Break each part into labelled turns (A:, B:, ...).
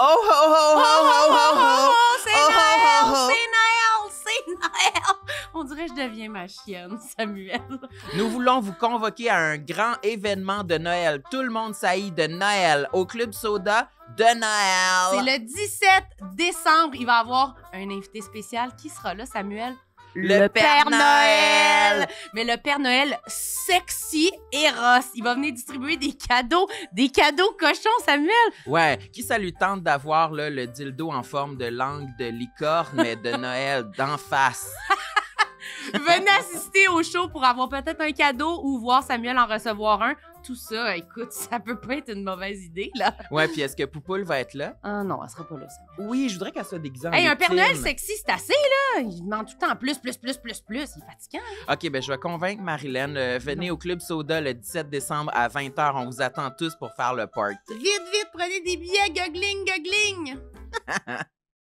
A: Oh, ho, ho, ho, ho, ho, ho!
B: C'est
A: Oh,
B: Noël!
A: oh, oh, oh.
B: C'est Noël! C'est Noël! On dirait que je deviens ma chienne, Samuel.
A: Nous voulons vous convoquer à un grand événement de Noël. Tout le monde saillit de Noël au Club Soda de
B: C'est
A: Noël.
B: le 17 décembre. Il va y avoir un invité spécial. Qui sera là, Samuel?
A: Le Père Noël.
B: Mais le Père Noël sexy Eros. Il va venir distribuer des cadeaux cochons, Samuel.
A: Ouais, qui ça lui tente d'avoir là, le dildo en forme de langue de licorne, mais de Noël d'en face?
B: Venez assister au show pour avoir peut-être un cadeau ou voir Samuel en recevoir un. Tout ça, écoute, ça peut pas être une mauvaise idée, là.
A: Ouais, puis est-ce que Poupoule va être là?
B: Ah non, elle sera pas là, Samuel.
A: Oui, je voudrais qu'elle soit déguisée en
B: Hey, un Père
A: lutine.
B: Noël sexy, c'est assez, là. Il demande tout le temps plus. Il est fatigant.
A: OK, ben je vais convaincre Marilyn. Venez au Club Soda le 17 décembre à 20h. On vous attend tous pour faire le party.
B: Vite, prenez des billets. Googling.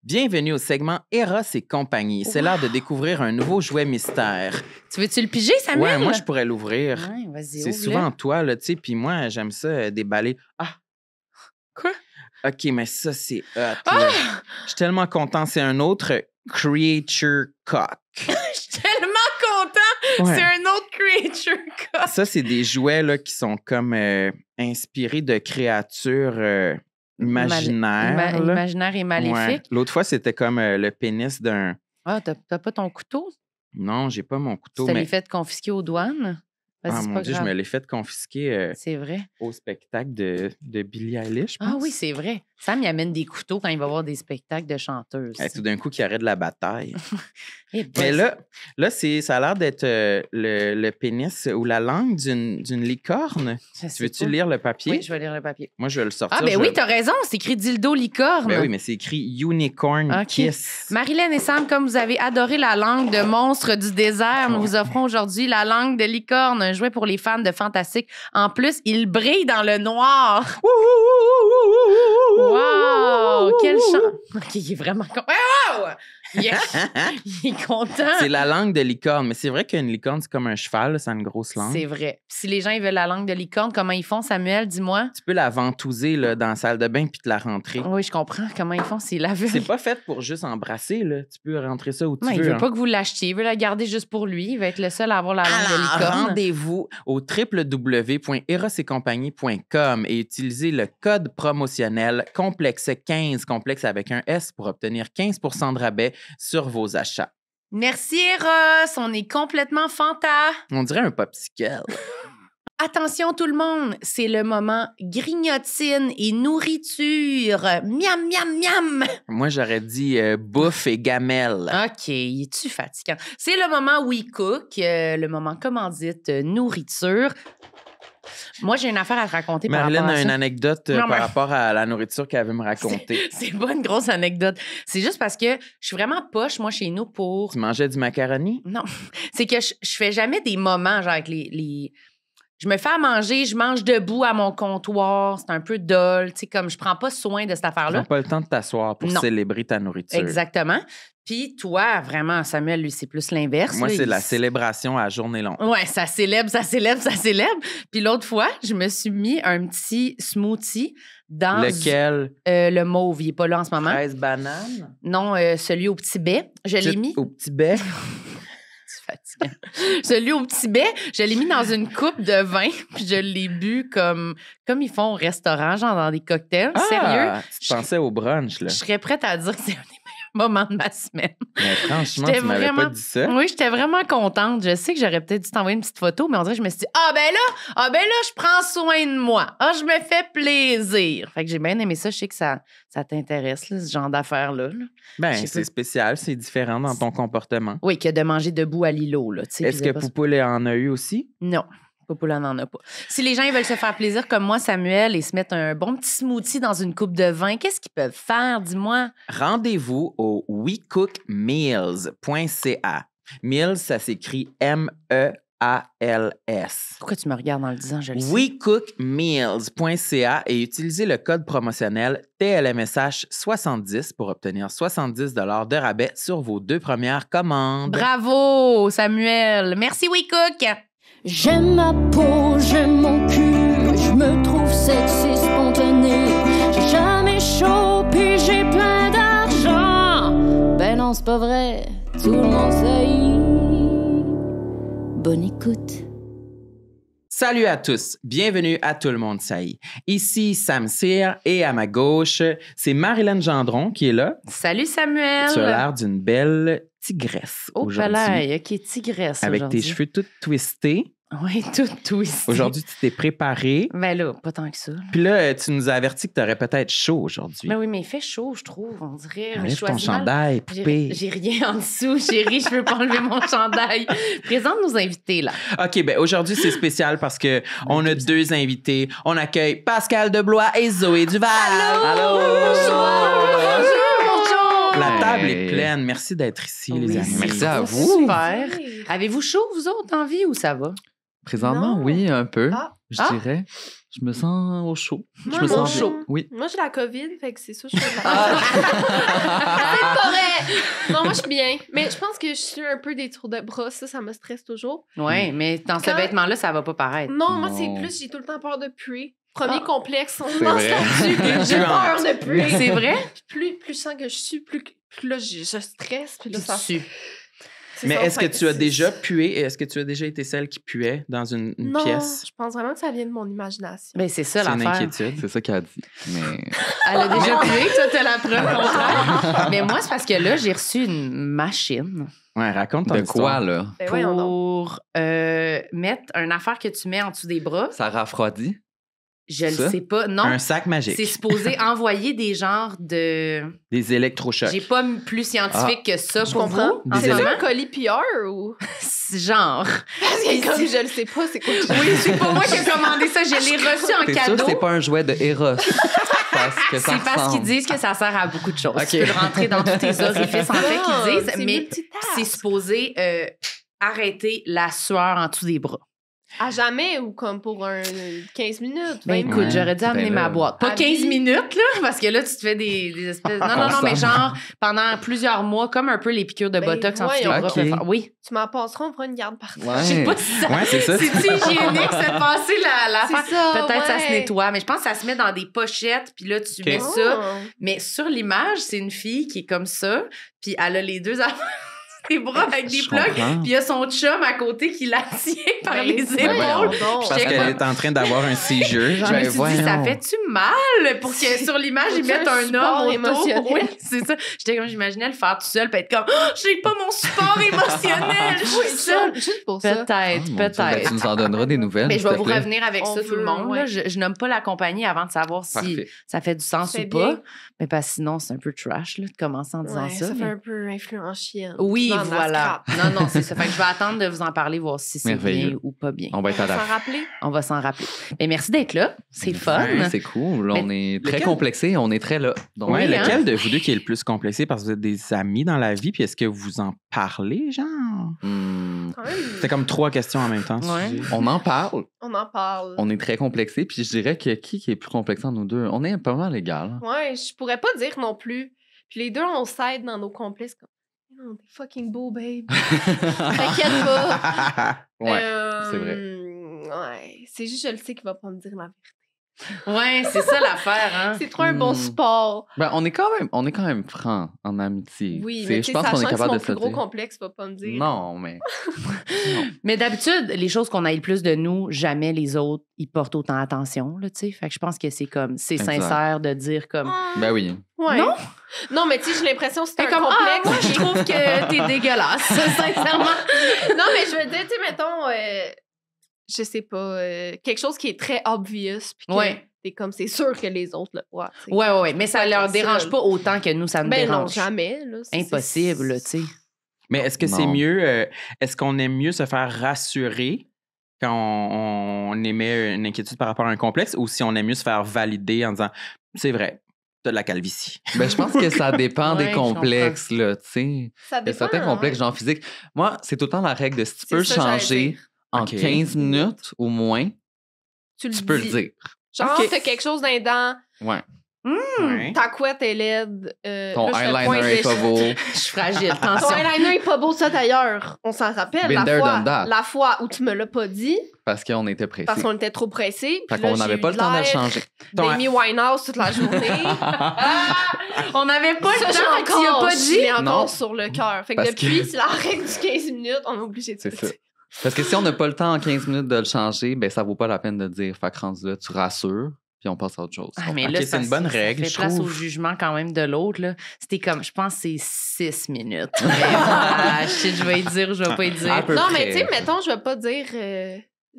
A: Bienvenue au segment Eros et compagnie. C'est l'heure de découvrir un nouveau jouet mystère.
B: Tu veux-tu le piger, Samuel?
A: Ouais, moi, je pourrais l'ouvrir.
B: Ouais, vas-y,
A: C'est
B: ouvre-le.
A: souvent toi, là, tu sais, puis moi, j'aime ça déballer. Ah!
B: Quoi?
A: OK, mais ça, c'est hot. là.
B: Ah!
A: Je suis tellement content. C'est un autre Creature Cock.
B: Je suis tellement content.
A: Ouais.
B: C'est un autre creature cock.
A: Ça, c'est des jouets là, qui sont comme inspirés de créatures imaginaires. là.
B: Imaginaire et maléfique.
A: Ouais. L'autre fois, c'était comme le pénis d'un...
B: Ah, t'as pas ton couteau?
A: Non, j'ai pas mon couteau,
B: Tu
A: mais...
B: l'as fait confisquer aux douanes? Vas-y,
A: Ah
B: c'est
A: mon
B: pas
A: Dieu, je
B: grave.
A: me l'ai fait confisquer
B: C'est vrai.
A: au spectacle de Billie Eilish, je pense.
B: Ah oui, c'est vrai. Sam, il amène des couteaux quand il va voir des spectacles de chanteuses.
A: Tout d'un coup, qu'il y aurait de la bataille.
B: Eh boy,
A: Mais là ça a l'air d'être le pénis ou la langue d'une licorne.
B: je sais
A: Tu veux-tu
B: pas.
A: lire le papier?
B: Oui, je vais lire le papier.
A: Moi, je vais le sortir.
B: Ah, ben
A: je
B: oui,
A: vais-
B: t'as raison. C'est écrit dildo licorne.
A: Ben oui, mais c'est écrit Unicorn
B: Ok.
A: Kiss.
B: Marilyn et Sam, comme vous avez adoré la langue de monstre du désert, nous vous offrons aujourd'hui la langue de licorne, un jouet pour les fans de fantastique. En plus, il brille dans le noir. Wow! Quel chant! OK, il est vraiment content. Wow! Il est content.
A: C'est la langue de licorne. Mais c'est vrai qu'une licorne, c'est comme un cheval, là, ça a une grosse langue.
B: C'est vrai. Si les gens ils veulent la langue de licorne, comment ils font, Samuel? Dis-moi.
A: Tu peux la ventouser là, dans la salle de bain puis te la rentrer.
B: Oui, je comprends. Comment ils font s'ils la veulent.
A: C'est pas fait pour juste embrasser, là. Tu peux rentrer ça où tu
B: Non, il
A: veux.
B: veut
A: hein.
B: pas que vous l'achetiez. Il veut la garder juste pour lui. Il va être le seul à avoir la langue de
A: Alors,
B: licorne.
A: rendez-vous au www.erosetcompagnie.com et utilisez le code promotionnel complexe15, complexe avec un S, pour obtenir 15% de rabais sur vos achats.
B: Merci, Eros. On est complètement fanta.
A: On dirait un popsicle.
B: Attention tout le monde, c'est le moment grignotine et nourriture. Miam, miam, miam.
A: Moi, j'aurais dit bouffe et gamelle.
B: OK, es-tu fatigant? C'est le moment We Cook, le moment commandite nourriture. Moi, j'ai une affaire à te raconter par
A: Marilyn
B: rapport à
A: a
B: ça.
A: une anecdote
B: Non, mais-
A: par rapport à la nourriture qu'elle veut me raconter.
B: C'est pas une grosse anecdote. C'est juste parce que je suis vraiment poche, moi, chez nous, pour...
A: Tu mangeais du macaroni?
B: Non, c'est que je fais jamais des moments, genre, avec les... Je me fais à manger, je mange debout à mon comptoir, c'est un peu dole, tu sais, comme je prends pas soin de cette
A: Tu
B: affaire-là.
A: n'as pas le temps de t'asseoir pour
B: Non.
A: célébrer ta nourriture.
B: Exactement. Puis toi, vraiment, Samuel, lui, c'est plus l'inverse.
A: Moi,
B: là.
A: c'est
B: Il-
A: la célébration à journée longue.
B: Ouais, ça célèbre. Puis l'autre fois, je me suis mis un petit smoothie dans
A: Lequel?
B: le mauve. Il est pas là en ce moment.
A: 13 bananes?
B: Non, celui au petit baie. Je l'ai mis.
A: Au petit bec?
B: C'est fatigant. Celui au petit baie, je l'ai mis dans une coupe de vin, puis je l'ai bu comme ils font au restaurant, genre dans des cocktails. Sérieux?
A: Tu pensais au brunch, là.
B: Je serais prête à dire que c'est un des meilleurs moments de ma semaine.
A: Mais franchement,
B: J'étais
A: tu m'avais pas
B: vraiment-
A: dit ça.
B: Oui, j'étais vraiment contente. Je sais que j'aurais peut-être dû t'envoyer une petite photo, mais on dirait que je me suis dit, ah ben là, je prends soin de moi. Ah, je me fais plaisir. Fait que j'ai bien aimé ça. Je sais que ça t'intéresse, là, ce genre d'affaires-là. là.
A: Ben,
B: Je sais
A: c'est
B: pas.
A: spécial, c'est différent dans ton comportement.
B: Oui, que de manger debout à l'îlot. Là, tu sais,
A: Est-ce
B: puis
A: que
B: de pas-
A: Poupoule en a eu aussi?
B: Non. Popoula n'en a pas. Si les gens ils veulent se faire plaisir comme moi, Samuel, et se mettre un bon petit smoothie dans une coupe de vin, qu'est-ce qu'ils peuvent faire, dis-moi?
A: Rendez-vous au wecookmeals.ca. Meals, ça s'écrit M-E-A-L-S.
B: Pourquoi tu me regardes en le disant, je le sais?
A: wecookmeals.ca et utilisez le code promotionnel TLMSH70 pour obtenir 70 de rabais sur vos 2 premières commandes.
B: Bravo, Samuel. Merci, WeCook.
C: J'aime ma peau, j'aime mon cul, je me trouve sexy, spontané. J'ai jamais chaud, puis non, c'est pas vrai. Tout le monde sait. Bonne écoute.
A: Salut à tous, bienvenue à Tout le monde saillit. Ici Sam Cyr et à ma gauche, c'est Marilyn Gendron qui est là.
B: Salut Samuel!
A: Tu as l'air d'une belle tigresse
B: Oh,
A: aujourd'hui.
B: palais, ok, tigresse
A: Avec
B: aujourd'hui.
A: tes cheveux tout twistés.
B: Oui, tout twisté.
A: Aujourd'hui, tu t'es préparée.
B: Ben là, pas tant que ça.
A: Puis là, tu nous as averti que tu aurais peut-être chaud aujourd'hui.
B: Ben oui, mais il fait chaud, je trouve, on dirait.
A: Enlève ton
B: choisis mal.
A: chandail, poupée.
B: J'ai rien en dessous, chérie, je veux pas enlever mon chandail. Présente nos invités, là.
A: OK, ben aujourd'hui, c'est spécial parce que on a deux invités. On accueille Pascal Deblois et Zoé Duval.
B: Allô! Bonjour!
A: La table
D: Hey.
A: est pleine. Merci d'être ici,
B: Oui,
A: les amis.
D: Merci à vous.
B: Super. Avez-vous chaud, vous autres, en vie, ou ça va?
D: Présentement,
E: Non.
D: oui, un peu.
E: Ah.
D: Je
B: Ah.
D: dirais. Je me sens au chaud.
E: Moi,
D: je me
E: non.
D: sens
B: chaud.
D: Oui.
E: Moi, j'ai la COVID, fait que c'est ça, je suis de la C'est correct! Non, moi, je suis bien. Mais je pense que je suis un peu des tours de bras, ça me stresse toujours.
B: Oui, mais dans ce
E: Quand-
B: vêtement-là, ça va pas paraître.
E: Non, moi,
D: Non.
E: c'est plus, j'ai tout le temps peur de puer. Premier
B: Ah.
E: complexe, on
D: C'est
E: lance
D: vrai.
E: là-dessus. J'ai peur de puer.
B: C'est vrai?
E: Plus je sens que je suis, plus là, je stresse. Puis là, ça.
B: Su.
E: c'est
A: Mais
E: ça,
A: est-ce que
E: fait
A: tu as
E: c'est-
A: déjà pué et est-ce que tu as déjà été celle qui puait dans une
E: Non,
A: pièce?
E: je pense vraiment que ça vient de mon imagination.
B: Ben, c'est ça,
A: C'est une
B: l'affaire.
A: inquiétude.
D: C'est ça qu'elle a dit. Mais
B: Elle a déjà pué, toi, t'as la preuve contraire. Mais moi, c'est parce que là, j'ai reçu une machine
A: Ouais, raconte ton
D: de
A: histoire.
D: quoi, là?
E: Ben, voyons donc.
B: pour mettre une affaire que tu mets en dessous des bras.
D: Ça rafraudit?
B: Je le
D: Ça?
B: sais pas. Non,
A: Un sac magique.
B: c'est supposé envoyer des genres de...
A: Des électrochocs.
B: J'ai pas plus scientifique que ça
E: Je
B: pour
E: comprends.
B: vous. En
A: Des
B: ce
E: C'est
A: élèves.
B: moment.
E: un colis PR ou.
B: Genre.
E: Parce que comme je le sais pas, c'est quoi?
B: Oui, c'est pas moi qui ai commandé ça. Je l'ai reçu en
D: T'es sûr
B: cadeau.
D: que c'est pas un jouet de Eros? Parce que ça
B: C'est parce qu'ils
D: ressemble.
B: disent que ça sert à beaucoup de choses.
A: Ok.
B: Tu peux le rentrer dans tous tes orifices, en fait,
E: Ah,
B: qu'ils disent,
E: c'est
B: mais
E: multitask.
B: c'est supposé arrêter la sueur en dessous des bras.
E: À jamais ou comme pour 15 minutes?
B: Ben
E: 20
B: écoute,
E: minutes?
B: j'aurais dû amener
D: Ben
B: ma
D: là.
B: boîte. Pas
E: À
B: 15
E: vie.
B: minutes, là, parce que là, tu te fais des espèces... Non, non, mais genre pendant plusieurs mois, comme un peu les piqûres de
E: Ben,
B: botox en dessous des
E: voyons.
B: bras.
D: Ok.
B: peuvent faire- Oui.
E: Tu m'en passeras, on fera une garde partie.
D: Ouais.
B: Je sais pas si ça...
A: Ouais, c'est ça.
B: C'est-tu hygiénique, se passer la
E: C'est ça,
B: Peut-être ça se
E: ouais.
B: nettoie, mais je pense que ça se met dans des pochettes, puis là, tu mets
E: Oh.
B: ça. Mais sur l'image, c'est une fille qui est comme ça, puis elle a les deux affaires, les bras avec des
D: Je
B: plugs,
D: comprends.
B: puis il y a son chum à côté qui la tient par
E: Ben,
B: les
E: voyons
B: épaules.
E: donc.
A: Parce
B: J'étais
A: qu'elle
B: comme-
A: est en train d'avoir un seizure.
B: Je
A: genre.
B: me suis dit, ça
D: voyons.
B: fait-tu mal pour que sur l'image, ils
E: Faut-tu
B: mettent
E: un
B: un
E: support
B: homme autour?
E: émotionnel?
B: Oui, c'est ça. J'étais comme, j'imaginais le faire tout seul, puis être comme, oh, j'ai pas mon support émotionnel, je suis seule.
E: Juste pour ça.
B: Peut-être,
D: Ah, mon Dieu. Ben,
B: peut-être.
D: tu nous en donneras des nouvelles.
B: Mais je vais
D: s'il te
B: vous
D: plaît.
B: revenir avec
E: On
B: ça, tout le
E: veut,
B: monde. là.
E: ouais.
B: Je nomme pas la compagnie avant de savoir si
D: Parfait.
B: ça fait du sens
E: C'est
B: ou pas.
E: bien.
B: Mais parce que sinon, c'est un peu trash là, de commencer en disant
E: Ouais,
B: ça.
E: ça fait
B: mais-
E: un peu influence chienne.
B: Oui,
E: Dans la
B: voilà.
E: scrap.
B: Non, non, c'est ça. Fait que je vais attendre de vous en parler, voir si c'est
D: Merveilleux.
B: bien ou pas bien.
D: On va être
E: On
D: à
E: va
D: la
E: s'en rappeler.
B: On va s'en rappeler. Mais merci d'être là. C'est fun.
D: Ouais, c'est cool. On est très
A: lequel-
D: complexé. On est très là. Donc,
A: Ouais,
B: Oui, hein?
A: lequel de vous deux qui est le plus complexé parce que vous êtes des amis dans la vie, puis est-ce que vous en parlez, genre?
E: Quand même,
A: C'était comme 3 questions en même temps.
B: Ouais.
A: excusez.
D: on en parle.
E: on en parle.
D: On est très complexé. Puis je dirais que qui est plus complexant, nous deux? On est pas mal égal.
E: Ouais, je pourrais pas dire non plus. Puis les deux, on s'aide dans nos complexes. Comme, oh, t'es fucking beau, babe. T'inquiète pas.
D: Ouais. c'est vrai.
E: Ouais, c'est juste, je le sais qu'il va pas me dire la vérité.
B: Ouais, c'est ça l'affaire. Hein?
E: C'est trop un bon
D: Hmm.
E: sport.
D: Ben, on est quand même franc en amitié.
E: Oui,
D: C'est-
E: mais
D: je
E: tu sais,
D: pense qu'on est
E: sachant que c'est
D: capable
E: mon
D: de se
E: plus gros
D: dire.
E: complexe, va pas me dire.
D: Non, mais
B: Mais d'habitude, les choses qu'on a le plus de nous, jamais les autres y portent autant attention. Là, tu sais. Fait que je pense que c'est comme, c'est
D: Exact.
B: sincère de dire comme.
E: Ah,
D: ben oui.
E: ouais.
B: Non?
E: Non, mais tu sais, j'ai l'impression que c'est
B: Fait
E: un
B: comme,
E: complexe.
B: ah, moi, je trouve que t'es dégueulasse, sincèrement.
E: Non, mais je veux dire, tu sais, mettons, je sais pas, quelque chose qui est très obvious, puis que
B: Ouais.
E: t'es comme, c'est sûr que les autres le voient. tu sais.
B: Ouais, mais ça
E: Pas
B: leur
E: être
B: dérange
E: seul.
B: pas autant que nous, ça nous
E: Ben non,
B: dérange.
E: jamais. Là,
B: Impossible, là, tu sais.
A: Mais est-ce que c'est
D: Non.
A: mieux, est-ce qu'on aime mieux se faire rassurer quand on émet une inquiétude par rapport à un complexe ou si on aime mieux se faire valider en disant c'est vrai, t'as de la calvitie?
D: Ben, je pense que ça dépend
B: Ouais,
D: des
B: je
D: complexes, là, tu sais.
E: Ça
D: Il y a
E: dépend.
D: certains complexes,
E: ouais.
D: genre physique. Moi, c'est tout le temps la règle de si tu
E: C'est
D: peux
E: ça, j'allais
D: changer
E: dire.
D: en
A: Ok.
D: 15 minutes ou moins,
E: Tu
D: peux le
E: dis.
D: dire.
E: Genre,
A: Ok.
E: t'as quelque chose dans les dents,
D: Ouais.
A: Ouais.
E: ta couette est laide.
D: Ton
E: là, je te pointe
D: eyeliner est
E: les-
D: pas beau.
B: Je suis fragile,
E: Ton
B: attention.
E: eyeliner est pas beau, ça d'ailleurs. On s'en rappelle.
D: Been there, done that.
E: La fois où tu me l'as pas dit,
D: Parce qu'on était pressés.
E: parce qu'on était trop pressés.
D: Fait
E: puis là,
D: qu'on n'avait
E: j'ai
D: pas
E: eu
D: le temps de le
E: l'air
D: changer.
A: Ton-
E: d'Amy Winehouse toute la journée.
B: On n'avait pas
E: Ça,
B: le temps, tu as pas
E: je
B: dit.
E: l'ai encore
D: Non.
E: sur le cœur. Fait que
D: Parce
E: depuis,
D: que-
E: c'est la règle du 15 minutes, on est obligé de
D: C'est
E: le
D: ça.
E: dire.
D: Parce que si on n'a pas le temps en 15 minutes de le changer, ben ça vaut pas la peine de dire. Fait que rendu là, tu rassures, puis on passe à autre chose.
B: Ah, mais
A: Ok,
B: là,
A: c'est une bonne règle,
B: Ça
A: je
B: fait place
A: trouve.
B: au jugement quand même de l'autre. Là. C'était comme, je pense que c'est 6 minutes. Je vais y dire ou je vais pas y dire.
D: À peu
E: Non,
D: près.
E: mais tu sais, mettons, je vais pas dire,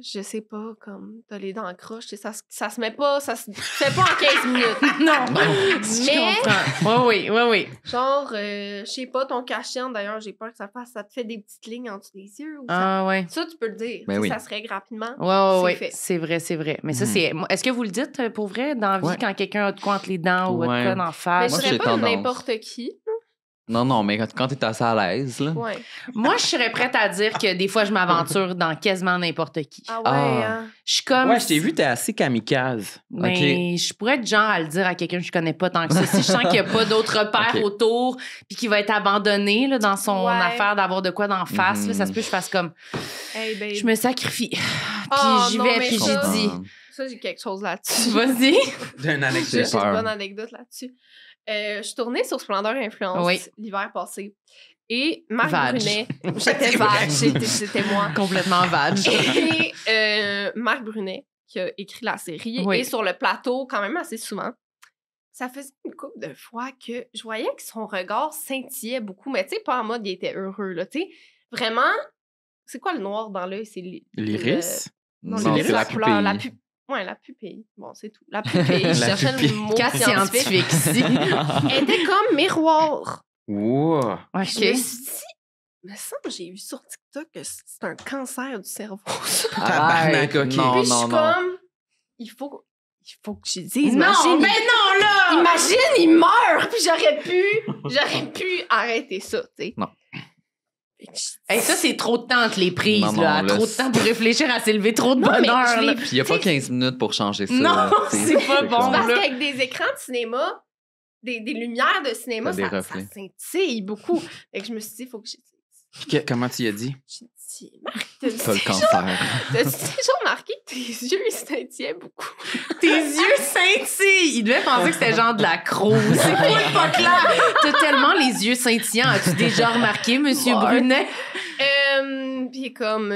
E: je sais pas, comme, t'as les dents croches, tu sais, ça se met pas, ça se fait pas en 15 minutes.
B: Non,
E: Mais-
B: je comprends. Oui.
E: Genre, je sais pas, ton cachet, d'ailleurs, j'ai peur que ça te fait des petites lignes en dessous des yeux. Ou
B: Ah, ouais.
E: ça, tu peux le dire.
D: Ben
E: Tu sais,
D: oui.
E: Ça se règle rapidement.
B: Ouais,
E: C'est fait.
B: c'est vrai. Mais ça,
D: Mhm.
B: c'est. Est-ce que vous le dites pour vrai dans la vie
D: Ouais.
B: quand quelqu'un a de quoi entre les dents ou a de
D: Ouais.
B: quoi d'en
E: Mais
B: face?
E: je
D: Moi,
E: serais
D: j'ai
E: pas
D: tendance.
E: n'importe qui.
D: Non, mais quand t'es assez à l'aise, là.
E: Ouais.
B: Moi, je serais prête à dire que des fois, je m'aventure dans quasiment n'importe qui.
E: Ah ouais,
D: Ah.
E: hein.
B: Je suis comme.
A: Ouais, je t'ai vu, t'es assez kamikaze.
B: Mais je pourrais être genre à le dire à quelqu'un que je connais pas tant que ça. Si je sens qu'il n'y a pas d'autres repères
D: Ok.
B: autour, puis qu'il va être abandonné là, dans son
E: Ouais.
B: affaire d'avoir de quoi d'en face, là, ça se peut que je fasse comme.
E: Hey, babe.
B: Je me sacrifie. Puis
E: Oh,
B: j'y
E: non,
B: vais,
E: mais
B: puis
E: ça-
B: j'ai dit.
E: Ça, j'ai quelque chose là-dessus.
B: Vas-y.
A: D'une
E: J'ai
A: anecdote.
D: peur.
E: une bonne anecdote là-dessus. Je suis tournée sur Splendeur Influence
B: Oui.
E: l'hiver passé. Et Marc
B: Vag.
E: Brunet, j'étais
A: C'est vrai.
E: vague, c'était moi.
B: Complètement vag.
E: Et Marc Brunet, qui a écrit la série,
B: Oui.
E: est sur le plateau quand même assez souvent. Ça faisait une couple de fois que je voyais que son regard scintillait beaucoup, mais tu sais, pas en mode il était heureux, là, tu sais. Vraiment, c'est quoi le noir dans l'œil? C'est
A: L'iris?
E: Non,
D: Non,
E: l'iris,
D: c'est la
E: couleur,
D: pupille.
E: Ouais, la pupille. Bon, c'est tout. La pupille. Je
A: La
E: cherchais
A: pupille.
E: le mot
B: Cas
E: scientifique.
B: scientifique ici.
E: Elle était comme miroir.
A: Wow.
B: OK.
E: Je me suis dit, me semble que j'ai vu sur TikTok que c'est un cancer du cerveau.
A: Tabarnak, ok.
D: Non,
E: Puis je suis
D: non.
E: comme, il faut que je dise.
B: Non,
E: imagine,
B: mais non, là!
E: imagine, il meurt! Puis j'aurais pu arrêter ça, tu sais.
D: Non.
E: Fait que je-
B: Hey, ça, c'est trop de temps entre les prises.
D: Non,
B: là.
D: là,
B: Trop de temps pour réfléchir à s'élever trop de
E: Non, mais
B: bonheur.
E: je l'ai
B: là.
E: vu,
D: Puis il n'y a pas
E: tu sais,
D: 15 minutes pour changer ça.
B: Non,
D: là, tu sais.
B: c'est pas bon,
D: comme-
E: Parce
B: là.
E: qu'avec des écrans de cinéma, des lumières de cinéma,
D: T'as des
E: ça
D: reflets.
E: scintille beaucoup. Fait que je me suis dit, il faut que je dise.
A: Comment tu y as dit?
E: J'ai dit, Marc,
D: T'as le
E: t'as-tu
D: cancer.
E: déjà remarqué que tes yeux, ils scintillaient beaucoup?
B: Tes yeux scintillent. Il devait penser que c'était genre de la crouse. C'est pas clair. T'as tellement les yeux scintillants. As-tu déjà remarqué, Monsieur
E: Ouais.
B: Brunet?
E: Puis comme,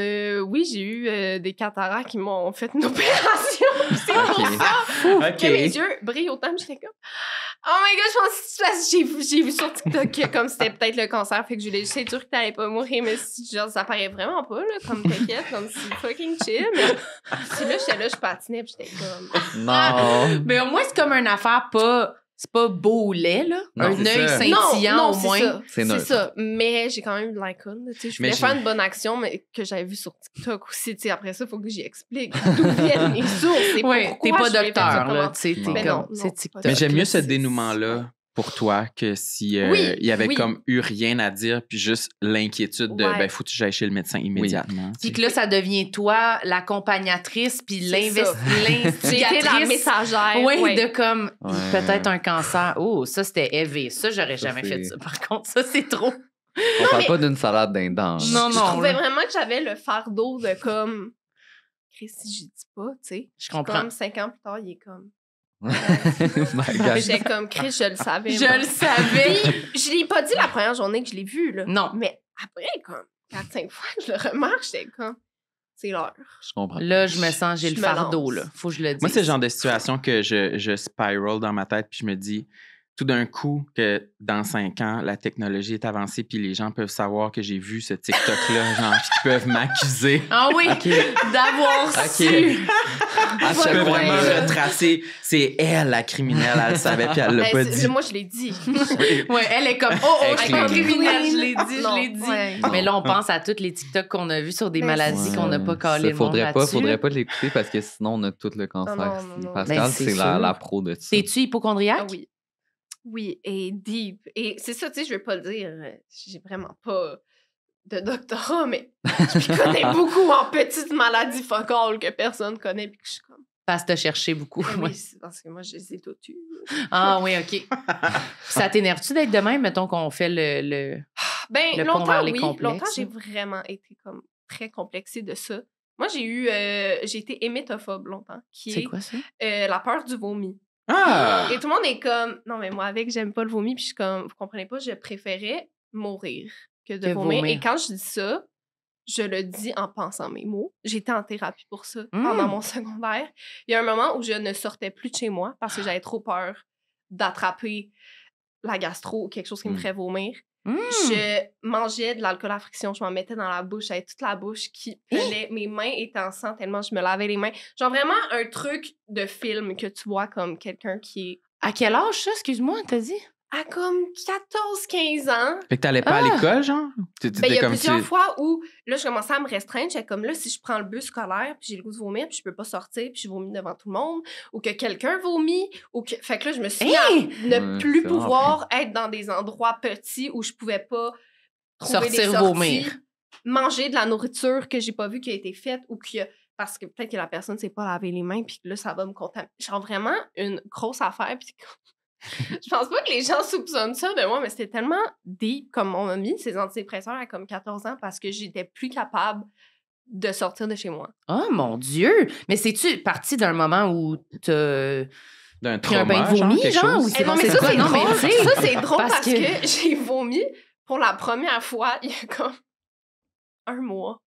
E: oui, j'ai eu des cataractes qui m'ont fait une opération. C'est pour
D: Ok.
E: ça
A: Ok.
E: que mes yeux brillent autant. Puis j'étais comme, oh my god, je pense que c'est parce que j'ai vu sur TikTok que comme c'était peut-être le cancer, fait que je voulais juste être sûre que t'allais pas mourir, mais genre, ça paraît vraiment pas, là, comme t'inquiète, comme c'est fucking chill. Mais puis là, j'étais là, je patinais, puis j'étais comme,
D: Non.
B: Mais au moins, c'est comme une affaire pas... C'est pas beau lait, là.
D: Non,
B: un
A: c'est
B: œil
A: ça.
B: scintillant, au
E: c'est
B: moins.
E: ça.
D: C'est
E: C'est
D: neutre.
E: ça. Mais j'ai quand même de l'icône. Tu sais, je
A: Mais
E: voulais faire
A: j'ai-
E: une bonne action, mais que j'avais vu sur TikTok aussi. Tu sais, après ça, il faut que j'y explique d'où viennent les sources. Et
B: Oui,
E: pourquoi
B: t'es pas
E: je voulais faire
B: docteur,
E: ça,
B: là.
E: comment-
B: Tu sais, t'es
D: Mais
B: comme...
E: non,
B: C'est
E: non,
B: TikTok.
A: Mais j'aime mieux
E: là,
A: ce
E: c'est-
A: dénouement-là pour toi que si
E: Oui,
A: il y avait
E: oui.
A: comme eu rien à dire puis juste l'inquiétude de
E: Ouais.
A: ben faut que j'aille chez le médecin immédiatement.
B: Puis que là, ça devient toi, l'accompagnatrice, puis
E: C'est ça. J'ai été la
B: l'instigatrice.
E: messagère.
B: Oui,
E: ouais.
B: de comme
D: Ouais.
B: peut-être un cancer. Oh, ça c'était élevé. Ça, j'aurais
D: Ça,
B: jamais
D: c'est-
B: fait ça. Par contre, ça, c'est trop.
D: On parle
E: mais-
D: pas d'une salade dindon.
B: Non,
E: Je
B: non.
E: trouvais
B: là.
E: vraiment que j'avais le fardeau de comme. Chris, si je dis pas, tu sais.
B: Je comprends.
E: Comme 5 ans plus tard, il est comme.
D: My God.
E: J'étais comme Chris, je le savais.
B: Je
E: moi.
B: le savais.
E: Je l'ai pas dit la première journée que je l'ai vu, là.
B: Non.
E: Mais après, comme 4-5 fois, je le remarque, j'étais comme. C'est l'heure.
D: Je comprends.
B: Là, je me sens, j'ai
E: Je
B: le
E: me
B: fardeau,
E: lance.
B: là. Faut que je le dise.
A: Moi, c'est le genre de situation que je spiral dans ma tête puis je me dis tout d'un coup que dans 5 ans, la technologie est avancée puis les gens peuvent savoir que j'ai vu ce TikTok-là, genre, puis qu'ils peuvent m'accuser.
B: Ah oui, d'avoir su.
D: À
A: Je
D: chaque
A: peux
D: fois,
A: vraiment
D: là.
A: retracer. C'est elle, la criminelle, elle le savait puis elle l'a
E: Ben,
A: pas
E: c'est-
A: dit.
E: Moi, je l'ai dit.
B: Ouais, elle est comme, oh,
D: Elle
B: je suis
D: clean.
B: pas criminelle, je l'ai dit,
E: Non,
B: je l'ai dit.
E: ouais.
B: Mais là, on pense à tous les TikTok qu'on a vus sur des
E: Ben,
B: maladies
E: c'est
B: qu'on n'a
E: ça.
B: pas calé
D: Ça,
B: le monde là-dessus.
D: faudrait pas l'écouter parce que sinon, on a tout le cancer.
E: Non, non,
D: ici.
E: non.
D: Pascal,
B: Ben, c'est
D: c'est la
B: sûr.
D: pro de ça.
B: T'es-tu hypochondriaque?
E: Ah oui. Oui, et deep. Et c'est ça, tu sais, je veux pas le dire. J'ai vraiment pas de doctorat, mais je connais beaucoup en petites maladies focales que personne connaît. Puis que je suis comme.
B: Parce que t'as cherché beaucoup.
E: Ben
B: ouais.
E: oui, c'est parce que moi, je les ai toutes eues.
B: Ah oui, OK. Puis ça t'énerve-tu d'être de même, mettons qu'on fait le...
E: Ben,
B: Le pont
E: longtemps,
B: vers les
E: oui.
B: complexes,
E: Longtemps, j'ai
B: là.
E: vraiment été comme très complexée de ça. Moi, j'ai été hémétophobe longtemps, qui
B: C'est
E: est
B: quoi ça?
E: la peur du vomi.
A: Ah!
E: Et tout le monde est comme, non, mais moi, avec, j'aime pas le vomi. Puis je suis comme, vous comprenez pas, je préférais mourir que de vomir. Et quand je dis ça, je le dis en pensant mes mots. J'étais en thérapie pour ça pendant mon secondaire. Il y a un moment où je ne sortais plus de chez moi parce que j'avais trop peur d'attraper la gastro ou quelque chose qui me ferait vomir. Je mangeais de l'alcool à friction, je m'en mettais dans la bouche, j'avais toute la bouche qui pelait, mes mains étaient en sang tellement je me lavais les mains. Genre vraiment un truc de film que tu vois comme quelqu'un qui est...
B: À quel âge, ça? Excuse-moi, t'as dit?
E: À comme 14-15 ans.
A: Fait que t'allais pas à l'école, genre?
E: Ben, il y a plusieurs fois où, là, je commençais à me restreindre. J'étais comme, là, si je prends le bus scolaire, puis j'ai le goût de vomir, puis je peux pas sortir, puis je vomis devant tout le monde, ou que quelqu'un vomit, ou que... Fait que là, je me suis mis à ne plus pouvoir être dans des endroits petits où je pouvais pas trouver des sorties,
B: vomir.
E: Manger de la nourriture que j'ai pas vue qui a été faite, ou que... Parce que peut-être que la personne s'est pas lavé les mains, puis que là, ça va me contaminer. Genre vraiment une grosse affaire, puis... Je pense pas que les gens soupçonnent ça de moi, mais c'était tellement deep, comme on m'a mis ces antidépresseurs à comme 14 ans parce que j'étais plus capable de sortir de chez moi.
B: Oh mon Dieu! Mais c'est-tu parti d'un moment où t'as
A: d'un
B: pris un
A: trauma,
B: bain de vomi,
A: quelque
B: genre?
A: chose?
B: Ou
E: Non, mais ça, c'est
B: non,
E: drôle.
B: mais tu sais,
E: Ça, c'est drôle parce
B: que-
E: que j'ai vomi pour la première fois il y a comme un mois.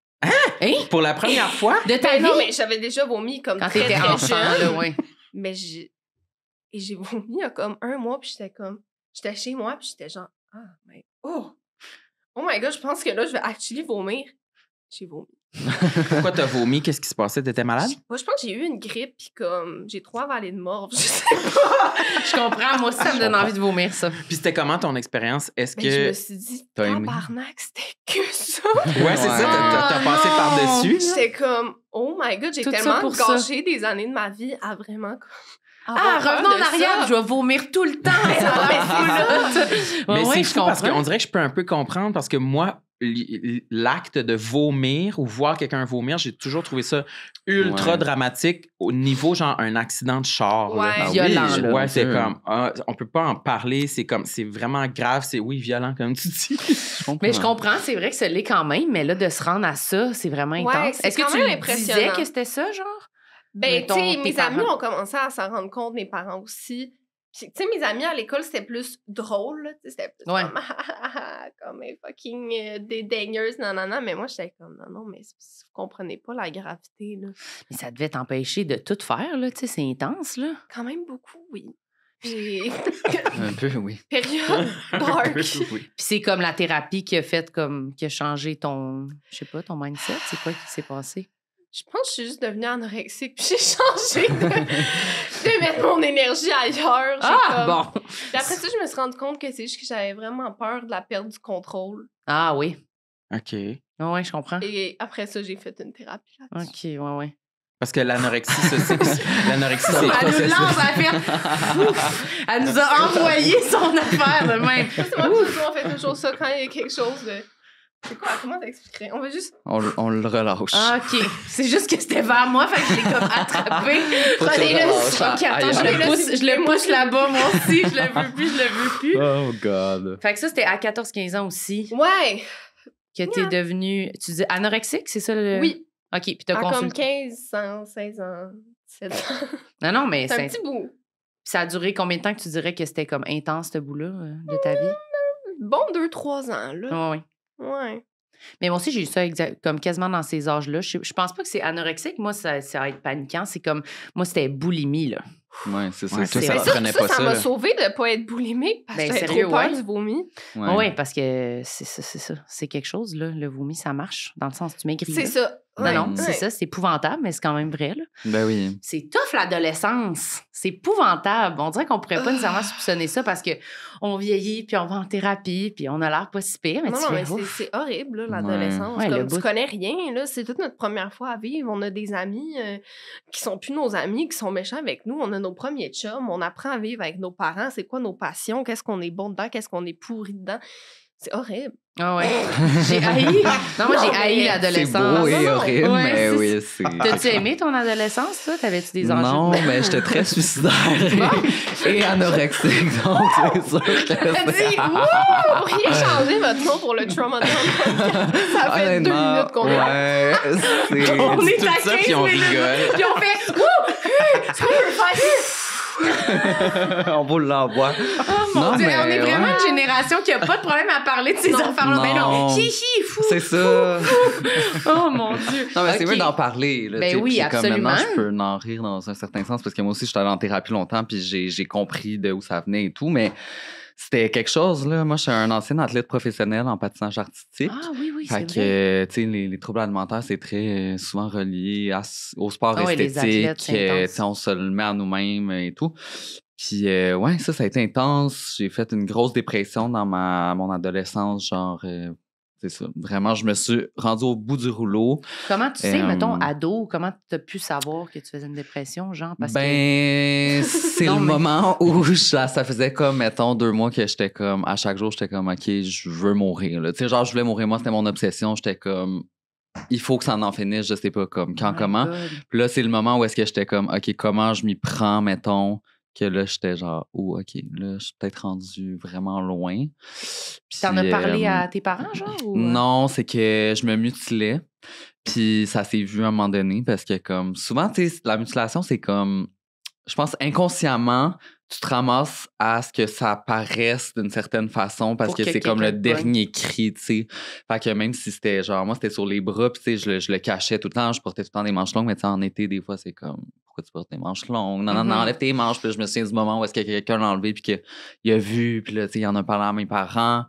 B: Hein?
A: Pour la première fois?
B: De ta
E: Ben
B: vie?
E: non, mais j'avais déjà vomi comme
B: Quand
E: très,
B: t'étais
E: très
B: enfant,
E: jeune.
B: là, ouais.
E: Mais j'ai vomi il y a comme un mois, puis j'étais chez moi, puis j'étais genre, oh my god, je pense que là, je vais actually vomir. J'ai vomi.
A: Pourquoi t'as vomi? Qu'est-ce qui se passait? T'étais malade?
E: Moi, je pense que j'ai eu une grippe, puis comme, j'ai 3 avalées de morve, je sais pas.
B: Je comprends, moi aussi, ça me donne envie de vomir, ça.
A: Puis c'était comment ton expérience? Est-ce
E: Mais je me
A: que...
E: suis dit,
D: T'as aimé?
E: tabarnak, c'était que ça.
A: Ouais, c'est ça, t'as
B: Oh,
A: passé
B: non!
A: par-dessus. là?
E: J'étais comme, oh my god, j'ai
B: Tout ça
E: tellement
B: pour ça.
E: gâché des années de ma vie à vraiment comme...
B: Ah,
E: avoir peur
B: revenons en
E: de
B: arrière,
E: ça.
B: je vais vomir tout le temps. Ça a l'air fou, là.
A: Mais
B: Ouais,
A: c'est
B: je
A: fou parce
B: comprends.
A: qu'on dirait que je peux un peu comprendre parce que moi, l'acte de vomir ou voir quelqu'un vomir, j'ai toujours trouvé ça ultra
D: Ouais.
A: dramatique au niveau genre un accident de char. là.
E: Ouais.
D: Ah
B: Violent,
D: oui,
B: là.
A: Ouais, c'est
D: sûr.
A: comme on peut pas en parler, c'est vraiment grave, c'est violent comme tu dis.
B: Mais je comprends, c'est vrai que ça l'est quand même, mais là, de se rendre à ça, c'est vraiment
E: Ouais,
B: intense.
E: c'est
B: Est-ce que
E: quand
B: tu
E: même
B: disais
E: impressionnant.
B: que c'était ça, genre?
E: Ben,
B: Mettons,
E: tu sais,
B: tes
E: mes
B: parents.
E: amis ont commencé à s'en rendre compte, mes parents aussi. Puis, tu sais, mes amis à l'école, c'était plus drôle, là. Tu sais, c'était plus
B: Ouais.
E: comme fucking dédaigneuse, nanana. Mais moi, j'étais comme, non, mais vous comprenez pas la gravité, là.
B: Mais ça devait t'empêcher de tout faire, là, tu sais, c'est intense, là.
E: Quand même beaucoup, oui. Puis,
D: Un peu, oui.
E: période dark.
A: Oui.
B: Puis c'est comme la thérapie qui a fait comme, qui a changé ton, je sais pas, ton mindset. C'est quoi qui s'est passé?
E: Je pense que je suis juste devenue anorexique, puis j'ai changé de mettre mon énergie ailleurs. J'ai comme-
B: bon.
E: Puis après ça, je me suis rendu compte que c'est juste que j'avais vraiment peur de la perte du contrôle.
B: Ah oui.
A: OK.
B: Ouais, je comprends.
E: Et après ça, j'ai fait une thérapie là-dessus.
B: OK, ouais.
A: Parce que l'anorexie, ça, l'anorexie, c'est
B: Elle
A: quoi?
B: nous lance, elle fait... Ouf! Elle nous a envoyé son affaire de même.
E: C'est moi, toujours, on fait toujours ça quand il y a quelque chose de... C'est quoi? Comment t'expliquerais? On va juste...
D: On le relâche.
B: Ah, OK. C'est juste que c'était vers moi, fait que je l'ai comme attrapé.
D: Faut que
B: Prenez-le.
D: tu relâches.
B: OK, attends,
D: Aïe,
B: je
D: aïe.
B: le pousse, je le pousse là-bas, moi aussi. Je le veux plus.
D: Oh, God.
B: Fait que ça, c'était à 14-15 ans aussi
E: Ouais!
B: que t'es devenue... Tu dis anorexique, c'est ça?
E: Oui.
B: OK, puis t'as
E: À comme
B: consulté...
E: 15 ans, 16 ans, 17 ans.
B: Non, mais
E: C'est un petit bout.
B: ça a duré combien de temps que tu dirais que c'était comme intense, ce bout-là, de ta vie?
E: Bon 2-3 ans, là.
B: Oui.
E: Ouais.
B: Mais moi aussi, j'ai eu ça comme quasiment dans ces âges-là. Je pense pas que c'est anorexique. Moi, ça va être paniquant. C'est comme... Moi, c'était boulimie, là.
D: Ouais, c'est ça.
A: Ouais,
D: c'est
A: ça,
E: Mais
A: ça prenait pas
E: ça
A: ça,
E: m'a
A: là.
E: sauvé de pas être boulimique parce que
B: Ben,
E: j'avais
B: sérieux,
E: trop peur
B: ouais.
E: du vomi.
B: Oui, ouais, parce que c'est ça. C'est quelque chose, là. Le vomi, ça marche. Dans le sens, tu maigris.
E: C'est
B: là.
E: ça.
B: Non, non,
E: Ouais.
B: c'est ça. C'est épouvantable, mais c'est quand même vrai, là.
D: Ben oui.
B: C'est tough, l'adolescence. C'est épouvantable. On dirait qu'on pourrait pas nécessairement soupçonner ça parce que on vieillit, puis on va en thérapie, puis on a l'air pas si pire, mais
E: Non,
B: tu
E: non,
B: fais,
E: mais
B: ouf.
E: c'est horrible, là, l'adolescence.
B: Ouais, le
E: Comme
B: bout.
E: tu connais rien, là. C'est toute notre première fois à vivre. On a des amis qui sont plus nos amis, qui sont méchants avec nous. On a nos premiers chums. On apprend à vivre avec nos parents. C'est quoi nos passions? Qu'est-ce qu'on est bon dedans? Qu'est-ce qu'on est pourri dedans? C'est horrible.
B: Ah ouais. J'ai haï. Non, moi, j'ai
E: Non,
B: haï
E: mais
D: C'est
B: l'adolescence.
D: beau et
E: non,
D: horrible,
B: ouais,
D: mais
B: c'est-
D: oui, c'est...
B: T'as-tu aimé ton adolescence, toi? T'avais-tu des enjeux?
D: Non, mais j'étais très suicidaire et anorexique, donc c'est sûr que
B: T'as dit,
E: Vous pourriez changer votre nom pour le Trauma Down podcast. Ça fait 2
D: Honnêtement,
E: minutes qu'on est là.
D: ouais, c'est...
B: On est
A: Tout
B: à
A: ça,
B: 15
A: puis on
B: minutes.
A: rigole.
B: Puis on fait, ouh, est-ce qu'on peut faire
D: On vous l'envoie.
B: Oh mon
D: Non,
B: Dieu,
D: mais
B: on est vraiment
D: ouais.
B: une génération qui a pas de problème à parler de ces affaires-là. Ben non,
D: Non.
B: hi, fou.
D: C'est ça.
B: Oh mon Dieu.
D: Non, mais c'est
B: Ok.
D: mieux d'en parler. Là,
B: Ben
D: tu sais,
B: oui,
D: puis c'est comme
B: absolument.
D: maintenant, je peux en rire dans un certain sens parce que moi aussi, je suis allée en thérapie longtemps puis j'ai compris de où ça venait et tout, mais c'était quelque chose. Là. Moi, je suis un ancien athlète professionnel en patinage artistique.
B: Ah oui, oui,
D: Fait
B: c'est
D: que,
B: vrai.
D: tu sais, les troubles alimentaires, c'est très souvent relié au sport
B: Ah ouais, les athlètes,
D: esthétique.
B: c'est intense.
D: Tu sais, on se le met à nous-mêmes et tout. Puis, ouais, ça a été intense. J'ai fait une grosse dépression dans mon adolescence. Genre, c'est ça. Vraiment, je me suis rendue au bout du rouleau.
B: Comment tu sais, mettons,
D: Euh,
B: ado, comment tu as pu savoir que tu faisais une dépression, genre? Parce que...
D: Ben, c'est
B: Non,
D: le
B: mais-
D: moment où ça faisait comme, mettons, 2 mois que j'étais comme, à chaque jour, j'étais comme, OK, je veux mourir. là. Tu sais, genre, je voulais mourir. Moi, c'était mon obsession. J'étais comme, il faut que ça en finisse. Je sais pas comme, quand,
B: Oh my
D: comment.
B: God.
D: Puis là, c'est le moment où est-ce que j'étais comme, OK, comment je m'y prends, mettons, que là, j'étais genre, oh, OK, là, je suis peut-être rendu vraiment loin. Puis,
B: T'en as parlé à tes parents, genre? Ou...
D: Non, c'est que je me mutilais. Puis ça s'est vu à un moment donné parce que, comme, souvent, tu sais, la mutilation, c'est comme, je pense, inconsciemment, tu te ramasses à ce que ça paraisse d'une certaine façon parce
B: Pour
D: que
B: que
D: c'est comme le
B: quelqu'un te pogne.
D: dernier cri, tu sais. Fait que même si c'était genre, moi, c'était sur les bras, puis tu sais, je le cachais tout le temps, je portais tout le temps des manches longues, mais tu sais, en été, des fois, c'est comme, pourquoi tu portes des manches longues? Non,
B: Mhm.
D: enlève tes manches. Puis là, je me souviens du moment où est-ce que quelqu'un l'a enlevé, puis qu'il a vu, puis là, tu sais, il en a parlé à mes parents.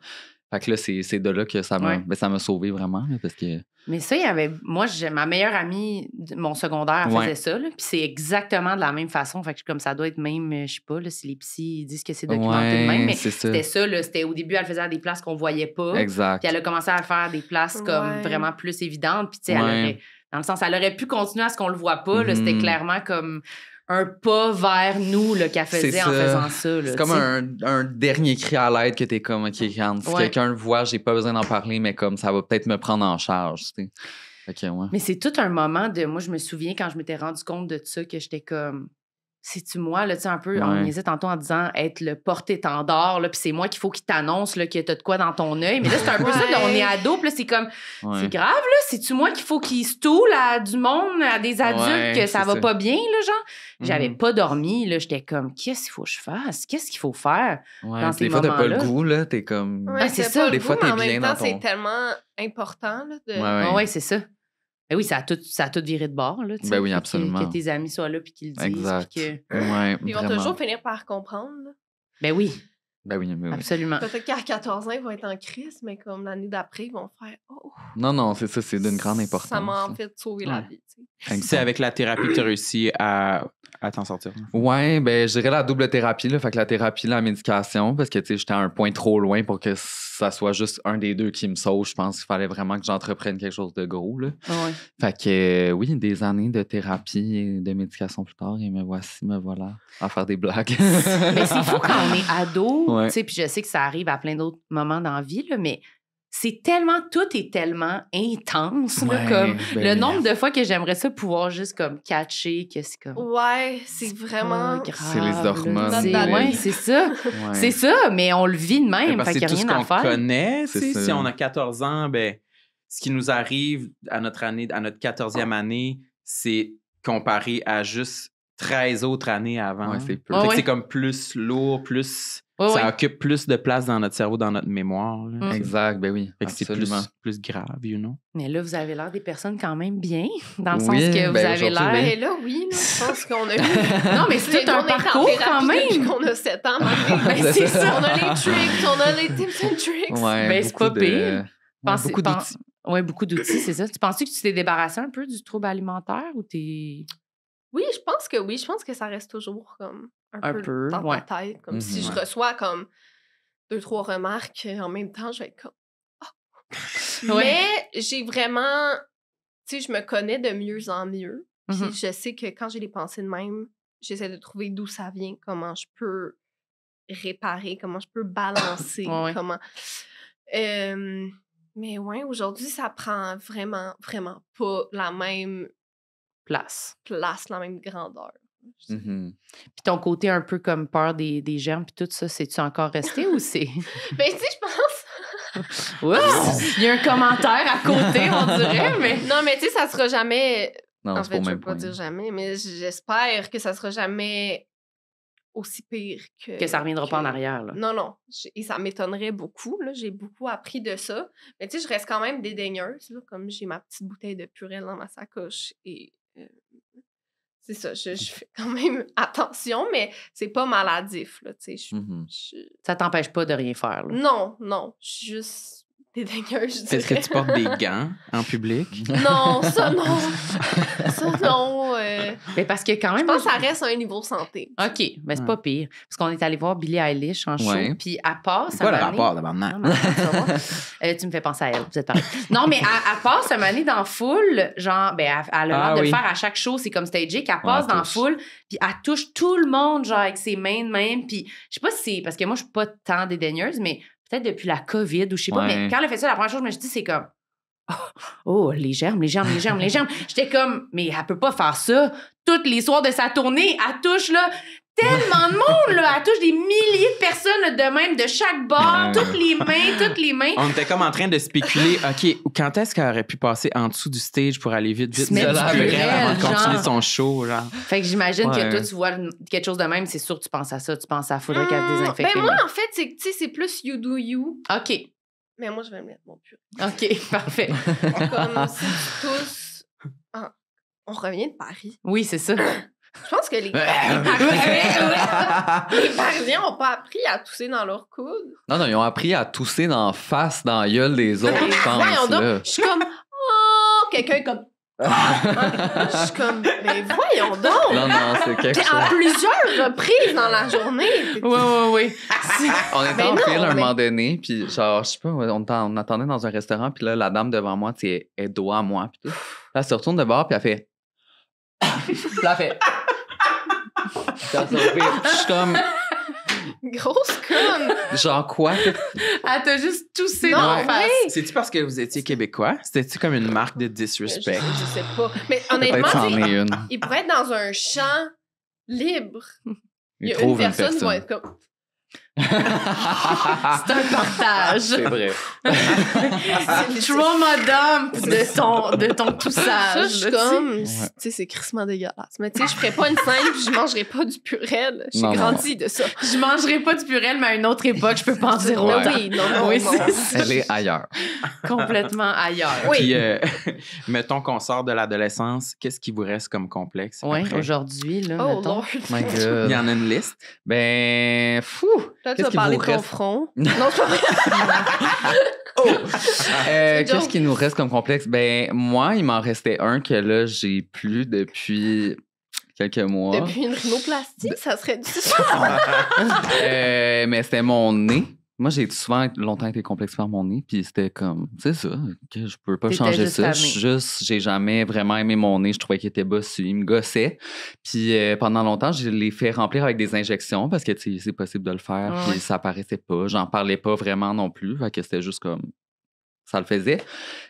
D: Fait que là, c'est de là que ça m'a
B: Ouais.
D: ben, ça m'a sauvé vraiment, là, parce que.
B: Mais ça, il y avait... Moi, ma meilleure amie de mon secondaire elle
D: Ouais.
B: faisait ça, là, puis c'est exactement de la même façon. Fait que comme ça doit être même, je sais pas, là, si les psys disent que c'est documenté de même, mais
D: c'est ça.
B: c'était ça, là. C'était au début, elle le faisait à des places qu'on voyait pas.
D: Exact.
B: Puis elle a commencé à faire des places comme
E: Ouais.
B: vraiment plus évidentes. Puis tu sais, elle
D: Ouais.
B: aurait, dans le sens, elle aurait pu continuer à ce qu'on le voit pas. Là, c'était
D: Mhm.
B: clairement comme un pas vers nous là, qu'elle
D: C'est
B: faisait en
D: ça.
B: faisant ça. Là,
D: C'est
B: tu
D: comme
B: sais.
D: un dernier cri à l'aide que t'es comme, OK, regarde, si
B: Ouais.
D: quelqu'un le voit, j'ai pas besoin d'en parler, mais comme ça va peut-être me prendre en charge, tu sais. Fait que, ouais.
B: Mais c'est tout un moment de... Moi, je me souviens quand je m'étais rendu compte de ça, que j'étais comme... C'est-tu moi, là, tu sais, un peu, on
D: Ouais.
B: niaisait tantôt en disant être le porte-étendard, là, puis c'est moi qu'il faut qu'il t'annonce, là, que t'as de quoi dans ton œil. Mais là, c'est un peu ça,
E: Ouais.
B: on est ado, puis là, c'est comme...
D: Ouais.
B: C'est grave, là. C'est-tu moi qu'il faut qu'il stoule à du monde, à des adultes,
D: Ouais,
B: que ça
D: c'est
B: va
D: ça.
B: pas bien, là, genre? J'avais
A: Mhm.
B: pas dormi, là. J'étais comme, qu'est-ce qu'il faut que je fasse? Qu'est-ce qu'il faut faire?
D: Ouais,
B: dans
D: des
B: ces
D: fois, t'as pas le
B: moments-là.
D: goût, là. T'es comme.
E: Ouais,
B: Ah, c'est
E: c'est
B: ça.
E: pas le
D: Des
E: goût,
D: fois, t'es
E: mais en
D: bien
E: même
D: dans
E: temps,
D: ton-
E: c'est tellement important là, de...
D: Ouais,
B: Ah ouais, c'est ça. Ben oui, ça a tout viré de bord, là. tu sais.
D: Ben oui,
B: Faut
D: absolument.
B: Que tes amis soient là, puis qu'ils le disent.
D: Exact.
B: puis que...
D: Ouais,
E: Ils vont
D: vraiment.
E: toujours finir par comprendre. là.
B: Ben oui,
D: Ben oui, mais oui.
B: absolument.
E: Peut-être qu'à 14 ans, ils vont être en crise, mais comme l'année d'après, ils vont faire « Oh,
D: Non, non, c'est ça, c'est d'une grande importance.
E: ça m'a en fait sauvé la
A: Ouais.
E: vie. » tu sais.
A: C'est avec la thérapie que tu as réussi à t'en sortir.
D: Ouais, ben je dirais la double thérapie, là. Fait que la thérapie, la médication, parce que tu sais, j'étais à un point trop loin pour que ça soit juste un des deux qui me sauve. Je pense qu'il fallait vraiment que j'entreprenne quelque chose de gros, là.
B: Ah ouais.
D: Fait que oui, des années de thérapie et de médication plus tard, et me voilà à faire des blagues.
B: Mais c'est fou quand on est ado,
D: Ouais.
B: tu sais, puis je sais que ça arrive à plein d'autres moments dans la vie, là, mais c'est tellement, tout est tellement intense, là,
D: Ouais,
B: comme
D: ben
B: le
D: oui.
B: nombre de fois que j'aimerais ça pouvoir juste comme catcher que c'est comme
E: Ouais, c'est vraiment...
B: pas grave,
D: C'est les
B: là.
D: hormones.
B: C'est-
E: Notre
B: Ouais,
E: vie.
B: c'est ça.
D: Ouais.
B: C'est ça, mais on le vit de même,
A: Parce
B: fait
A: que
B: qu'il
A: c'est
B: n'y a
A: tout
B: rien
A: ce
B: à
A: qu'on
B: faire.
A: connaît.
D: C'est
A: tu sais.
D: ça.
A: Si on a 14 ans, ben, ce qui nous arrive à notre année, à notre 14e année, c'est comparé à juste 13 autres années avant.
D: Ouais, c'est peu.
A: Fait que
B: Ouais.
A: c'est comme plus lourd, plus...
B: Ouais,
A: ça
B: ouais.
A: occupe plus de place dans notre cerveau, dans notre mémoire. là.
B: Mm.
D: Exact, ben oui.
A: Fait que c'est plus,
D: absolument.
A: plus grave, you know?
B: Mais là, vous avez l'air des personnes quand même bien, dans le
D: Oui,
B: sens que vous
D: ben
B: avez
D: aujourd'hui,
B: l'air...
E: Mais là, oui, là, je pense qu'on a eu...
B: Non, mais c'est tout un
E: On est en
B: parcours
E: thérapie
B: quand
E: depuis
B: même.
E: qu'on a 7 ans.
B: Ben, c'est ça.
E: On a les tricks, on a les tips and tricks.
D: Ouais,
B: Ben, c'est
D: beaucoup
B: pas
D: de-
B: pire.
D: ouais,
B: Pensez-
D: beaucoup
B: pen-
D: d'outils.
B: Ouais, beaucoup d'outils, c'est ça. Tu penses que tu t'es débarrassé un peu du trouble alimentaire ou t'es...
E: Oui, je pense que oui. Je pense que ça reste toujours comme un peu dans
B: ouais.
E: ta tête. Comme
D: Mhm,
E: si je
D: ouais.
E: reçois comme 2-3 remarques en même temps, je vais être comme... Ah.
B: Ouais.
E: Mais j'ai vraiment... Tu sais, je me connais de mieux en mieux. Puis
B: Mhm.
E: je sais que quand j'ai des pensées de même, j'essaie de trouver d'où ça vient, comment je peux réparer, comment je peux balancer,
B: Ouais, ouais.
E: comment... mais ouais, aujourd'hui, ça prend vraiment, vraiment pas la même
B: place.
E: place, la même grandeur.
D: Mhm.
B: Puis ton côté un peu comme peur des germes puis tout ça, c'est-tu encore resté ou c'est...
E: Ben, tu sais, je pense...
B: Oups! Il y a un commentaire à côté, on dirait, mais...
E: Non, mais tu sais, ça sera jamais...
D: Non,
E: en
D: c'est pas
E: fait,
D: au
E: je
D: même
E: veux pas
D: point.
E: dire jamais, mais j'espère que ça sera jamais aussi pire que...
B: Que ça reviendra pas en arrière, là.
E: Non. Et ça m'étonnerait beaucoup, là. J'ai beaucoup appris de ça. Mais tu sais, je reste quand même dédaigneuse, là, comme j'ai ma petite bouteille de purée dans ma sacoche. Et c'est ça, je fais quand même attention, mais c'est pas maladif, là, tu sais.
B: Ça t'empêche pas de rien faire, là.
E: Non, je suis juste dédaigneuse, je
A: Est-ce que
E: dirais.
A: tu portes des gants en public?
E: Non, ça non. Ça non.
B: Mais parce que quand
E: Je
B: même...
E: pense que ça reste à un niveau santé.
B: OK, mais c'est
A: Ouais.
B: pas pire. Parce qu'on est allé voir Billie Eilish en show,
D: Ouais.
B: puis elle passe...
A: C'est quoi le
B: un moment
A: rapport,
B: donné-
A: d'abord?
B: Non, mais attends, tu vas voir. Tu me fais penser à elle, vous êtes pareil. Non, mais elle passe un année dans la foule, genre, ben, elle a l'air
A: Ah
B: de
A: oui.
B: le faire à chaque show, c'est comme stagé, qu'elle passe dans la
D: touche.
B: foule, puis elle touche tout le monde, genre, avec ses mains de même, puis je sais pas si c'est, parce que moi, je suis pas tant dédaigneuse, mais peut-être depuis la COVID, ou je sais pas,
D: Ouais.
B: mais quand elle a fait ça, la première chose, je me suis dit, c'est comme, oh, les germes. J'étais comme, mais elle peut pas faire ça. Toutes les soirs de sa tournée, elle touche, là, tellement de monde, là. Elle touche des milliers de personnes, là, de même, de chaque bord,
D: Ouais.
B: toutes les mains.
A: On était comme en train de spéculer, OK, quand est-ce qu'elle aurait pu passer en dessous du stage pour aller vite,
B: Se mettre
A: se
D: du
A: purée
B: purel,
A: avant de continuer
B: genre.
A: son show, genre.
B: Fait que j'imagine
D: Ouais.
B: que toi, tu vois quelque chose de même, c'est sûr que tu penses à ça. Tu penses à faudrait qu'elle se désinfecte.
E: Ben moi, en fait, c'est, tu sais, c'est plus you do you.
B: OK.
E: Mais moi, je vais me mettre mon purée.
B: OK, parfait.
E: Comme si tous... Ah, on revient de Paris.
B: Oui, c'est ça.
E: Je pense que les Parisiens n'ont pas appris à tousser dans leur coude.
D: Non, ils ont appris à tousser dans la face, dans la gueule des autres, je
E: Voyons
D: pense.
E: donc,
D: Là.
E: je suis comme... Oh, quelqu'un est comme... Je suis comme... Mais voyons donc!
D: Non, c'est quelque
E: Puis
D: chose.
E: à plusieurs reprises dans la journée.
B: Oui.
D: On était
E: Ben
D: en
E: non,
D: file un
E: mais-
D: moment donné, puis genre, je sais pas, on attendait dans un restaurant, puis là, la dame devant moi, tu sais, elle doit à moi, puis tout. Là, elle se retourne de bord, puis elle fait... Puis là, elle fait... Puis elle se revire. Puis je suis comme...
E: Grosse conne!
D: Genre quoi?
B: Elle t'a juste toussé
E: Non,
B: dans la face.
E: oui.
A: C'est-tu parce que vous étiez québécois? C'était-tu comme une marque de
E: Je
A: disrespect?
E: sais pas. Mais
D: Peut-être
E: honnêtement,
D: c'en
E: tu sais,
D: est une.
E: il pourrait être dans un champ libre. Il y a une
D: trouve
E: personne qui va être comme...
B: C'est un partage.
D: C'est vrai.
B: Trauma dump de ton
E: Ça,
B: toussage.
E: je suis comme... Tu sais, c'est crissement dégueulasse. Mais tu sais, je ferais pas une scène puis je mangerais pas du purel. J'ai
D: Non,
E: grandi de ça.
B: Je mangerai pas du purel, mais à une autre époque, je peux pas en dire
D: Ouais.
B: autant.
E: Oui, non,
B: Oui,
E: non.
B: c'est ça.
D: Elle est ailleurs.
B: Complètement ailleurs.
E: Oui.
A: Puis, mettons qu'on sort de l'adolescence, qu'est-ce qui vous reste comme complexe?
B: Oui,
A: après?
B: aujourd'hui, là,
E: Oh,
B: mettons.
E: Lord.
D: My
A: Il
D: God.
A: y en a une liste?
D: Ben, fou!
E: Toi, tu
D: Qu'est-ce
E: vas
D: qui
E: parler
D: vous
E: de ton
D: reste?
E: front. Non, c'est pas vrai.
D: Qu'est-ce qui nous reste comme complexe? Ben, moi, il m'en restait un que là, j'ai plus depuis quelques mois.
E: Depuis une rhinoplastie, ça serait du...
D: Mais c'était mon nez. Moi, j'ai souvent longtemps été complexé par mon nez, puis c'était comme, c'est ça, que je peux pas
B: T'étais
D: changer
B: juste
D: ça.
B: tanné.
D: J'ai jamais vraiment aimé mon nez. Je trouvais qu'il était bossu, il me gossait. Puis pendant longtemps, je l'ai fait remplir avec des injections parce que tu sais, c'est possible de le faire,
B: Ah
D: puis
B: ouais.
D: ça paraissait pas. J'en parlais pas vraiment non plus, fait que c'était juste comme ça le faisait.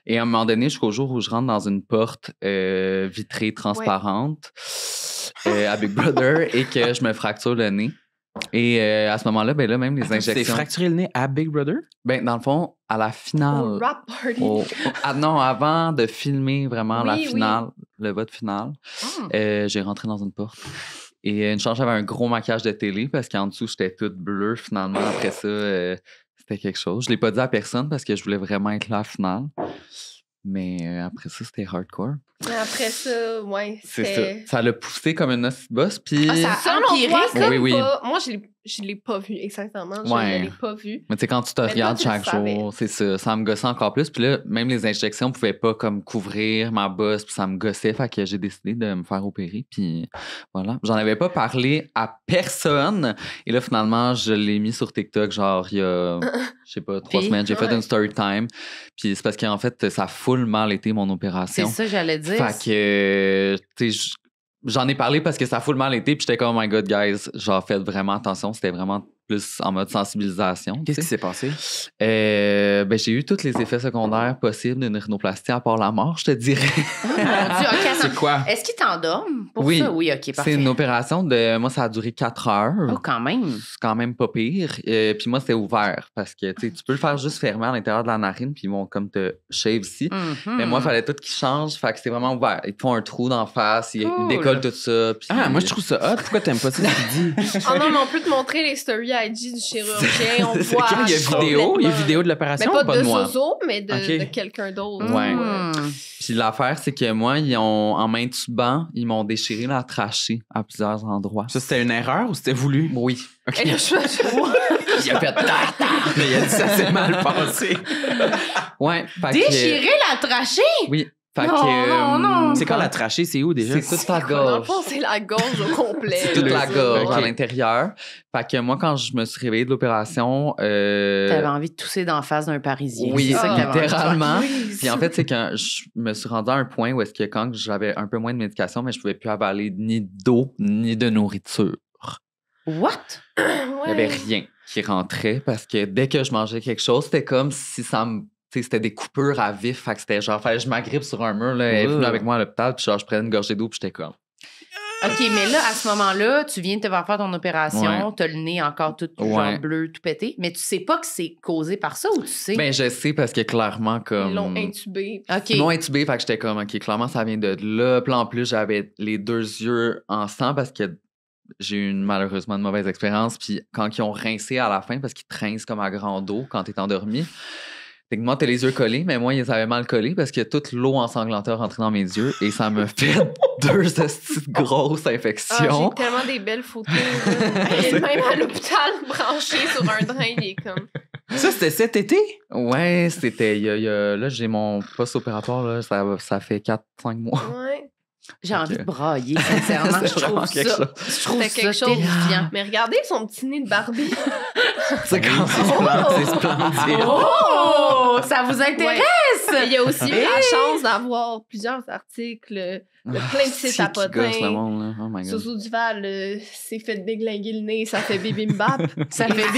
D: Et à un moment donné, jusqu'au jour où je rentre dans une porte vitrée transparente à Big Brother et que je me fracture le nez. Et à ce moment-là, ben là, même les
A: Tu t'es
D: injections.
A: fracturé le nez à Big Brother?
D: Ben, dans le fond, à la
E: Au
D: finale.
E: rap party.
D: Non, avant de filmer vraiment la
E: Oui,
D: finale, le vote final, j'ai rentré dans une porte. Et une chance, j'avais un gros maquillage de télé parce qu'en dessous, j'étais toute bleue. Finalement, après ça, c'était quelque chose. Je l'ai pas dit à personne parce que je voulais vraiment être là à la finale. Mais après ça, c'était hardcore.
E: Mais après ça, ouais,
D: C'est
E: c'était...
D: ça. Ça l'a poussé comme une hostie de bosse. Puis...
B: Ah, ça-
E: Selon
B: empiré,
E: toi,
B: ça?
E: comme
D: Oui.
E: pas... Moi, je l'ai pas vu, exactement. Je
D: Ouais.
E: ne l'ai pas vu.
D: Mais tu sais, quand tu te
E: Mais toi,
D: regardes
E: tu le
D: chaque
E: savais.
D: jour, c'est ça. Ça me gossait encore plus. Puis là, même les injections pouvaient pas comme couvrir ma bosse. Puis ça me gossait. Fait que j'ai décidé de me faire opérer. Puis voilà. J'en avais pas parlé à personne. Et là, finalement, je l'ai mis sur TikTok, genre, il y a, je sais pas, 3
B: Puis?
D: semaines. J'ai fait
E: Ouais.
D: une story time. Puis c'est parce qu'en fait, ça a full mal été mon
B: C'est
D: opération.
B: ça, j'allais dire.
D: Fait que, tu sais, j'en ai parlé parce que ça a full mal été. Puis j'étais comme, oh my God, guys, genre, faites vraiment attention. C'était vraiment plus en mode sensibilisation.
A: Qu'est-ce
D: tu
A: qui
D: sais.
A: s'est passé?
D: Ben, j'ai eu tous les effets secondaires possibles d'une rhinoplastie à part la mort, je te dirais.
B: Oh, mon Dieu, OK,
A: C'est
B: attends.
A: quoi?
B: Est-ce qu'il t'endorme pour
D: Oui.
B: ça? Oui, OK, parfait.
D: C'est une opération de... Moi, ça a duré 4 heures.
B: Oh, quand même.
D: C'est quand même pas pire. Puis moi, c'était ouvert parce que tu peux le faire juste fermer à l'intérieur de la narine puis ils vont comme te shave ici.
B: Mhm.
D: Mais moi, il fallait tout qu'ils changent. Fait que c'est vraiment ouvert. Ils te font un trou d'en face, ils
B: Cool.
D: décollent tout ça. Puis...
A: Ah, moi, je trouve ça hot. Pourquoi t'aimes pas ça, ce qu'il dit?
E: Oh non, mais on peut te montrer les stories IG du chirurgien. On
A: C'est
E: voit.
A: quand il y a vidéo? Il y a vidéo de
E: Mais
A: l'opération
E: pas
A: ou pas
E: de
A: de moi?
E: Zozo, mais de,
A: Ok.
E: de quelqu'un d'autre.
D: Ouais.
B: Mm.
D: Puis l'affaire, c'est que moi, ils ont, en m'intubant, ils m'ont déchiré la trachée à plusieurs endroits.
A: Ça, c'était une erreur ou c'était voulu?
D: Oui.
E: Et là, je
D: Il a fait
A: Mais il a dit ça s'est mal passé.
D: Ouais. Fait que-
B: Déchirer la trachée?
D: Oui. Fait
B: Non,
D: que,
B: non.
A: C'est quoi la trachée? C'est où déjà?
D: C'est toute ta
E: Dans le
D: gorge.
E: fond, c'est la gorge au complet.
D: C'est toute la gorge
A: Ok.
D: à l'intérieur. Fait que moi, quand je me suis réveillée de l'opération,
B: T'avais envie de tousser d'en face d'un Parisien.
D: oui,
B: C'est ça que t'avais envie de faire.
D: littéralement.
B: Oui,
D: Puis en fait, c'est quand je me suis rendu à un point où est-ce que quand j'avais un peu moins de médication, mais je pouvais plus avaler ni d'eau ni de nourriture.
B: What?
D: Il y avait rien qui rentrait parce que dès que je mangeais quelque chose, c'était comme si ça me... Tu sais, c'était des coupures à vif. Fait que c'était genre, fallait que je m'agrippe sur un mur. Là, elle est venue avec moi à l'hôpital. Puis genre, je prenais une gorgée d'eau. Puis j'étais comme...
B: OK, mais là, à ce moment-là, tu viens de te faire faire ton opération,
D: Ouais.
B: t'as le nez encore tout
D: Ouais.
B: genre bleu, tout pété, mais tu sais pas que c'est causé par ça ou tu sais?
D: Ben, je sais parce que clairement, comme...
E: Ils l'ont intubé.
B: OK.
D: Ils m'ont intubé, fait que j'étais comme, OK, clairement, ça vient de là. Puis là, en plus, j'avais les 2 yeux en sang parce que j'ai eu malheureusement une mauvaise expérience. Puis quand ils ont rincé à la fin, parce qu'ils te rincent comme à grande eau quand t'es endormi, techniquement, t'as les yeux collés, mais moi, ils avaient mal collé parce que toute l'eau ensanglantée est rentrée dans mes yeux et ça me fait 2 hosties de grosses
E: Ah,
D: infections.
E: j'ai tellement des belles photos. là. Même à l'hôpital, branché sur un drain, il est comme...
A: Ça, c'était cet été?
D: Ouais, c'était... là, j'ai mon post-opératoire, là, ça fait 4-5 mois.
E: Ouais.
B: J'ai
D: Ok.
B: envie de brailler, sincèrement.
D: C'est
B: je trouve
D: vraiment quelque
B: ça,
D: chose.
B: je trouve
E: C'était
B: ça
E: quelque chose.
B: terrifiant.
E: Mais regardez son petit nez de Barbie.
D: C'est quand
A: C'est splendide.
B: Oh! Ça vous intéresse?
E: Il y a aussi eu la chance d'avoir plusieurs articles de plein de sites à
D: Qui gosse le
E: potins.
D: monde, là. Oh my God.
E: Zozo Duval s'est fait déglinguer le nez, ça fait bibimbap.
B: Ça fait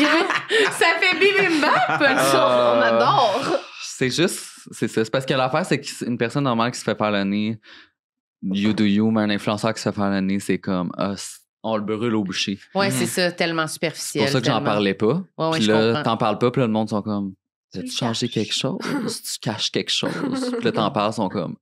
B: bibimbap!
E: On adore.
D: C'est juste, c'est ça. C'est parce que l'affaire, c'est qu'une personne normale qui se fait faire le nez, you do you, mais un influenceur qui se fait faire le nez, c'est comme, on le brûle au boucher.
B: Ouais, c'est ça, tellement
D: C'est
B: superficiel.
D: pour ça que j'en
B: tellement.
D: parlais pas.
B: Ouais,
D: Puis
B: je
D: là,
B: comprends.
D: t'en parles pas, puis là, le monde sont comme,
E: Tu le
D: as-tu changé
E: caches.
D: quelque chose? Tu caches quelque chose? Puis là, t'en parles, ils sont comme,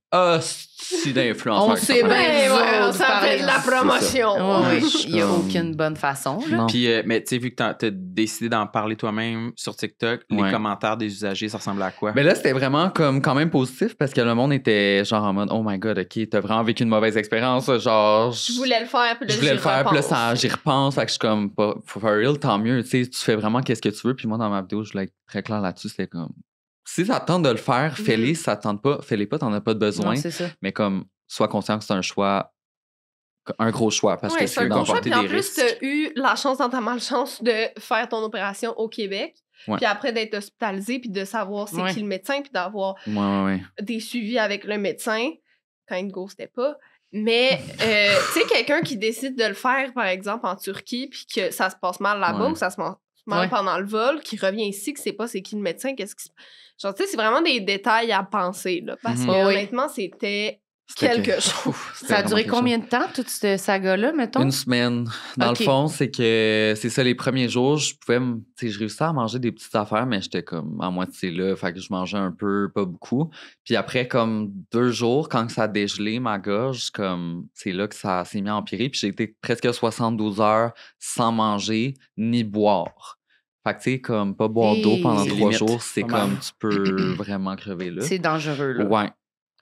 D: c'est d'influenceur.
B: On
D: qui
B: sait
D: se fait
B: bien.
D: faire le nez.
E: Ouais,
B: autres,
E: ça fait
B: pareil.
E: de la promotion.
B: Ouais,
D: Je suis
B: il n'y a
D: comme-
B: aucune bonne façon. Là.
D: Non.
A: Puis, mais tu sais, vu que t'as décidé d'en parler toi-même sur TikTok, les
D: Ouais.
A: commentaires des usagers, ça ressemble à quoi?
D: Mais là, c'était vraiment comme quand même positif parce que le monde était genre en mode, oh my God, OK, t'as vraiment vécu une mauvaise expérience. Genre,
E: Je voulais le faire, puis là,
D: je voulais le faire, puis là,
E: repense.
D: j'y repense. Fait que je suis comme, for real, tant mieux. Tu sais, tu fais vraiment qu'est-ce que tu veux. Puis moi, dans ma vidéo, je voulais être très clair là-dessus. C'était comme, si ça te tente de le faire, fais-les. Si ça te tente pas, fais-les pas, t'en as pas de besoin.
B: Non, c'est ça.
D: Mais comme, sois conscient que c'est un choix, un gros choix. Parce
E: Ouais,
D: que
E: c'est un
D: c'est
E: gros choix.
A: d'emporter
E: Puis en
A: des
E: plus,
A: risques.
E: t'as eu la chance dans ta malchance de faire ton opération au Québec.
D: Ouais.
E: Puis après d'être hospitalisé, puis de savoir c'est
B: Ouais.
E: qui le médecin, puis d'avoir
D: Ouais.
E: des suivis avec le médecin quand il ne ghostait pas. Mais, tu sais, quelqu'un qui décide de le faire, par exemple, en Turquie, puis que ça se passe mal là-bas
D: Ouais.
E: ou ça se passe mal
B: Ouais.
E: pendant le vol, qui revient ici, que c'est pas c'est qui le médecin, qu'est-ce qui se... Genre, tu sais, c'est vraiment des détails à penser, là. Parce
A: Mhm.
E: que,
B: Oui.
E: honnêtement, c'était quelque chose.
B: Ça a duré combien de temps, toute cette saga-là, mettons?
D: Une semaine. Dans
B: Ok.
D: le fond, c'est que c'est ça, les premiers jours, je pouvais, tu sais, je réussissais à manger des petites affaires, mais j'étais comme à moitié là, fait que je mangeais un peu, pas beaucoup. Puis après, comme 2 jours, quand ça a dégelé ma gorge, comme c'est là que ça s'est mis à empirer. Puis j'ai été presque 72 heures sans manger ni boire. Fait que tu sais, comme pas boire d'eau
B: Hey.
D: pendant
A: C'est
D: 3
A: limite.
D: jours, c'est
A: Pas mal.
D: comme tu peux vraiment crever là.
B: C'est dangereux, là.
D: Ouais.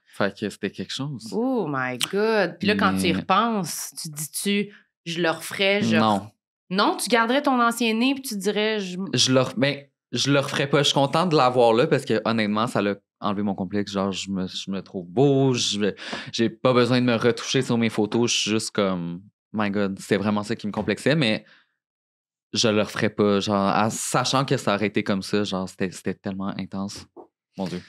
D: Fait que c'était quelque chose.
B: Oh my God. Puis là, quand tu y
D: Mais-
B: repenses, tu dis-tu, je le referais,
D: Non.
B: Non, tu garderais ton ancien nez puis tu dirais,
D: Je le referais pas. Je suis contente de l'avoir là parce que honnêtement, ça l'a enlevé mon complexe. Genre, je me trouve beau. J'ai pas besoin de me retoucher sur mes photos. Je suis juste comme, my God, c'est vraiment ça qui me complexait, mais je le referais pas. Genre, sachant que ça aurait été comme ça, genre, c'était tellement intense. Mon Dieu.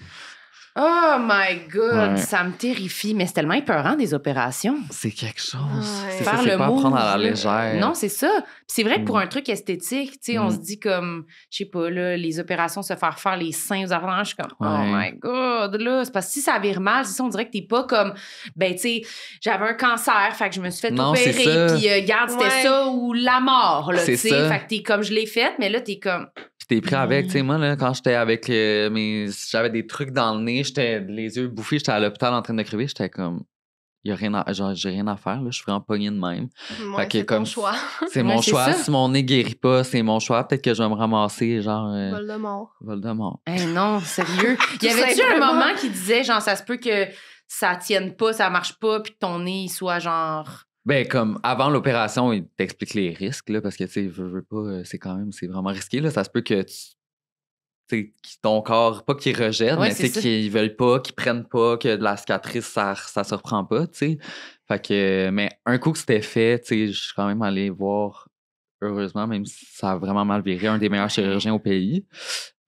B: Oh my God,
D: Ouais.
B: ça me terrifie. Mais c'est tellement épeurant, des opérations.
D: C'est quelque chose.
E: Ouais.
D: C'est
B: Faire
D: ça, c'est
B: le
D: pas à
B: move,
D: prendre à la
B: là.
D: légère.
B: Non, c'est ça. Puis c'est vrai que pour
D: Mm.
B: un truc esthétique, tu sais, on
D: Mm.
B: se dit comme, je sais pas, là, les opérations, se faire les seins aux enfants, je suis comme, oh
D: Ouais.
B: my God, là. C'est parce que si ça vire mal, c'est ça, on dirait que t'es pas comme, ben, tu sais, j'avais un cancer, fait que je me suis fait
D: Non, c'est
B: opérer,
D: ça.
B: puis garde, c'était
E: Ouais.
B: ça ou la mort, là,
D: C'est
B: tu sais.
D: ça.
B: Fait que t'es comme, je l'ai faite, mais là, t'es comme,
D: Puis t'es pris avec, tu sais, moi, là, quand j'étais avec j'avais des trucs dans le nez, j'étais les yeux bouffés, j'étais à l'hôpital en train de crever, j'étais comme, y a rien à, genre, j'ai rien à faire, là, je suis vraiment pogné de même.
E: Ouais,
D: que
E: c'est
D: comme-
E: ton choix.
D: C'est
B: Ouais,
D: mon
B: c'est
D: choix.
B: ça.
D: Si mon nez guérit pas, c'est mon choix. Peut-être que je vais me ramasser, genre,
E: Voldemort.
D: Voldemort.
B: hey, non, sérieux. Il y
E: Tout
B: avait-tu un
E: simplement.
B: moment qui disait, genre, ça se peut que ça tienne pas, ça marche pas, puis que ton nez, il soit genre.
D: Ben, comme avant l'opération, il t'explique les risques, là, parce que, tu sais, veux pas, c'est vraiment risqué, là. Ça se peut que ton corps, pas qu'il rejette,
B: Ouais,
D: mais
B: c'est
D: tu sais,
B: ça.
D: qu'ils veulent pas, qu'ils prennent pas, que de la cicatrice, ça se reprend pas, tu sais. Fait que, mais un coup que c'était fait, tu sais, je suis quand même allé voir, heureusement, même si ça a vraiment mal viré, un des meilleurs chirurgiens au pays.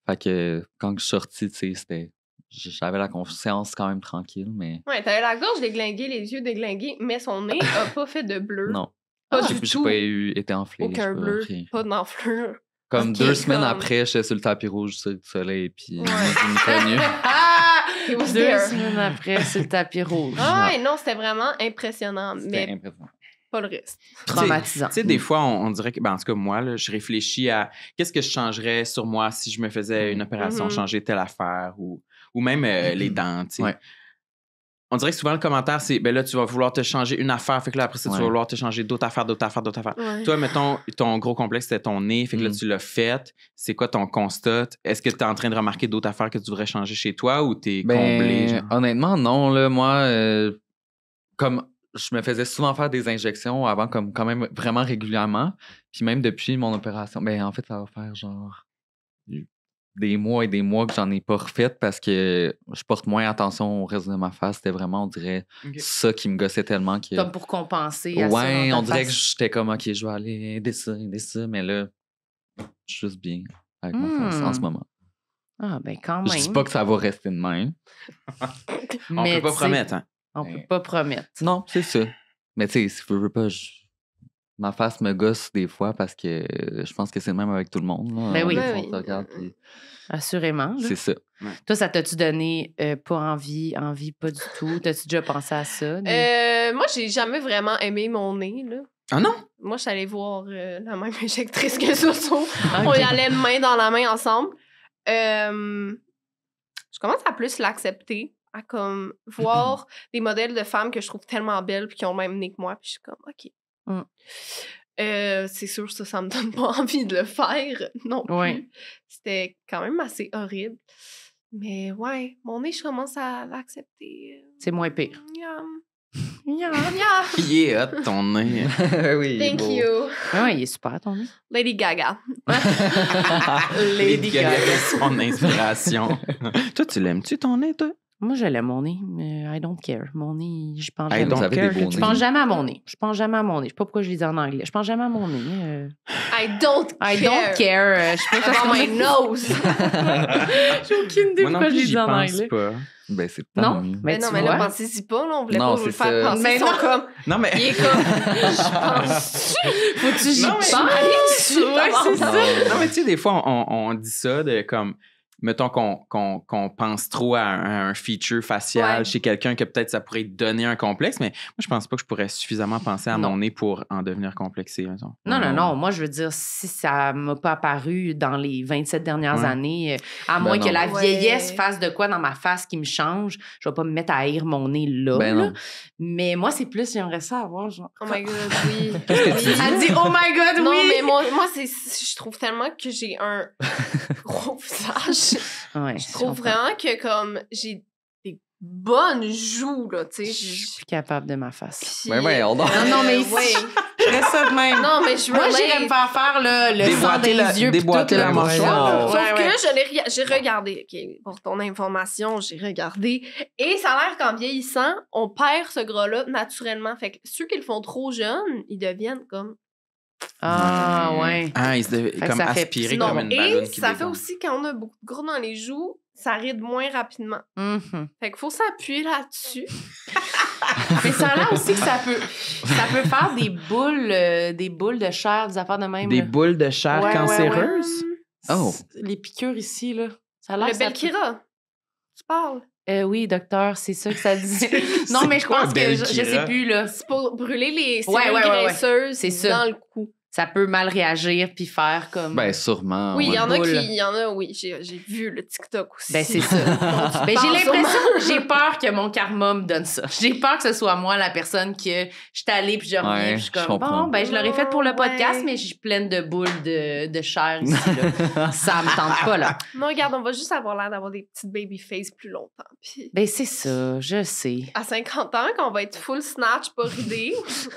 D: Fait que, quand je suis sorti, tu sais, j'avais la conscience quand même tranquille, mais
E: Ouais, t'avais la gorge déglinguée, les yeux déglingués, mais son nez a pas fait de bleu.
D: non.
E: Pas
D: J'ai
E: du
D: j'ai
E: tout.
D: pas été enflé.
E: Aucun
D: j'ai pas
E: bleu,
D: rien.
E: pas d'enflure.
D: Comme
E: Ok,
D: 2 semaines
E: comme-
D: après, j'étais sur le tapis rouge sur le soleil, puis
E: Ouais.
D: j'ai mis connu.
B: Ah!
E: It was
B: 2
E: there.
B: semaines après, c'est le tapis rouge.
E: Ah ouais, non, c'était vraiment impressionnant,
D: C'était
E: mais
D: impressionnant.
E: pas le reste.
B: Traumatisant.
A: Tu sais, des fois, on dirait que, ben, en tout cas, moi, là, je réfléchis à qu'est-ce que je changerais sur moi si je me faisais une opération,
E: Mhm.
A: changer telle affaire ou même les dents, tu sais.
D: Ouais.
A: On dirait que souvent, le commentaire, c'est, ben là, tu vas vouloir te changer une affaire, fait que là, après ça, tu vas
D: Ouais.
A: vouloir te changer d'autres affaires.
E: Ouais.
A: Toi, mettons, ton gros complexe, c'était ton nez, fait que là,
D: Mm.
A: tu l'as fait. C'est quoi ton constat? Est-ce que tu es en train de remarquer d'autres affaires que tu voudrais changer chez toi ou t'es comblé? Genre?
D: Honnêtement, non. Là, moi, comme je me faisais souvent faire des injections avant, comme quand même vraiment régulièrement. Puis même depuis mon opération, ben en fait, ça va faire genre des mois et des mois que j'en ai pas refait parce que je porte moins attention au reste de ma face. C'était vraiment, on dirait,
A: Ok.
D: ça qui me gossait tellement que.
B: Comme pour compenser à ça.
D: Ouais,
B: dans ta
D: on dirait
B: face.
D: que j'étais comme, OK, je vais aller aider ça, mais là, je suis juste bien avec ma face en ce moment.
B: Ah, ben quand
D: Je
B: même.
D: dis pas que ça va rester de même.
A: On
B: Mais
A: peut pas
B: tu sais,
A: promettre, hein?
B: On peut pas promettre.
D: Non, c'est ça. Mais tu sais, si je veux pas, ma face me gosse des fois parce que je pense que c'est le même avec tout le monde. Là.
B: Ben oui.
E: Ben
D: On
E: oui.
D: se regarde, puis
B: Assurément. là.
D: c'est ça.
B: Toi, ça t'a-tu donné pas envie, pas du tout? T'as-tu déjà pensé à ça?
E: Moi, j'ai jamais vraiment aimé mon nez, là.
A: Ah non?
E: Moi, je suis allée voir la même injectrice que Soso.
B: Ah,
E: On
B: ok.
E: y allait main dans la main ensemble. Je commence à plus l'accepter, à comme voir des modèles de femmes que je trouve tellement belles puis qui ont le même nez que moi. Puis je suis comme, OK.
B: Mm.
E: C'est sûr, ça me donne pas envie de le faire non plus.
B: Ouais.
E: C'était quand même assez horrible. Mais ouais, mon nez, je commence à l'accepter.
B: C'est moins pire.
E: Yeah.
B: Yeah.
E: Yeah.
A: Il est hot, ton nez.
D: oui.
E: Thank
D: beau.
E: you.
B: Ouais, il est super, ton nez.
E: Lady Gaga.
B: Lady Gaga.
A: c'est son inspiration. Toi, tu l'aimes-tu, ton nez, toi?
B: Moi, je l'aime, mon nez. I don't care. Mon nez, je pense
A: I
B: jamais.
A: don't
D: Vous avez
A: care.
D: des beaux
B: Je
D: nez.
B: pense jamais à mon nez. Je pense jamais à mon nez. Je sais pas pourquoi je le dis en anglais. Je pense jamais à mon nez.
E: I don't
B: I
E: care.
B: don't care. Je sais pas
E: About
B: parce
E: my nose.
B: J'ai aucune idée
A: Moi non
B: pourquoi je
A: plus,
B: le
A: j'y
B: dis en
A: pense
B: anglais.
A: pas.
D: Ben, c'est
B: Non?
D: tant mieux.
B: Mais
E: Mais non,
B: tu
E: mais là,
B: vois?
E: pensez-y pas, là. On voulait
D: Non,
E: pas vous le
D: c'est
E: faire
D: ça.
E: penser.
B: Mais
E: Ils sont
B: non.
E: comme,
A: Non, mais...
E: il est comme, je pense.
B: Faut-tu j'y
A: Non, mais-
B: pense? Ouais, c'est ça.
A: Non, mais tu sais, des fois, on dit ça de comme... Mettons qu'on pense trop à un feature facial
E: Ouais.
A: chez quelqu'un que peut-être ça pourrait donner un complexe, mais moi, je pense pas que je pourrais suffisamment penser à
B: Non.
A: mon nez pour en devenir complexé. Mettons.
B: Non. Moi, je veux dire, si ça m'a pas apparu dans les 27 dernières
A: Ouais.
B: années, à
D: Ben
B: moins
D: non.
B: que la
E: Ouais.
B: vieillesse fasse de quoi dans ma face qui me change, je vais pas me mettre à haïr mon nez là.
D: Ben
B: là.
D: non.
B: Mais moi, c'est plus, j'aimerais ça avoir genre...
E: Oh my God, oui.
B: Elle dit « Oh my God,
E: Non,
B: oui! »
E: mais moi je trouve tellement que j'ai un gros visage.
B: Ouais,
E: Je trouve vraiment que comme j'ai des bonnes joues, là, tu
B: Je
E: sais.
B: suis plus capable de ma face.
E: Puis,
D: Ben voyons donc.
B: Non, mais
E: ouais.
B: je ferais ça de même.
E: Non, mais je
B: Moi,
E: relate.
B: j'irais me faire faire là, le sang
A: Déboîter
B: des
A: la-
B: yeux. puis
A: déboîter
B: tout,
A: la
B: là.
A: mâchoire.
E: Sauf
B: Ouais, ouais.
E: que j'ai regardé, OK, pour ton information, j'ai regardé, et ça a l'air qu'en vieillissant, on perd ce gras-là naturellement. Fait que ceux qui le font trop jeunes, ils deviennent comme...
B: Ah, ouais.
A: Ah, il se devait
B: que
A: comme
B: ça fait-
A: aspirer
E: Non,
A: comme une
E: et
A: ballonne qui
E: ça fait
A: dégage.
E: aussi, quand on a beaucoup de gras dans les joues, ça ride moins rapidement. Fait qu'il faut s'appuyer là-dessus.
B: Mais ça a l'air aussi que ça peut faire des boules de chair, des affaires de même.
A: Des
B: là.
A: boules de chair
B: Ouais,
A: cancéreuses?
D: Oh.
B: Les piqûres ici, là. Ça a l'air
E: Le
B: que ça
E: Belkira, tu parles?
B: oui, docteur, c'est ça que ça dit. Non,
A: C'est
B: mais je
A: quoi,
B: pense que je sais
A: Belkira?
B: plus, là.
E: C'est pour brûler les cellules
B: Ouais.
E: graisseuses
B: C'est ça.
E: dans le cou.
B: Ça peut mal réagir puis faire comme...
D: Ben, sûrement.
E: Oui, il
D: ouais.
E: y en a
B: boule.
E: qui... Il y en a, oui. J'ai vu le TikTok aussi.
B: Ben, c'est ça. Ben, j'ai l'impression, j'ai peur que mon karma me donne ça. J'ai peur que ce soit moi la personne que je suis allée puis je reviens
D: Ouais,
B: puis je suis
D: je
B: comme,
D: comprends.
B: bon, ben, je l'aurais fait pour le podcast,
E: Ouais.
B: mais je suis pleine de boules de chair ici, là. Ça me tente pas, là.
E: Non, regarde, on va juste avoir l'air d'avoir des petites baby face plus longtemps. Puis
B: Ben, c'est ça, je sais.
E: à 50 ans, quand on va être full snatch, pas ridé,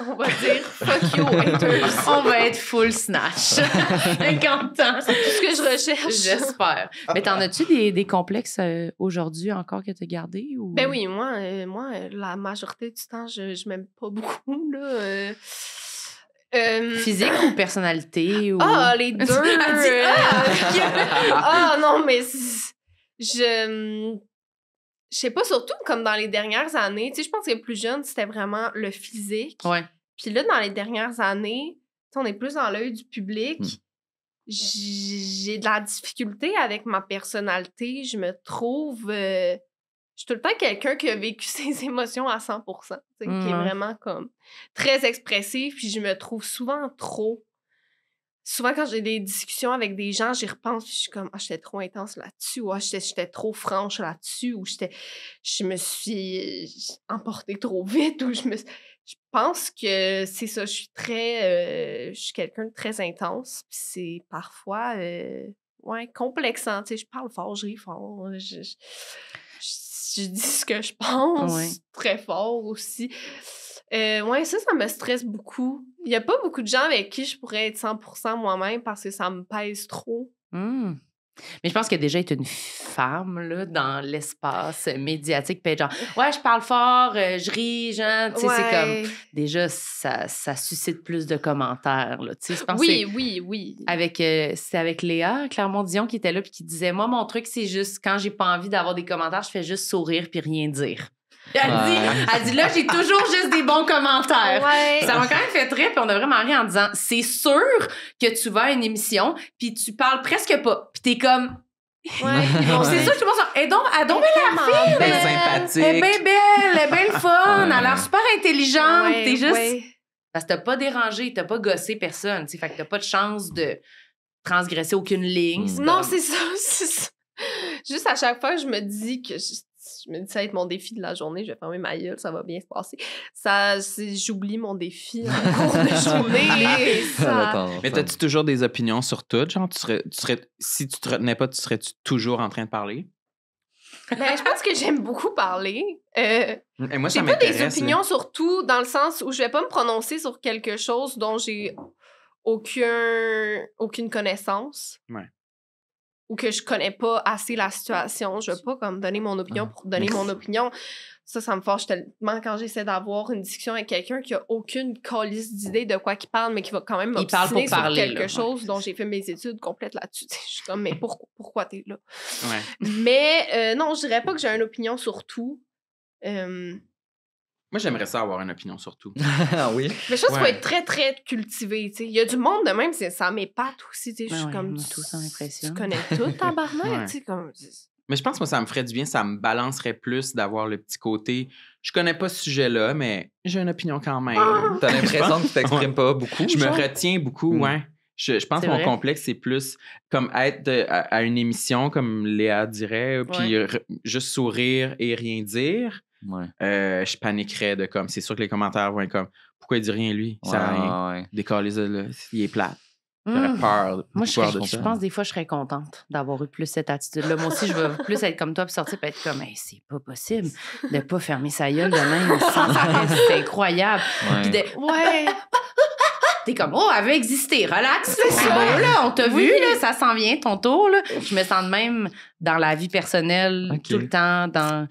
E: on va dire fuck you, haters.
B: On va être full snatch. 50 ans.
E: C'est tout ce que je recherche.
B: J'espère. Mais t'en as-tu des complexes aujourd'hui encore que t'as gardés? Ou...
E: Ben oui, moi, la majorité du temps, je m'aime pas beaucoup, là.
B: Physique ou personnalité? Ou...
E: Ah, les deux.
B: Elle dit,
E: Ah, non, mais je sais pas, surtout comme dans les dernières années. Tu sais, je pense que plus jeune, c'était vraiment le physique.
B: Ouais.
E: Puis là, dans les dernières années, tu sais, on est plus dans l'œil du public. J'ai de la difficulté avec ma personnalité. Je me trouve... je suis tout le temps quelqu'un qui a vécu ses émotions à 100%. Tu sais, qui est vraiment comme très expressif. Puis je me trouve souvent trop. Souvent, quand j'ai des discussions avec des gens, j'y repense. Puis je suis comme, j'étais trop intense là-dessus. Ou j'étais trop franche là-dessus. Ou je me suis emportée trop vite. Ou je pense que c'est ça. Je suis je suis quelqu'un de très intense. Puis c'est parfois, complexant. Tu sais, je parle fort, je ris fort. Je dis ce que je pense très fort aussi. Ça me stresse beaucoup. Il n'y a pas beaucoup de gens avec qui je pourrais être 100% moi-même parce que ça me pèse trop.
B: Mais je pense que déjà être une femme là, dans l'espace médiatique, puis être genre, ouais, je parle fort, je ris, genre, tu sais, c'est comme, déjà, ça suscite plus de commentaires, là, tu sais, je pense
E: oui.
B: C'est avec Léa Clermont-Dion qui était là, puis qui disait, moi, mon truc, c'est juste, quand j'ai pas envie d'avoir des commentaires, je fais juste sourire puis rien dire. Elle dit, là, j'ai toujours juste des bons commentaires.
E: Ouais.
B: Ça m'a quand même fait rire, puis on a vraiment ri en disant, c'est sûr que tu vas à une émission, puis tu parles presque pas, puis t'es comme... C'est sûr que tout le monde dit, elle est donc belle la fille,
A: sympathique.
B: elle est bien belle, elle est bien le fun, elle a l'air super intelligente, t'es juste... Parce que t'as pas dérangé, t'as pas gossé personne, fait que t'as pas de chance de transgresser aucune ligne.
E: Non, c'est ça. Juste à chaque fois, je me dis que... Je me dis, ça va être mon défi de la journée, je vais fermer ma gueule, ça va bien se passer. J'oublie mon défi en cours de journée.
A: Mais t'as-tu toujours des opinions sur tout? Genre, si tu te retenais pas, serais-tu toujours en train de parler?
E: Ben, je pense que j'aime beaucoup parler.
A: Et moi, ça
E: j'ai pas des
A: m'intéresse,
E: opinions sur tout, dans le sens où je vais pas me prononcer sur quelque chose dont j'ai aucune connaissance.
A: Ouais.
E: Ou que je connais pas assez la situation. Je veux pas comme donner mon opinion pour donner mon opinion. Ça me fâche tellement quand j'essaie d'avoir une discussion avec quelqu'un qui a aucune calice d'idée de quoi qu'il parle, mais qui va quand même m'obstiner sur quelque chose dont j'ai fait mes études complètes là-dessus. Je suis comme, mais pourquoi t'es là?
A: Ouais.
E: Mais non, je dirais pas que j'ai une opinion sur tout.
A: Moi, j'aimerais ça avoir une opinion sur tout.
D: Ah oui?
E: Mais je pense qu'il faut être très, très cultivé. T'sais. Il y a du monde de même, ça m'épate aussi. Je suis comme, tu connais tout, tabarnak. Comme...
A: Mais je pense que moi, ça me ferait du bien, ça me balancerait plus d'avoir le petit côté. Je connais pas ce sujet-là, mais j'ai une opinion quand même.
D: T'as l'impression que tu t'exprimes pas beaucoup?
A: Je me retiens beaucoup, ouais. Je pense que mon complexe, c'est plus comme être à une émission, comme Léa dirait, puis juste sourire et rien dire.
D: Ouais.
A: Je paniquerais de comme, c'est sûr que les commentaires vont être comme, pourquoi il dit rien lui? Ça sert à rien. Décalez-le, là, il est plate. J'aurais peur.
B: Moi, je pense des fois, je serais contente d'avoir eu plus cette attitude-là. Moi aussi, je veux plus être comme toi puis sortir et être comme, hey, c'est pas possible de pas fermer sa gueule de même sans arrêt. C'est incroyable.
D: Ouais.
B: Puis T'es comme, oh, elle veut exister, relax.
E: C'est
B: C'est
E: ça.
B: beau, là, on t'a
E: Oui.
B: vu, là, ça s'en vient, ton tour, là. Je me sens de même dans la vie personnelle,
D: Ok.
B: tout le temps, dans...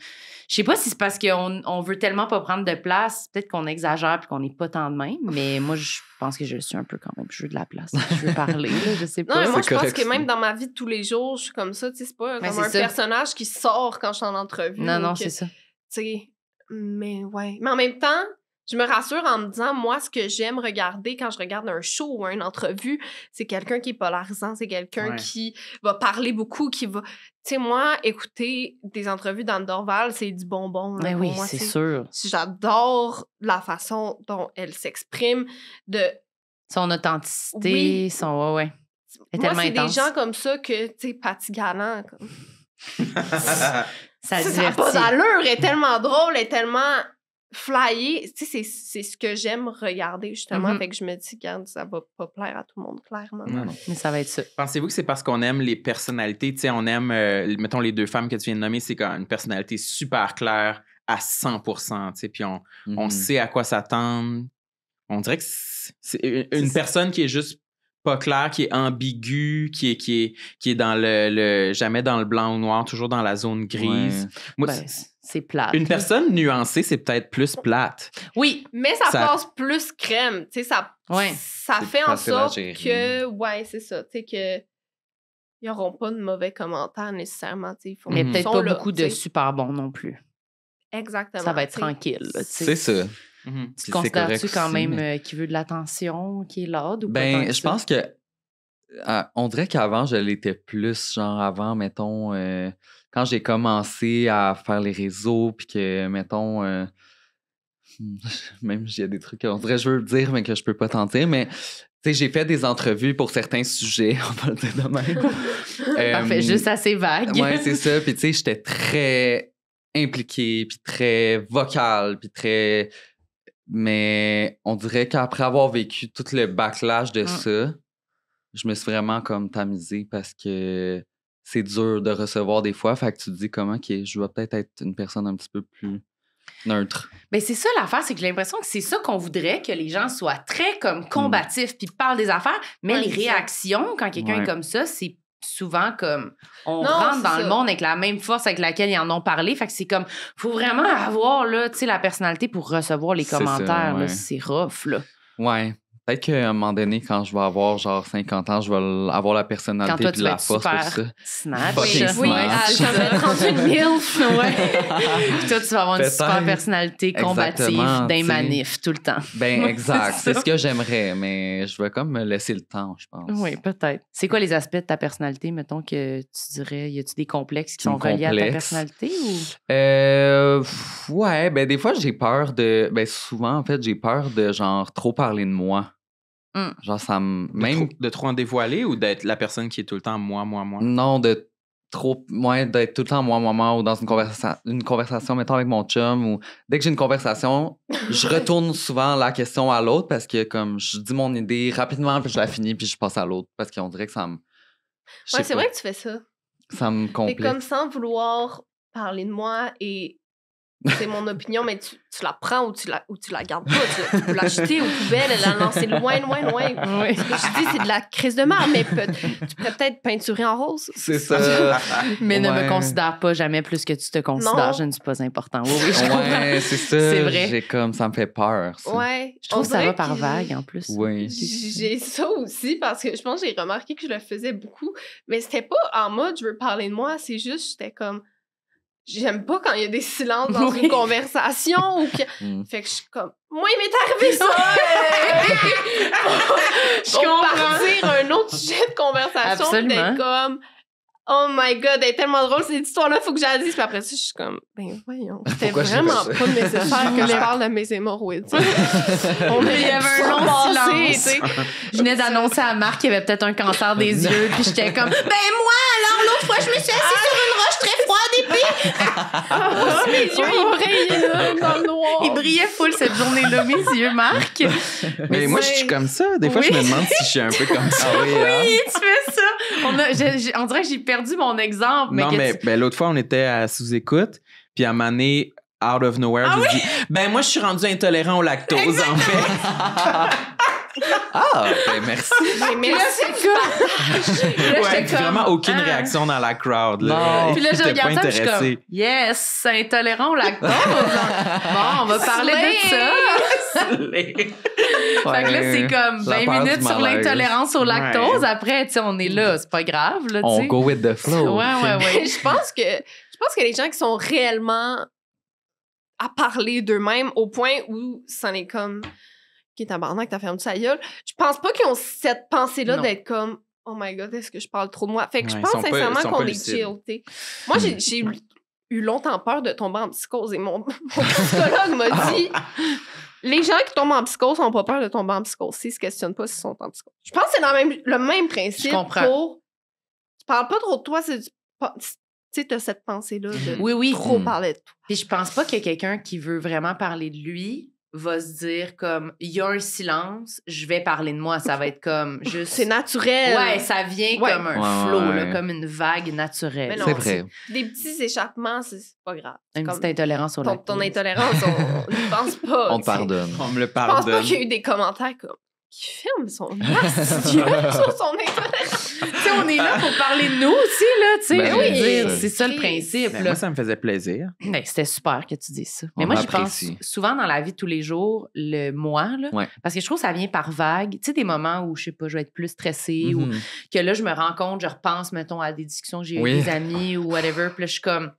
B: Je sais pas si c'est parce qu'on veut tellement pas prendre de place, peut-être qu'on exagère puis qu'on n'est pas tant de même, mais moi, je pense que je suis un peu quand même. Je veux de la place, je veux parler, là, je sais
E: Non,
B: pas.
E: mais moi,
D: C'est
E: je pense
D: correct,
E: que
D: ça.
E: même dans ma vie de tous les jours, je suis comme ça. Tu sais, c'est pas
B: Mais
E: comme
B: c'est
E: un
B: ça.
E: personnage qui sort quand je suis en entrevue.
B: Non,
E: ou
B: non,
E: que,
B: c'est ça.
E: tu sais, mais ouais. Mais en même temps, je me rassure en me disant, moi, ce que j'aime regarder quand je regarde un show ou une entrevue, c'est quelqu'un qui est polarisant, c'est quelqu'un
A: Ouais.
E: qui va parler beaucoup, qui va... Tu sais, moi, écouter des entrevues d'Anne Dorval, c'est du bonbon. Là,
B: Mais
E: pour
B: oui,
E: moi,
B: c'est sûr.
E: J'adore la façon dont elle s'exprime, de...
B: Son authenticité,
E: Oui.
B: son... Ouais. Elle est
E: Moi,
B: tellement
E: c'est des
B: intense.
E: gens comme ça que, tu sais, Patty Galant, comme...
B: Ça
E: Ça n'a
B: divertit.
E: pas d'allure, elle est tellement drôle, elle est tellement flyée. Tu sais, c'est ce que j'aime regarder, justement.
B: Mhm.
E: Fait que je me dis, regarde, ça va pas plaire à tout le monde, clairement.
A: Non, non.
B: Mais ça va être ça.
A: Pensez-vous que c'est parce qu'on aime les personnalités? Tu sais, on aime, mettons, les deux femmes que tu viens de nommer, c'est comme une personnalité super claire à 100%, tu sais, puis on
D: Mhm.
A: sait à quoi s'attendre. On dirait que c'est une personne qui est juste pas claire, qui est ambiguë, qui est dans le jamais dans le blanc ou noir, toujours dans la zone grise.
D: Ouais.
A: Moi,
B: Ben, c'est plate.
A: une personne nuancée, c'est peut-être plus plate.
B: Oui,
E: Mais ça
A: Ça-
E: passe plus crème, tu sais, ça
B: Ouais.
E: ça
D: C'est
E: fait en
D: facile à
E: sorte
D: gérer.
E: que, ouais, c'est ça, tu sais, que ils n'auront pas de mauvais commentaires nécessairement, tu sais. ils font-
B: mais
A: Mhm.
E: ils
B: peut-être
E: sont
B: pas
E: là,
B: beaucoup
E: tu
B: de
E: sais.
B: super bons non plus.
E: Exactement.
B: Ça va être
E: tu sais.
B: tranquille, là, tu sais.
D: C'est ça.
A: Mhm.
B: Tu te
D: Puis c'est
B: considères-tu
D: correct
B: quand
D: aussi,
B: même
D: mais-
B: qui veut de l'attention, qui est l'ordre ou pas
D: Ben,
B: tant que
D: je
B: ça?
D: pense que on dirait qu'avant, je l'étais plus, genre avant, mettons, quand j'ai commencé à faire les réseaux, puis que, mettons, même il y a des trucs qu'on dirait je veux le dire, mais que je peux pas t'en dire, mais tu sais, j'ai fait des entrevues pour certains sujets, on va le dire de même.
B: Parfait, juste assez vague.
D: Ouais, c'est ça. Puis tu sais, j'étais très impliqué, puis très vocal, puis très... Mais on dirait qu'après avoir vécu tout le backlash de ça, je me suis vraiment comme tamisé parce que c'est dur de recevoir des fois. Fait que tu te dis comment que je vais peut-être être une personne un petit peu plus neutre.
B: Ben c'est ça l'affaire, c'est que j'ai l'impression que c'est ça qu'on voudrait, que les gens soient très comme combatifs puis parlent des affaires, mais
E: Ouais,
B: les
E: c'est ça.
B: réactions quand quelqu'un
D: Ouais.
B: est comme ça, c'est souvent comme on
E: Non,
B: rentre
E: c'est
B: dans
E: ça.
B: le monde avec la même force avec laquelle ils en ont parlé, fait que c'est comme faut vraiment avoir là, tu sais, la personnalité pour recevoir les
D: C'est ça,
B: commentaires là,
D: ouais.
B: c'est rough là.
D: Ouais. Peut-être qu'à un moment donné, quand je vais avoir genre 50 ans, je vais avoir la
B: Quand
D: personnalité
B: toi
D: puis
B: tu vas
D: la
B: être
D: force pour
B: super
D: ça.
B: snatch.
D: Fucking
E: Oui,
D: snatch.
E: je vais être rendue une MILF.
B: Puis toi tu vas avoir une super
D: Peut-être.
B: personnalité combative
D: Exactement,
B: d'un
D: tu sais.
B: manif tout le temps.
D: Ben
B: Ouais,
D: exact.
B: c'est
D: C'est
B: ça.
D: ce que j'aimerais, mais je vais comme me laisser le temps, je pense.
B: Oui, peut-être. C'est quoi les aspects de ta personnalité, mettons, que tu dirais, y a-tu des complexes qui
D: Qui
B: sont
D: me
B: reliés à ta
D: complexent?
B: personnalité ou?
D: Ouais, ben des fois j'ai peur de. Ben souvent, en fait, j'ai peur de genre trop parler de moi. Genre, ça me. Même.
A: De trop en dévoiler ou d'être la personne qui est tout le temps moi?
D: Non, de trop. Ouais, d'être tout le temps moi, ou dans une conversation, mettons, avec mon chum, ou dès que j'ai une conversation, je retourne souvent la question à l'autre parce que, comme, je dis mon idée rapidement, puis je la finis, puis je passe à l'autre parce qu'on dirait que ça me. je sais
E: Ouais, c'est
D: pas,
E: vrai que tu fais ça.
D: Ça me
E: T'es
D: complexe.
E: comme sans vouloir parler de moi et c'est mon opinion, mais tu la prends ou tu la gardes pas. Tu peux l'acheter aux poubelles et la lancer loin.
B: Oui.
E: Ce que je dis, c'est de la crise de marde, mais tu pourrais peut-être peinturer en rose.
D: C'est ça.
B: Mais ne me
D: Ouais.
B: considère pas jamais plus que tu te considères.
E: Non.
B: Je ne suis pas important. Oui, je comprends.
D: Ouais, c'est ça.
B: C'est vrai.
D: J'ai comme, ça me fait peur, ça.
E: Ouais.
B: Je trouve
E: on
B: que ça
E: dirait
B: va par
E: que
B: vague, en plus.
D: Oui.
E: J'ai ça aussi parce que je pense que j'ai remarqué que je le faisais beaucoup, mais c'était pas en mode je veux parler de moi, c'est juste j'étais comme j'aime pas quand il y a des silences dans
B: Oui.
E: une conversation ou que
D: Mm.
E: fait que je suis comme moi il m'est arrivé ça
B: Je
E: pour
B: comprends.
E: partir un autre sujet de conversation
B: Absolument.
E: d'être comme oh my god elle est tellement drôle cette histoire là faut que je la dise puis après ça je suis comme ben voyons c'était
D: Pourquoi j'ai
E: vraiment
D: fait ça?
E: pas nécessaire que je parle de mes hémorroïdes tu sais. On
B: Il y avait un long
E: passé,
B: silence.
E: tu sais.
B: Je venais d'annoncer à Marc qu'il y avait peut-être un cancer des yeux, puis j'étais comme, ben moi, alors l'autre fois, je me suis assise sur une roche très froide et puis
E: Mes yeux, ils brillent là, dans le noir.
B: il brillait full cette journée-là, mes yeux, Marc.
A: Mais moi,
B: ouais.
A: je suis comme ça. Des fois,
B: Oui.
A: je me demande si je suis un peu comme ça.
D: Ah oui, hein?
B: Oui, tu fais ça. On dirait que j'ai perdu mon exemple.
A: Non,
B: que
A: mais
B: tu-
A: ben, l'autre fois, on était à sous-écoute, puis à un moment donné, out of nowhere, j'ai dit « Ben, moi, je suis rendu intolérant au lactose, en fait.
D: Ah, ben merci.
E: Mais merci
B: c'est
E: du partage.
B: Puis là,
A: Ouais,
B: j'étais
A: puis vraiment aucune
B: Ah.
A: réaction dans la crowd. Là.
D: Non.
B: Puis là, je
A: J'étais
B: regarde
A: pas
B: ça, puis je suis comme,
A: intéressé.
B: yes, intolérant au lactose. Bon, on va parler de ça. Fait que là, c'est comme
D: La
B: 20
D: peur
B: minutes
D: du
B: sur
D: malaise.
B: l'intolérance au lactose.
A: Ouais.
B: Après, tu sais, on est là, c'est pas grave, là, tu
D: On
B: sais.
D: go with the flow.
B: Ouais.
E: Je pense que les gens qui sont réellement à parler d'eux-mêmes au point où c'en est comme qui tabarnak, t'as fermé sa gueule. Je pense pas qu'ils ont cette pensée-là
B: Non.
E: d'être comme oh my god, est-ce que je parle trop de moi? Fait que je
A: Ouais,
E: pense
A: ils sont pas-
E: sincèrement
A: ils sont
E: qu'on
A: pas
E: est
A: lucides.
E: chill, t'sais. Moi, j'ai eu longtemps peur de tomber en psychose et mon psychologue m'a dit les gens qui tombent en psychose n'ont pas peur de tomber en psychose s'ils se questionnent pas s'ils sont en psychose. Je pense que c'est le même principe
B: Je comprends.
E: pour tu parles pas trop de toi, tu sais, t'as cette pensée-là de
B: Oui.
E: trop parler de toi.
B: Puis je pense pas qu'il y a quelqu'un qui veut vraiment parler de lui va se dire comme il y a un silence, je vais parler de moi. Ça va être comme juste.
E: C'est naturel.
B: Ouais, ça vient
E: Ouais.
B: comme un
D: Ouais,
B: flow,
D: ouais.
B: là, comme une vague naturelle.
E: Mais non,
D: C'est vrai.
E: Des petits échappements, c'est pas grave. C'est
B: Une
E: comme
B: petite intolérance au lactose.
E: ton intolérance, on ne pense pas.
D: On te
E: t'sais.
D: pardonne.
A: On me le
E: Je pense pas
A: pardonne.
E: qu'il y a eu des commentaires comme qui ferme son astucieux sur son intolérance.
B: Tu sais, on est là pour parler de nous aussi, là, tu sais.
D: Ben
B: je veux
E: oui.
B: dire, c'est ça le
E: Chris.
B: principe,
A: Ben,
B: là.
A: moi, ça me faisait plaisir.
B: Ben, c'était super que tu dises ça. Mais
D: On
B: moi, j'y pense
D: apprécie.
B: souvent dans la vie de tous les jours, le moi, là.
D: Ouais.
B: Parce que je trouve que ça vient par vague. Tu sais, des moments où, je sais pas, je vais être plus stressée ou
D: Mhm.
B: que là, je me rends compte, je repense, mettons, à des discussions que j'ai eues
D: Oui.
B: avec des amis ou whatever. Puis là, je suis comme,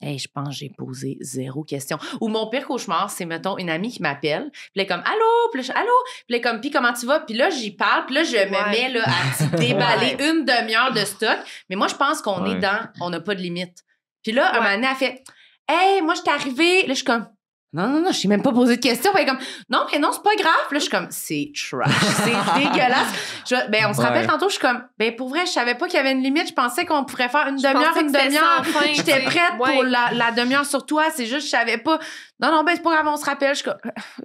B: hey, je pense que j'ai posé 0 question. Ou mon pire cauchemar, c'est, mettons, une amie qui m'appelle. Puis elle est comme, allô? Puis là, allô? Puis elle est comme, puis comment tu vas? Puis là, j'y parle. Puis là, je me
E: Ouais.
B: mets là, à déballer une demi-heure de stock. Mais moi, je pense qu'on
D: Ouais.
B: est dans, on n'a pas de limite. Puis là, un
E: Ouais.
B: moment donné, elle fait, hey, moi, je suis arrivée. Là, je suis comme, non, je t'ai même pas posé de questions. Puis elle est comme, non, mais non, c'est pas grave. Puis là, je suis comme, c'est trash. C'est dégueulasse. On se rappelle
D: Ouais.
B: tantôt, je suis comme, pour vrai, je savais pas qu'il y avait une limite. Je pensais qu'on pourrait faire une
E: Je
B: demi-heure,
E: pensais
B: une
E: que c'était
B: demi-heure.
E: sans fin,
B: J'étais
E: t'sais.
B: prête
E: Ouais.
B: pour la demi-heure sur toi. C'est juste, je savais pas. Non, c'est pas grave, on se rappelle. Je suis comme,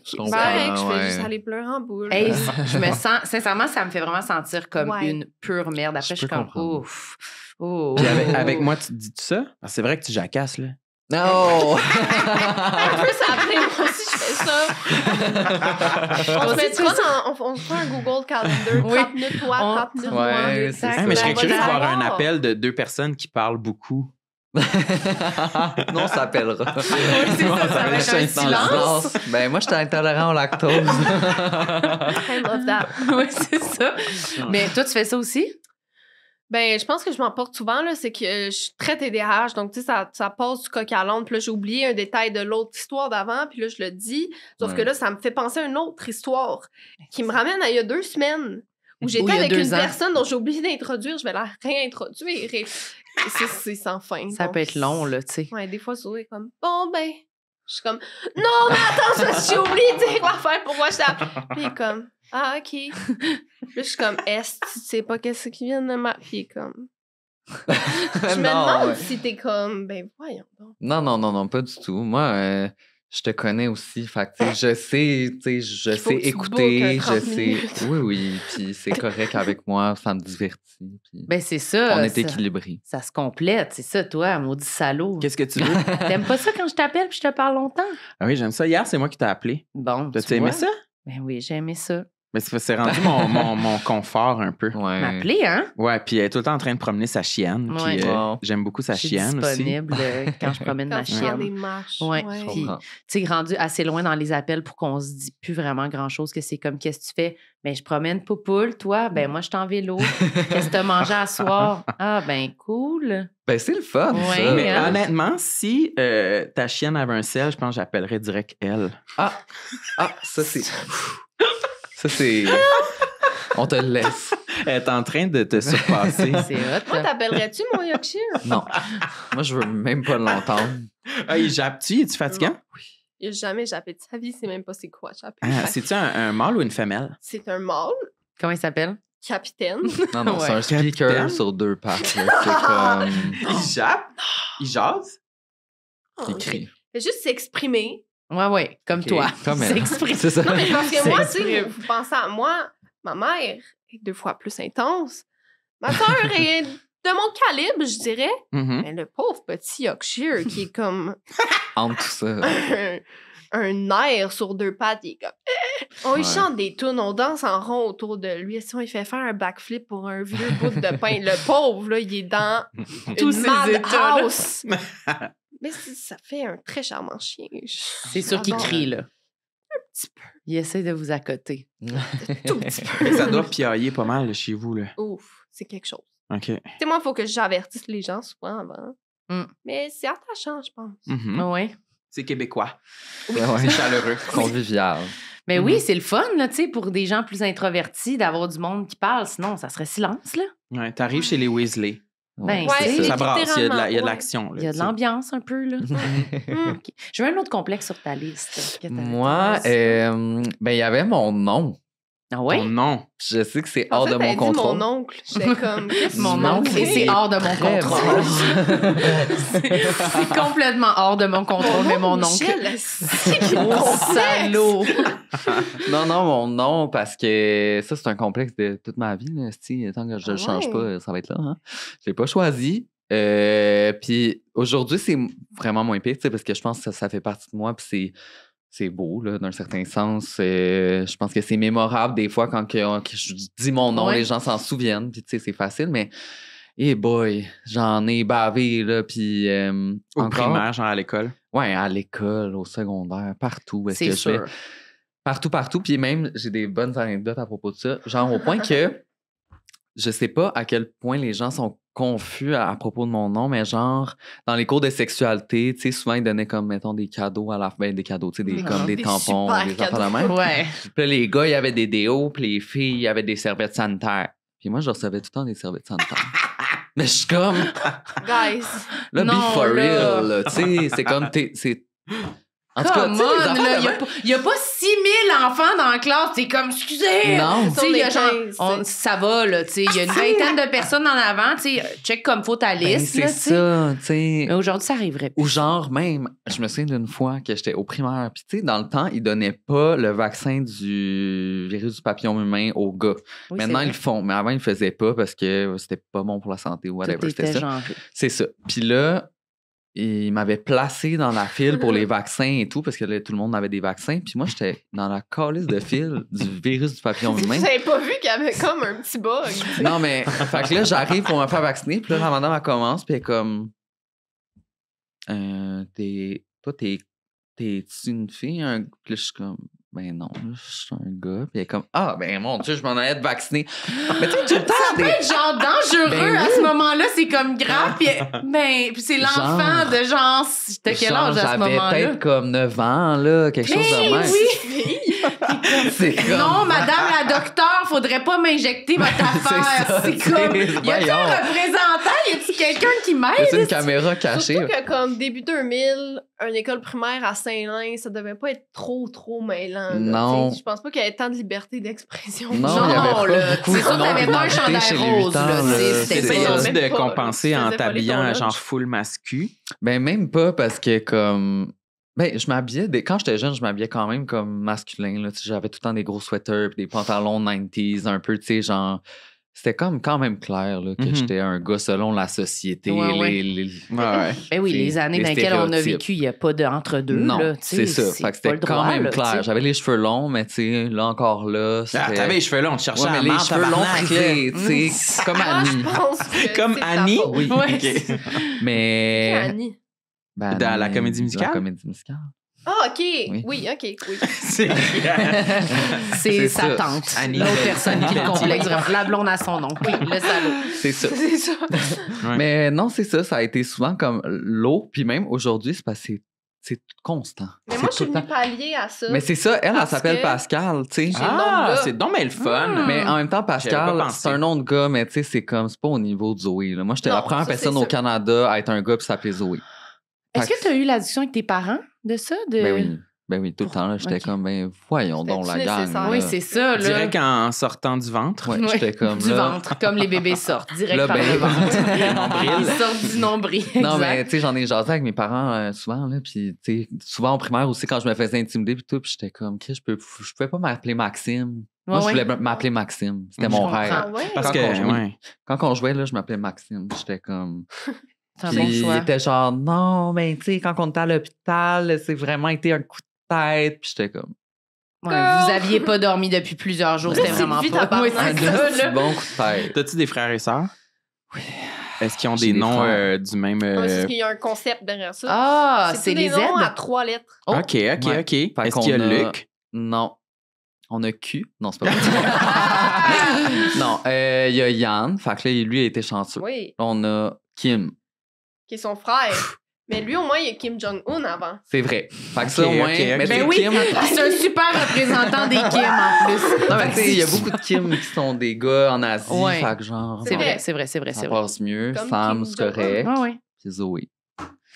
D: Je comprends,
E: Pareil, je
D: ouais.
E: fais juste aller pleurer en boule.
B: hey, je me sens, sincèrement, ça me fait vraiment sentir comme
E: Ouais.
B: une pure merde. Après,
D: Je
B: je suis
D: peux
B: comme,
D: comprendre.
B: ouf. Oh.
A: Puis avec moi, tu te dis ça? Parce que c'est vrai que tu jacasses, là.
D: Non!
E: Un peu ça après, moi aussi, je fais ça. On se mettra on se fait un Google Calendar.
B: Oui.
E: 30 minutes toi,
B: On-
E: 30 minutes
D: Ouais,
E: moi.
D: c'est
B: Exact.
D: ça.
A: mais je serais
E: On va
A: curieux
E: le
A: d'avoir un
E: savoir.
A: appel de 2 personnes qui parlent beaucoup.
D: Non, on s'appellera.
B: c'est ça, ça va être un silence.
D: Ben, moi, j'étais intolérant au lactose.
E: I love that.
B: Oui, c'est ça. Mais toi, tu fais ça aussi?
E: Ben, je pense que je m'emporte souvent, là, c'est que je suis très TDAH, donc, tu sais, ça passe du coq à l'âne, puis là, j'ai oublié un détail de l'autre histoire d'avant, puis là, je le dis, sauf
D: Ouais.
E: que là, ça me fait penser à une autre histoire qui me ramène à il y a 2 semaines, où
B: Ou
E: j'étais
B: il y a
E: avec
B: 2
E: une
B: ans.
E: personne dont j'ai oublié d'introduire, je vais la réintroduire, et c'est sans fin.
B: Ça
E: donc,
B: peut être long, là, tu sais.
E: Ouais, des fois, c'est comme, bon, ben, je suis comme, non, mais attends, c'est parce que j'ai oublié de dire l'affaire, pourquoi je t'ai... Puis il est comme, ah, OK. Puis je suis comme, est-ce que tu sais pas qu'est-ce qui vient de ma... Puis il est comme... Je me demande si t'es comme, ben voyons donc.
D: Non, pas du tout. Moi, je te connais aussi. Fait que, tu sais, je sais, tu sais, je
E: Il faut
D: sais
E: que tu
D: écouter.
E: bookes un
D: Je
E: 30
D: sais.
E: minutes.
D: Oui. Puis c'est correct avec moi. Ça me divertit. Puis
B: Ben, c'est ça.
D: on est
B: ça-
D: équilibrés.
B: Ça se complète, c'est ça, toi, maudit salaud.
A: Qu'est-ce que tu veux?
B: T'aimes pas ça quand je t'appelle puis je te parle longtemps?
A: Ah oui, j'aime ça. Hier, c'est moi qui t'ai appelé.
B: Bon,
A: T'as-tu aimé
B: vois?
A: ça?
B: Ben oui, j'ai aimé ça.
A: Mais c'est rendu mon confort un peu.
D: Ouais.
B: M'appeler, hein?
A: Ouais, puis elle est tout le temps en train de promener sa chienne.
B: Ouais.
A: Puis
D: Wow.
A: j'aime beaucoup sa
B: Je suis
A: chienne aussi.
B: disponible quand je promène
E: Quand
B: ma
E: tu prends des
B: chienne.
E: marches.
B: Ouais.
D: Je
B: Puis,
D: comprends.
B: tu sais, rendu assez loin dans les appels pour qu'on se dise plus vraiment grand-chose, que c'est comme, qu'est-ce que tu fais? Ben, je promène Poupoule, toi. Ben, moi, je suis en vélo. Qu'est-ce que t'as mangé à soir? Ah, ben, cool.
D: Ben, c'est le fun,
B: Ouais,
D: ça.
A: Mais
B: hein?
A: honnêtement, si ta chienne avait un sel, je pense que j'appellerais direct elle.
D: Ah, ça, c'est... Ça, c'est... On te le laisse.
A: Elle est en train de te surpasser.
B: C'est hot.
E: Toi, t'appellerais-tu mon Yorkshire?
D: Non. Moi, je veux même pas l'entendre.
A: Ah, il jappe-tu? Es-tu fatigant?
E: Il a jamais jappé de sa vie, c'est même pas c'est quoi japper.
A: Ah, c'est-tu un mâle ou une femelle?
E: C'est un mâle,
B: Comment il s'appelle?
E: capitaine.
D: Non, c'est
B: Ouais.
D: un speaker
A: Capitaine?
D: sur 2 pattes. là. C'est comme...
A: Il jappe? Il jase?
D: Il crie.
E: Fait juste s'exprimer.
B: Ouais, comme
A: Ok,
B: toi.
D: comme elle.
B: S'exprime.
D: C'est ça.
E: Non, mais parce que moi, tu sais,
B: S'exprime.
E: vous pensez à moi, ma mère est 2 fois plus intense. Ma soeur est de mon calibre, je dirais.
A: Mhm.
E: Mais le pauvre petit Yorkshire qui est comme
D: Entre tout ça.
E: un air sur 2 pattes. Il est comme... On lui
D: Ouais.
E: chante des tunes, on danse en rond autour de lui. Si on lui fait faire un backflip pour un vieux bout de pain, le pauvre, là, il est dans
B: Tous
E: une
B: ces états-là.
E: madhouse. Mais ça fait un très charmant chien.
B: C'est sûr qu'il
E: J'adore.
B: crie, là.
E: petit peu.
B: Il essaie de vous accoter.
E: Tout petit peu.
A: Mais ça doit piailler pas mal là, chez vous. Là.
E: Ouf, c'est quelque chose.
A: OK.
E: Tu sais, moi, il faut que j'avertisse les gens souvent avant.
B: Mm.
E: Mais c'est attachant, je pense.
A: Mhm.
B: Ouais.
A: C'est québécois.
D: Ouais.
A: C'est chaleureux.
D: Convivial.
B: Mais
A: Mhm.
B: oui, c'est le fun, là, tu sais, pour des gens plus introvertis, d'avoir du monde qui parle. Sinon, ça serait silence, là.
A: Ouais, t'arrives chez les Weasley.
B: Ben,
E: Ouais,
B: c'est
E: c'est
A: Ça brasse, il y a de
E: littéralement,
A: l'action.
B: Il y a de l'ambiance un peu, là.
E: Mm.
B: OK. Je veux un autre complexe sur ta liste. que t'as-
D: Moi, ben, il y avait mon nom.
B: Ah ouais?
A: Ton nom.
D: Je sais que c'est
E: En
D: hors
E: fait,
D: de
E: t'avais
D: mon
E: dit
D: contrôle.
E: mon oncle. J'étais comme... qu'est-ce que
B: Mon
E: tu
B: oncle,
E: veux?
B: et c'est hors de mon
D: Très
B: contrôle.
D: bon.
B: C'est complètement hors de mon contrôle, mais mon oncle.
E: Michel, c'est qui est
B: Oh,
E: complexe.
B: salaud!
D: Non, mon nom, parce que ça, c'est un complexe de toute ma vie. Là, tant que je ne le change
E: Ouais.
D: pas, ça va être là. Hein? Je l'ai pas choisi. Puis aujourd'hui, c'est vraiment moins pire, tu sais, parce que je pense que ça fait partie de moi, puis c'est beau, là, d'un certain sens. Je pense que c'est mémorable des fois quand que je dis mon nom,
B: Ouais.
D: les gens s'en souviennent, puis tu sais, c'est facile, mais hey boy, j'en ai bavé, là, puis
A: Au
D: encore.
A: primaire, genre à l'école.
D: Ouais, à l'école, au secondaire, partout. Est-ce
B: C'est
D: que je
B: sûr.
D: vais? Partout. Puis même, j'ai des bonnes anecdotes à propos de ça. Genre, au point que je sais pas à quel point les gens sont confus à propos de mon nom, mais genre, dans les cours de sexualité, tu sais, souvent, ils donnaient comme, mettons, des cadeaux à la fin, des cadeaux, tu sais,
B: Mhm.
D: comme des
E: Des
D: tampons,
E: super
D: des affaires de même.
B: Ouais.
D: Puis là, les gars, il y avait des déos, puis les filles, il y avait des serviettes sanitaires. Puis moi, je recevais tout le temps des serviettes sanitaires. Mais je suis comme,
E: Guys.
D: là,
B: Non,
D: be for
B: là.
D: real, là, tu sais, c'est comme, c'est... En tout cas,
B: Come
D: tu sais, les
B: on,
D: affaires
B: là,
D: de même-
B: il y a pas 6000 enfants dans la classe. C'est comme, excusez!
D: Non.
B: Tu sais, il y a
E: Sur les
B: genre,
E: 15,
B: ça va, là, tu sais. Il y a une vingtaine de personnes en avant, tu sais. Check comme faut ta
D: Ben,
B: liste,
D: c'est
B: là, tu sais.
D: ça, tu sais.
B: Mais aujourd'hui, ça arriverait plus.
D: Ou genre même, je me souviens d'une fois que j'étais au primaire, puis tu sais, dans le temps, ils donnaient pas le vaccin du virus du papillon humain aux gars.
B: Oui,
D: Maintenant,
B: c'est
D: ils le font, mais avant, ils le faisaient pas parce que c'était pas bon pour la santé ou
B: vrai.
D: whatever.
B: Tout
D: C'était
B: était
D: ça.
B: genré.
D: C'est ça. Puis là, ils m'avaient placé dans la file pour les vaccins et tout, parce que là, tout le monde avait des vaccins. Puis moi, j'étais dans la calice de file du virus du papillon humain.
E: Vous avez pas vu qu'il y avait comme un petit bug.
D: Non, mais, fait que là, j'arrive pour me faire vacciner, puis là, la madame, elle commence, puis elle est comme, toi, t'es-tu une fille? Puis là, je suis comme, ben non, là, je suis un gars. Puis elle est comme, ah, ben mon Dieu, je m'en allais être vacciné. Mais tu sais, tout le temps,
B: Ça peut être genre dangereux
D: Ben
B: à
D: oui.
B: ce moment-là, c'est comme grave. Puis, ben, puis c'est l'enfant
D: Genre.
B: de genre, t'as quel âge à ce
D: j'avais
B: moment-là?
D: peut-être comme 9 ans, là, quelque chose de même.
B: oui.
D: C'est comme...
B: Non, madame la docteure, faudrait pas m'injecter votre affaire.
D: ça,
B: C'est
D: c'est-
B: comme. Y a-t-il
D: voyons.
B: un représentant? Y a-t-il quelqu'un qui m'aide?
D: C'est une caméra cachée.
E: Surtout que comme début 2000, une école primaire à Saint-Lin, ça devait pas être trop mêlant. là,
D: Non.
E: tu sais. Je pense pas qu'il y avait tant de liberté d'expression.
D: Non,
B: Non,
D: il y avait pas
B: là,
D: beaucoup
B: c'est sûr,
D: de
B: t'avais pas un
D: non-binarité
B: chandail
D: chez les
B: rose,
D: huit ans,
B: là,
D: là.
B: c'était
A: C'est
B: pas-
A: ça
E: même
A: de
E: pas,
A: compenser
E: je
A: en
E: faisais pas les
A: t'habillant
E: ton
A: genre
E: lunch.
A: full mascu.
D: Ben, même pas parce que, comme. Ben, je m'habillais. Quand j'étais jeune, je m'habillais quand même comme masculin. Là. Tu sais, j'avais tout le temps des gros sweaters puis des pantalons 90s, un peu, tu sais, genre. C'était comme quand même clair là, que
A: Mhm.
D: j'étais un gars selon la société.
B: Ouais, ouais.
A: Ouais.
B: Ben oui,
D: C'est
B: les années
D: les
B: dans lesquelles on a
D: stéréotypes.
B: vécu, il n'y a pas d'entre-deux.
D: Non,
B: là, tu sais,
D: c'est ça. Fait que
B: pas
D: c'était
B: le
D: quand
B: droit,
D: même
B: là, tu
D: clair.
B: sais.
D: J'avais les cheveux longs, mais tu sais, là encore là.
A: Ah,
D: c'était-
A: t'avais les cheveux longs, on te cherchait
D: Ouais,
A: à
D: mais les
A: marre,
D: cheveux longs
A: tabarnak,
D: frisés,
A: là.
D: tu sais, comme
E: Moi,
D: Annie.
E: je pense que
A: Comme
E: c'est ta
A: Annie?
E: faute.
A: Oui.
B: Ouais.
A: OK.
D: Mais.
E: Annie.
D: Ben,
A: Dans la comédie
D: dans
A: musicale?
D: La comédie musicale.
E: Ah, OK.
D: Oui.
E: Oui, OK. Oui.
A: C'est
B: C'est
D: C'est
B: sa
D: ça.
B: tante.
A: Annie.
B: L'autre personne qui le
A: Annie.
B: complexe. La blonde à son nom. Oui, le salaud.
D: C'est ça.
E: C'est ça.
A: Ouais.
D: Mais non, c'est ça. Ça a été souvent comme l'eau. Puis même aujourd'hui, c'est parce que c'est constant.
E: Mais
D: C'est
E: moi, je suis
D: tout le
E: venue
D: temps.
E: pallier à ça.
D: Mais c'est ça. Elle
E: Parce
D: s'appelle
E: que-
D: Pascal, tu sais.
E: J'ai le nom de
A: Ah,
E: gars.
A: c'est donc mais le fun.
D: Mais en même temps,
A: J'avais pas
D: Pascal,
A: pensé.
D: c'est un nom de gars, mais tu sais, c'est comme, c'est pas au niveau de Zoé. Là. Moi, j'étais la
E: Non,
D: première
E: ça,
D: personne
E: c'est
D: au
E: sûr.
D: Canada à être un gars puis s'appeler Zoé.
B: Est-ce que tu as eu la discussion avec tes parents de ça?
D: Ben oui. Ben oui, tout le temps, là, j'étais
B: Ok.
D: comme, ben voyons donc la
E: C'était-tu
D: gang.
E: nécessaire?
D: là.
B: Oui, c'est ça.
A: Je
B: Là.
A: dirais qu'en sortant du ventre.
D: Ouais,
B: Ouais,
D: j'étais comme
B: du
D: là.
B: ventre, comme les bébés sortent, direct
D: Là,
B: par
D: ben-
B: le ventre.
A: Nombril.
B: Ils sortent du nombril.
D: Non, mais
B: exact.
D: tu sais, j'en ai jasé avec mes parents souvent, là, puis tu sais, souvent au primaire aussi, quand je me faisais intimider, puis tout, puis j'étais comme, Chris, je pouvais pas m'appeler Maxime. Moi,
B: Ouais,
D: je
B: ouais.
D: voulais m'appeler Maxime. C'était
A: Je
D: mon
B: comprends.
D: rêve.
E: Ah ouais?
A: Parce
D: Quand
A: que,
D: on jouait.
A: ouais.
D: Quand on jouait, là, je m'appelais Maxime. J'étais comme.
B: C'est un
D: Puis
B: bon
D: il
B: choix.
D: était genre, non, mais tu sais, quand on était à l'hôpital, c'est vraiment été un coup de tête. Puis j'étais comme...
B: Ouais, vous aviez pas dormi depuis plusieurs jours, c'était
E: C'est
B: vraiment
E: une vie
B: pas.
E: tabarnak.
B: Oui, c'est
D: Un
B: ça, là.
D: bon coup de tête.
A: T'as-tu des frères et sœurs?
D: Oui.
A: Est-ce qu'ils ont
D: J'ai
A: des
D: des
A: noms
D: frères.
A: du même...
E: Ouais, c'est parce qu'il y a un concept derrière ça.
B: Ah, c'est
E: tous des
B: les
E: noms à
B: Z.
E: 3 lettres.
B: Oh.
A: OK.
D: Ouais.
A: Est-ce qu'il y a Luc?
D: Non. On a Q. Non, c'est pas vrai. Non, il y a Yann. Fait que là, lui, il a été chanceux.
E: Oui,
D: On a Kim.
E: qui est son frère. Mais lui, au moins, il y a Kim Jong-un avant.
D: C'est vrai. Fait que ça,
A: Ok,
D: au moins...
A: ok, ok.
D: mais
B: Ben
D: c'est
B: oui,
D: Kim.
B: c'est un super représentant des Kim en plus.
D: Non, mais tu sais, il y a beaucoup de Kim qui sont des gars en Asie.
B: Ouais.
D: Fait que genre...
B: C'est
E: vrai.
B: vrai, c'est vrai, c'est vrai,
D: Ça
B: c'est vrai.
D: passe mieux.
E: Comme
D: Sam,
E: Kim
D: c'est
E: Jong-un.
D: correct.
B: Ah oui.
D: C'est Zoé.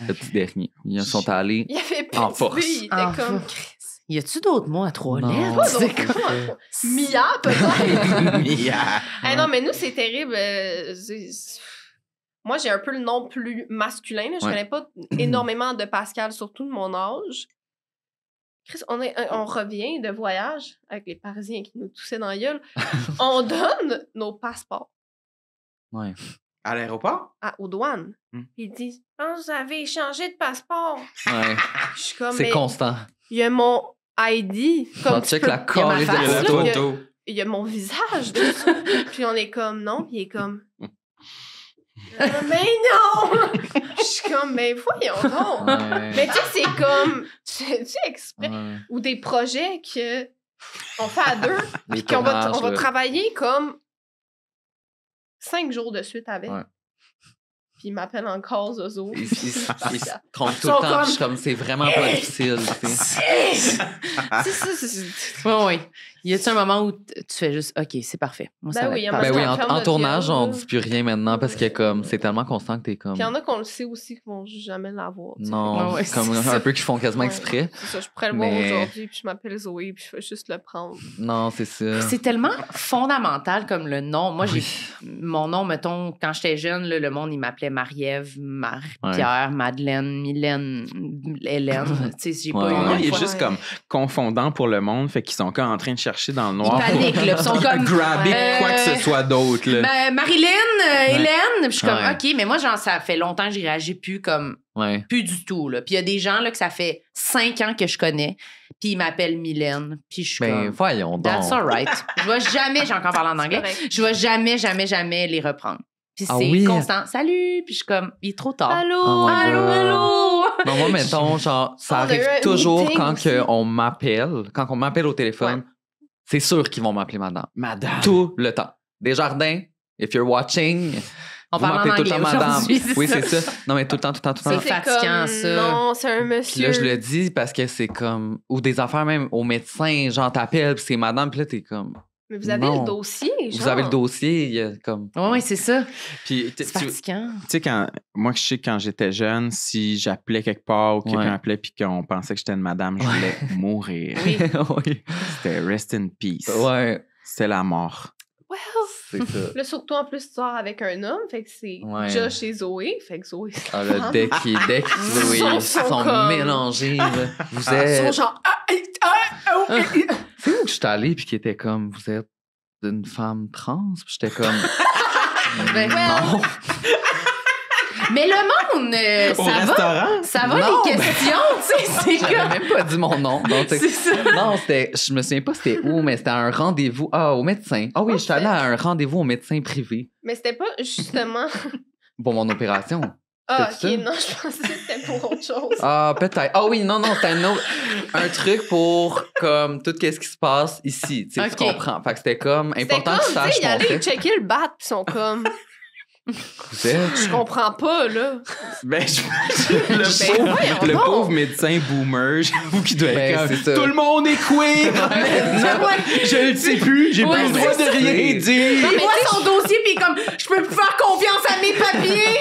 D: Le petit dernier. Ils sont allés...
E: Il avait
D: En
E: petit
D: force.
E: B, il était
B: En
E: comme...
B: force. Y a-tu d'autres mots à 3
D: Non.
B: lettres?
E: Pas
B: C'est
E: d'autres
B: quoi?
E: mots. Mia, peut-être.
A: Yeah.
E: Ah non, mais nous, c'est terrible. Moi, j'ai un peu le nom plus masculin. Là. Je
D: Ouais.
E: connais pas énormément de Pascal, surtout de mon âge. Chris, on revient de voyage avec les Parisiens qui nous toussaient dans la gueule. On donne nos passeports
D: Ouais.
A: À l'aéroport?
E: aux douanes. Ils disent « Ah, vous avez échangé de passeport.
D: Ouais. »
E: Je suis comme «
D: C'est
E: Mais
D: constant.
E: il y a mon ID. »
D: Quand
E: Comme
D: tu
E: tu
D: check
E: peux-
D: la
B: il y a ma
D: colise
B: face,
D: de la
E: là,
D: photo.
E: il y a mon visage dessus. Puis on est comme non, puis il est comme mais non! Je suis comme mais voyons donc.
D: Ouais.
E: Mais tu sais c'est comme tu exprès
D: Ouais.
E: ou des projets que on fait à deux
D: Les
E: puis qu'on va
D: tournages,
E: on va
D: là.
E: travailler comme 5 jours de suite avec.
D: Ouais.
E: Puis il m'appelle encore Zozo.
D: Ils se trompent tout
E: Ils sont
D: le temps.
E: comme-
D: Je suis comme, c'est vraiment pas difficile. tu sais.
E: C'est ça, c'est-
B: Oui, oui. Y a-tu un moment où tu fais juste, OK, c'est parfait. Moi,
E: Ben
B: ça va
E: oui,
B: être
E: il y a un
B: parfait.
D: Ben oui,
E: Parce qu'en
D: en
E: termes de
D: tournage,
E: viol,
D: on
E: là.
D: dit plus rien maintenant parce que comme c'est tellement constant que t'es comme.
E: Puis il y en a qu'on le sait aussi qui vont jamais l'avoir. tu sais.
D: Non,
B: Ouais, ouais,
D: comme
B: c'est
D: un
B: ça.
D: peu qui font quasiment
E: Ouais.
D: exprès.
E: C'est ça, je pourrais le voir
D: Mais-
E: aujourd'hui, puis je m'appelle Zoé, puis je vais juste le prendre.
D: Non, c'est ça.
B: C'est tellement fondamental comme le nom. Moi, j'ai
D: Oui.
B: mon nom, mettons, quand j'étais jeune, là, le monde, il m'appelait Marie-Ève, Marie-Pierre, Madeleine, Mylène, Hélène. Tu sais, j'ai
D: Ouais,
B: pas eu
D: ouais.
B: une
A: Il est
B: fois.
A: juste comme confondant pour le monde, fait qu'ils sont comme en train de chercher dans le
B: Ils
A: noir
B: paniquent, là. Ils sont comme.
A: grabber quoi que ce soit d'autre. Là.
B: Marilyn, Hélène. Puis je suis comme,
D: Ouais.
B: OK, mais moi, genre, ça fait longtemps que j'y réagis plus comme.
D: Ouais.
B: Plus du tout, là. Puis il y a des gens, là, que ça fait 5 ans que je connais, puis ils m'appellent Mylène. Puis je suis
D: Ben
B: comme.
D: voyons donc.
B: That's all right. Je vais jamais, j'ai encore parlé en anglais,
E: Correct.
B: je vais jamais les reprendre. Puis
D: Ah
B: c'est
D: oui?
B: constant. Salut! Puis je suis comme, il est trop tard.
E: Allô?
D: Oh my
B: Allô,
D: God.
B: allô!
D: Non, moi, mettons, genre, ça
E: On a
D: arrive
E: eu un
D: toujours
E: meeting
D: quand
E: aussi.
D: on m'appelle. Quand on m'appelle au téléphone, c'est sûr qu'ils vont m'appeler madame.
A: Madame.
D: Tout le temps. Desjardins, if you're watching,
B: On
D: vous
B: parle en
D: m'appelez tout le
B: anglais
D: temps madame.
B: aujourd'hui, c'est
D: Oui,
B: ça.
D: c'est ça. Non, mais tout le temps, tout le temps, tout le temps.
B: C'est fatigant,
E: comme,
B: ça.
E: Non, c'est un
D: Puis
E: monsieur.
D: là, je le dis parce que c'est comme... Ou des affaires même au médecin, genre t'appelles, puis c'est madame, puis là, t'es comme...
E: Mais vous avez
D: Non.
E: le dossier, genre.
D: Vous avez le dossier, il y a comme...
B: Oui, c'est ça.
A: Puis, tu
B: C'est fatigant.
A: sais, moi, je sais que quand j'étais jeune, si j'appelais quelque part ou quelqu'un
D: Ouais.
A: appelait puis qu'on pensait que j'étais une madame, je voulais mourir.
B: Oui.
D: oui.
A: C'était rest in peace.
D: Ouais,
A: C'était la mort.
E: Well,
D: c'est ça.
E: là, surtout en plus, tu sors avec un homme, fait que c'est
D: Ouais.
E: Josh et Zoé, fait que Zoé, c'est
D: Ah,
E: la
D: le
E: femme.
D: deck, oui,
E: Ils
D: ils
E: sont
D: sont
E: comme-
D: mélangés. là. Vous
E: Ils sont
D: êtes...
E: genre...
D: C'est où que je suis allée puis qui était comme, vous êtes une femme trans? Puis j'étais comme,
B: Ben,
D: non.
B: Mais le monde,
A: Au
B: ça va.
A: restaurant?
B: Ça va,
D: Non,
B: les questions, tu sais, c'est
D: J'avais
B: comme.
D: même pas dit mon nom. Donc,
B: C'est ça.
D: non, c'était, je me souviens pas c'était où, mais c'était un rendez-vous. Ah, au médecin. Ah oui, je suis allée à un rendez-vous au médecin privé
E: Mais c'était pas justement...
D: pour mon opération.
E: Ah,
D: C'était
E: ok,
D: ça?
E: non, je pensais que c'était pour autre chose.
D: Ah, peut-être. Ah oui, non, c'était un truc pour comme tout ce qui se passe ici. Tu sais,
B: Ok.
D: tu comprends. Fait que c'était comme
E: C'était
D: important
E: comme,
D: que tu
E: tu sais,
D: saches
E: ils
D: ton
E: allaient
D: sexe.
E: checker le bat, pis ils sont comme...
D: Vous êtes.
E: Je comprends pas, là.
A: Ben,
E: Ben,
A: le
E: voyons
A: le
E: donc.
A: pauvre médecin boomer, j'avoue qu'il doit
D: Ben,
A: être
D: c'est
A: comme,
D: ça.
A: tout le monde est queer! Maintenant, je le sais plus, j'ai
B: Ouais,
A: pas le droit
D: c'est
A: de
D: ça.
A: rien dire!
B: Il voit son dossier, puis comme, je peux plus faire confiance à mes papiers.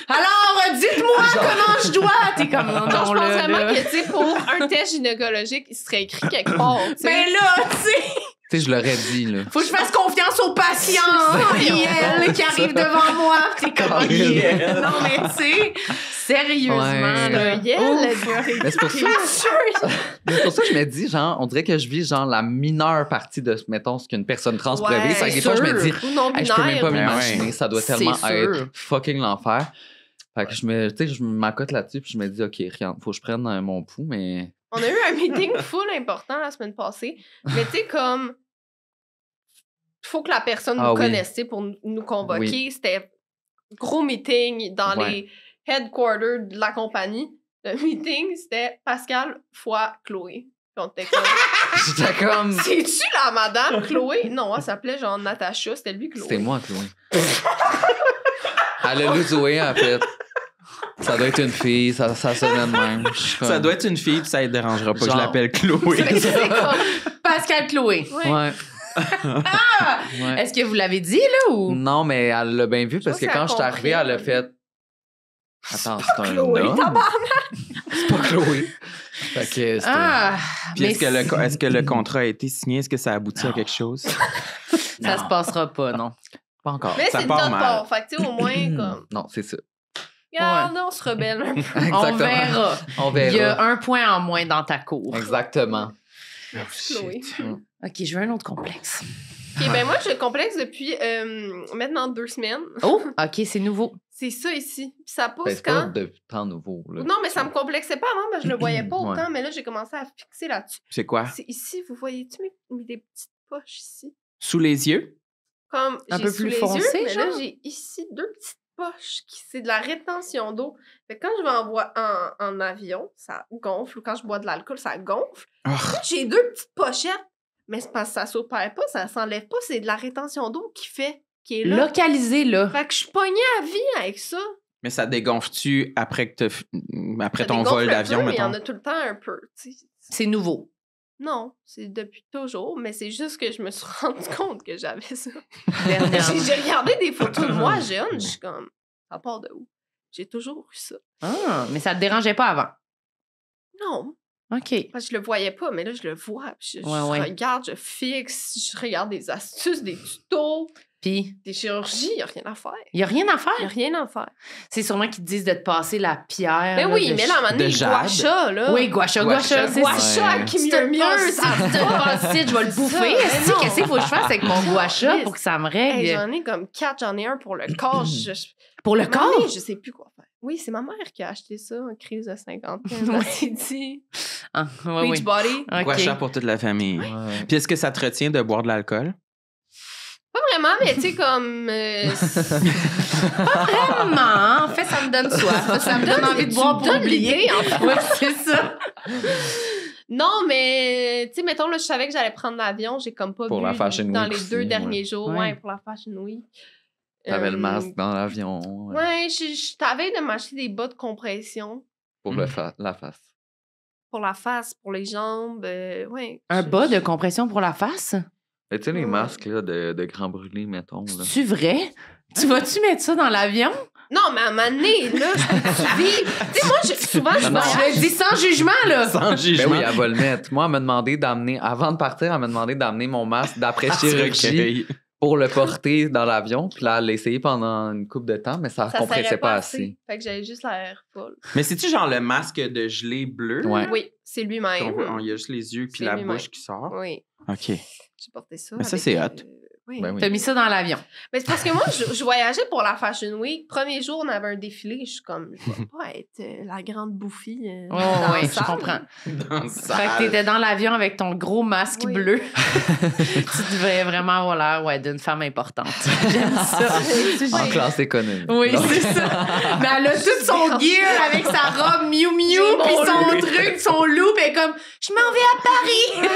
B: Alors, dites-moi comment je dois. T'es comme, non,
E: Non, je
B: non,
E: pense
B: là,
E: vraiment
B: là.
E: que, tu sais, pour un test gynécologique, il serait écrit quelque part, tu sais.
B: Mais là, tu sais,
D: Tu sais, je l'aurais dit, là.
B: faut que je fasse confiance aux patients. IL qui arrive devant moi. T'es comme, IL. Non, mais tu sais, sérieusement,
D: Ouais.
B: là.
E: Yel,
B: Ouf.
D: Mais c'est pour ça. Mais c'est pour ça que je me dis, genre, on dirait que je vis, genre, la mineure partie de, mettons, ce qu'une personne trans pourrait
E: Ouais,
D: vivre. Fait que des fois, je me dis,
E: Ou non
D: hey, je peux même pas
E: binaire.
D: m'imaginer, ça doit
B: C'est
D: tellement
B: sûr.
D: être fucking l'enfer. Fait que je m'accote là-dessus, puis je me dis, OK, regarde, faut que je prenne mon pouls, mais
E: On a eu un meeting full important la semaine passée. Mais tu sais, comme... faut que la personne nous connaisse, tu sais, pour nous convoquer.
D: Oui.
E: C'était gros meeting dans
D: Ouais.
E: les headquarters de la compagnie. Le meeting, c'était Pascal fois Chloé. Puis on était comme...
D: J'étais comme...
E: C'est-tu la madame Chloé? Non, elle s'appelait genre Natacha, c'était lui Chloé.
D: C'était moi, Chloé. Elle a Zoé, en fait. Ça doit être une fille, ça sonnait de même.
A: Ça doit être une fille, puis ça ne dérangera pas que je
D: Genre-
A: l'appelle Chloé.
E: C'est comme...
B: Pascal Chloé.
E: Ouais.
D: Ouais.
B: Ah!
D: Ouais.
B: Est-ce que vous l'avez dit, là, ou?
D: Non, mais elle l'a bien vu parce
E: Je
D: que
E: pense
D: quand je suis
E: qu'elle a
D: arrivée,
E: compris.
D: elle a fait. Attends, c'est un
E: Chloé,
D: homme.
E: tabarnak!
D: C'est pas Chloé. Fait que c'était-
B: Ah!
A: Puis
B: Mais
A: est-ce que le contrat a été signé? Est-ce que ça aboutit à quelque chose?
B: ça se passera pas, non.
D: Pas encore.
E: Mais
A: Ça
E: c'est de
A: part
E: notre
A: mal.
E: part. Fait que tu sais, au moins, comme...
D: Non, c'est ça.
E: Regarde, on se rebelle un peu.
B: On verra.
D: On
B: Il y a
D: verra.
B: un point en moins dans ta cour.
D: Exactement.
E: Merci, Chloé.
B: OK, je veux un autre complexe.
E: OK, ben moi, je complexe depuis maintenant 2 semaines.
B: Oh, OK, c'est nouveau.
E: C'est ça ici. Puis ça pousse
D: Ben, c'est pas
E: quand...
D: de temps nouveau. Là.
E: Non, mais ça me complexait pas avant, parce que je le voyais pas
D: Ouais.
E: autant, mais là, j'ai commencé à fixer là-dessus.
A: C'est quoi?
E: C'est ici, vous voyez-tu des petites poches ici?
A: Sous les yeux?
E: Comme
B: Un
E: j'ai
B: peu
E: sous
B: plus
E: les
B: foncé,
E: yeux, mais là,
B: genre?
E: j'ai ici 2 petites poches qui c'est de la rétention d'eau. Fait que quand je vais en avion, ça gonfle, ou quand je bois de l'alcool, ça gonfle.
A: Oh,
E: J'ai 2 petites pochettes, mais c'est parce que ça s'opère pas, ça s'enlève pas, c'est de la rétention d'eau qui est là.
B: Localisé, là.
E: Fait que je suis pognée à vie avec ça.
A: mais ça dégonfle-tu après, après
E: Ça
A: ton
E: dégonfle
A: vol
E: un
A: d'avion,
E: peu, mais il y en
A: mettons?
E: a tout le temps un peu, tu sais.
B: C'est nouveau.
E: Non, c'est depuis toujours, mais c'est juste que je me suis rendu compte que j'avais ça.
B: Dernièrement.
E: J'ai regardé des photos de moi jeune, je suis comme, ça part de où? J'ai toujours eu ça.
B: Ah, mais ça te dérangeait pas avant.
E: Non,
B: OK.
E: parce que je le voyais pas, mais là, je le vois. Puis je
B: Ouais.
E: regarde, je fixe, je regarde des astuces, des tutos,
B: Puis,
E: des chirurgies, il n'y a rien à faire.
B: il y a rien à
E: Il n'y a
B: faire.
E: rien à faire.
B: C'est sûrement qu'ils te disent de te passer la pierre.
E: Ben
B: là,
E: oui,
B: de
E: mais là, à un moment donné,
A: de
E: le
A: jade.
E: guacha, là.
B: Oui, guacha, c'est
E: Guacha
B: ça.
E: qui
B: Tu
E: mieux,
B: ça te passe ici, je vais le bouffer.
E: mais
B: Est-ce
E: non.
B: qu'est-ce qu'il faut que je fasse avec mon guacha pour que ça me règle?
E: Hey, j'en ai comme 4, j'en ai un pour le corps.
B: Pour le
E: À un moment
B: corps?
E: donné, je sais plus quoi faire. Oui, c'est ma mère qui a acheté ça en crise de 50. Elle s'est dit
B: Ah, oui, oui.
E: Beachbody.
B: OK.
A: Guacha pour toute la famille.
D: Ouais.
A: Puis est-ce que ça te retient de boire de l'alcool?
E: Pas vraiment, mais tu sais, comme.
B: Vraiment, en fait, ça me donne soif. Ça me donne envie de boire pour oublier.
E: l'idée, en fait.
B: Oui, c'est ça.
E: Non, mais tu sais, mettons, là, je savais que j'allais prendre l'avion. J'ai comme pas
D: Pour
E: bu
D: la Fashion
E: dans
D: Week
E: les
D: aussi,
E: 2
D: ouais.
E: derniers jours.
B: Ouais.
E: Ouais, pour la Fashion Week.
D: T'avais le
E: Euh,
D: masque dans l'avion.
E: Ouais, je t'avais de m'acheter des bas de compression
D: Pour la face.
E: pour la face, pour les jambes. Ouais.
B: Un bas de compression pour la face?
D: Mais tu sais, les
E: Ouais.
D: masques là, de grands brûlés, mettons. Là.
B: C'est-tu vrai? Tu vas-tu mettre ça dans l'avion?
E: Non, mais à un moment donné, là, je peux vivre. Tu sais, moi, souvent, je
D: Non, non.
E: voyage.
B: Je le dis sans jugement, là.
A: Sans
D: Ben
A: jugement.
D: oui, elle va le mettre. Moi, elle m'a demandé d'amener, avant de partir, elle m'a demandé d'amener mon masque d'après-chirurgie
A: Recueil.
D: pour le porter dans l'avion. Puis là, elle l'a essayé pendant une couple de temps, mais ça ne
E: Ça
D: compressait
E: serrait
D: pas assez.
E: Fait que j'avais juste l'air folle.
A: Mais c'est-tu genre le masque de gelée bleu?
D: Ouais.
E: Oui, c'est lui-même.
A: Il y a juste les yeux puis
E: C'est
A: la
E: lui-même.
A: bouche qui sort.
E: Oui,
A: OK.
E: j'ai porté ça.
A: Mais ça,
E: avec,
A: c'est hot.
E: Oui.
D: Ben oui.
B: T'as mis ça dans l'avion.
E: Mais c'est parce que moi, je voyageais pour la Fashion Week. Premier jour, on avait un défilé. Je suis comme, je vais pas être la grande bouffie.
B: Oh,
E: dans la
B: oui, je
E: salle.
B: comprends.
A: Dans le
B: Fait que
A: salle.
B: t'étais dans l'avion avec ton gros masque
E: Oui.
B: bleu. Tu devais vraiment avoir l'air d'une femme importante. J'aime ça.
D: En classe économique.
B: Oui,
D: Donc-
B: c'est ça. Mais elle a tout son gear avec sa robe Miu Miu,
E: J'ai
B: puis
E: mon
B: son
E: loup.
B: truc, son loup, et comme je m'en vais à Paris.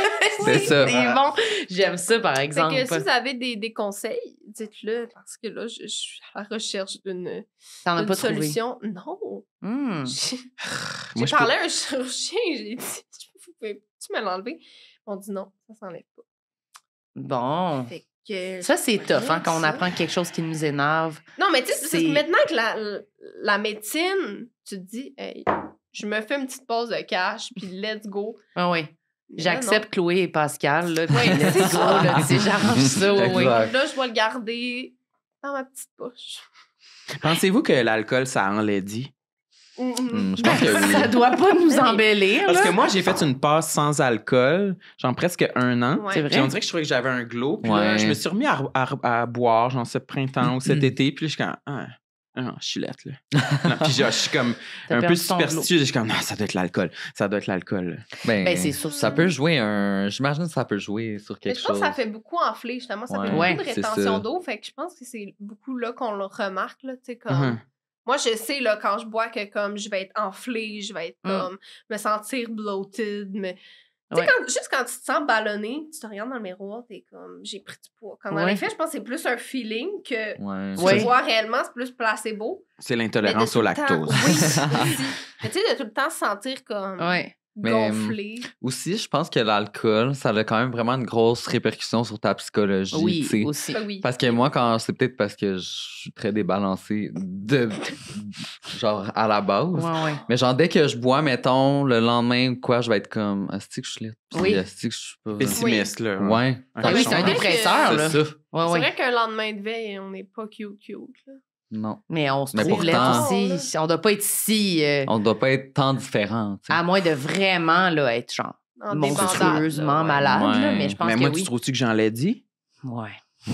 D: C'est ça.
B: C'est bon. J'aime ça, par
E: Fait
B: exemple.
E: que si vous avez des conseils, dites-le, parce que là, je suis à la recherche d'une
B: T'en as pas trouvé.
E: solution. Non.
B: Hmm.
E: J'ai
A: Moi, je
E: parlé à un chirurgien, j'ai dit, peux-tu me l'enlever? On dit non, ça s'enlève pas.
B: Bon.
E: Fait que
B: Ça, c'est tough, hein, quand on
E: ça.
B: apprend quelque chose qui nous énerve.
E: Non, mais tu sais, c'est
B: C'est-
E: maintenant que la médecine, tu te dis, hey, je me fais une petite pause de cash, puis let's go.
B: Ah oui.
E: Mais
B: J'accepte Chloé et Pascal, là.
E: Oui,
B: Puis
E: c'est
B: let's go,
E: ça.
B: là, tu sais, j'arrange ça, oui, oui.
E: là,
D: Exact.
E: non. Là, je vais le garder dans ma petite poche.
A: Pensez-vous que l'alcool, ça enlaidit?
D: Je pense que oui.
B: Ça doit pas nous
E: Oui.
B: embellir,
A: Parce
B: là.
A: que moi, j'ai fait une passe sans alcool, genre presque 1 an.
E: Ouais.
B: C'est vrai.
A: Puis on dirait que je trouvais que j'avais un glow. Puis là,
D: Ouais.
A: je me suis remis à boire, genre ce printemps ou cet été. Puis là, je suis comme, Non, je suis lettre, là. Non, puis je suis comme
B: T'as
A: un peu
B: perdu ton
A: superstitieux. Je suis comme, non, ça doit être l'alcool. Ça doit être l'alcool.
B: Ben, c'est sûr.
D: Ça peut jouer J'imagine que ça peut jouer sur
E: Mais
D: quelque
E: je pense
D: chose.
E: que ça fait beaucoup enfler, justement. Ça fait
B: Ouais,
E: beaucoup de
D: c'est
E: rétention
D: ça.
E: d'eau. Fait que je pense que c'est beaucoup là qu'on le remarque, là, tu sais, comme...
A: Mhm.
E: Moi, je sais, là, quand je bois, que comme je vais être enflée, je vais être
B: Mm.
E: comme... me sentir bloated, mais... Tu sais,
B: Ouais.
E: juste quand tu te sens ballonné, tu te regardes dans le miroir, t'es comme, j'ai pris du poids. Quand dans
B: Ouais.
E: les faits, je pense que c'est plus un feeling que
D: Ouais.
E: tu
B: Ouais.
E: vois réellement, c'est plus placebo.
A: C'est
E: Mais de
A: l'intolérance
E: tout
A: au
E: le temps-
A: lactose.
E: Oui, aussi. Mais tu sais, de tout le temps se sentir comme
B: Ouais.
D: Mais,
E: gonflé.
D: Aussi, je pense que l'alcool, ça a quand même vraiment une grosse répercussion sur ta psychologie.
B: Oui,
D: tu sais.
B: aussi.
E: Ben oui.
D: Parce que moi, c'est peut-être parce que je suis très débalancé genre à la base.
B: Ouais.
D: Mais genre, dès que je bois, mettons, le lendemain ou quoi, je vais être comme, est-ce que je suis là?
B: Oui.
D: Est-ce que je suis pas.
A: Pessimiste, là.
D: Ouais.
B: Ah oui, c'est un
E: vrai
B: dépresseur,
E: que-
B: là.
D: C'est ça.
B: Ouais,
E: C'est
B: ouais.
E: vrai qu'un lendemain de veille, on n'est pas cute. Là.
D: Non.
B: Mais on se
D: Mais
B: trouve
D: pourtant-
B: là aussi. On doit pas être si...
D: On ne doit pas être tant différents. tu sais.
B: à moins de vraiment là, être genre
E: En
B: monstrueusement
E: débandade, là,
B: malade,
D: Ouais.
B: là, mais je pense
A: Mais
B: que
A: moi,
B: oui.
A: tu trouves-tu que j'en l'ai dit?
B: Ouais.
A: Je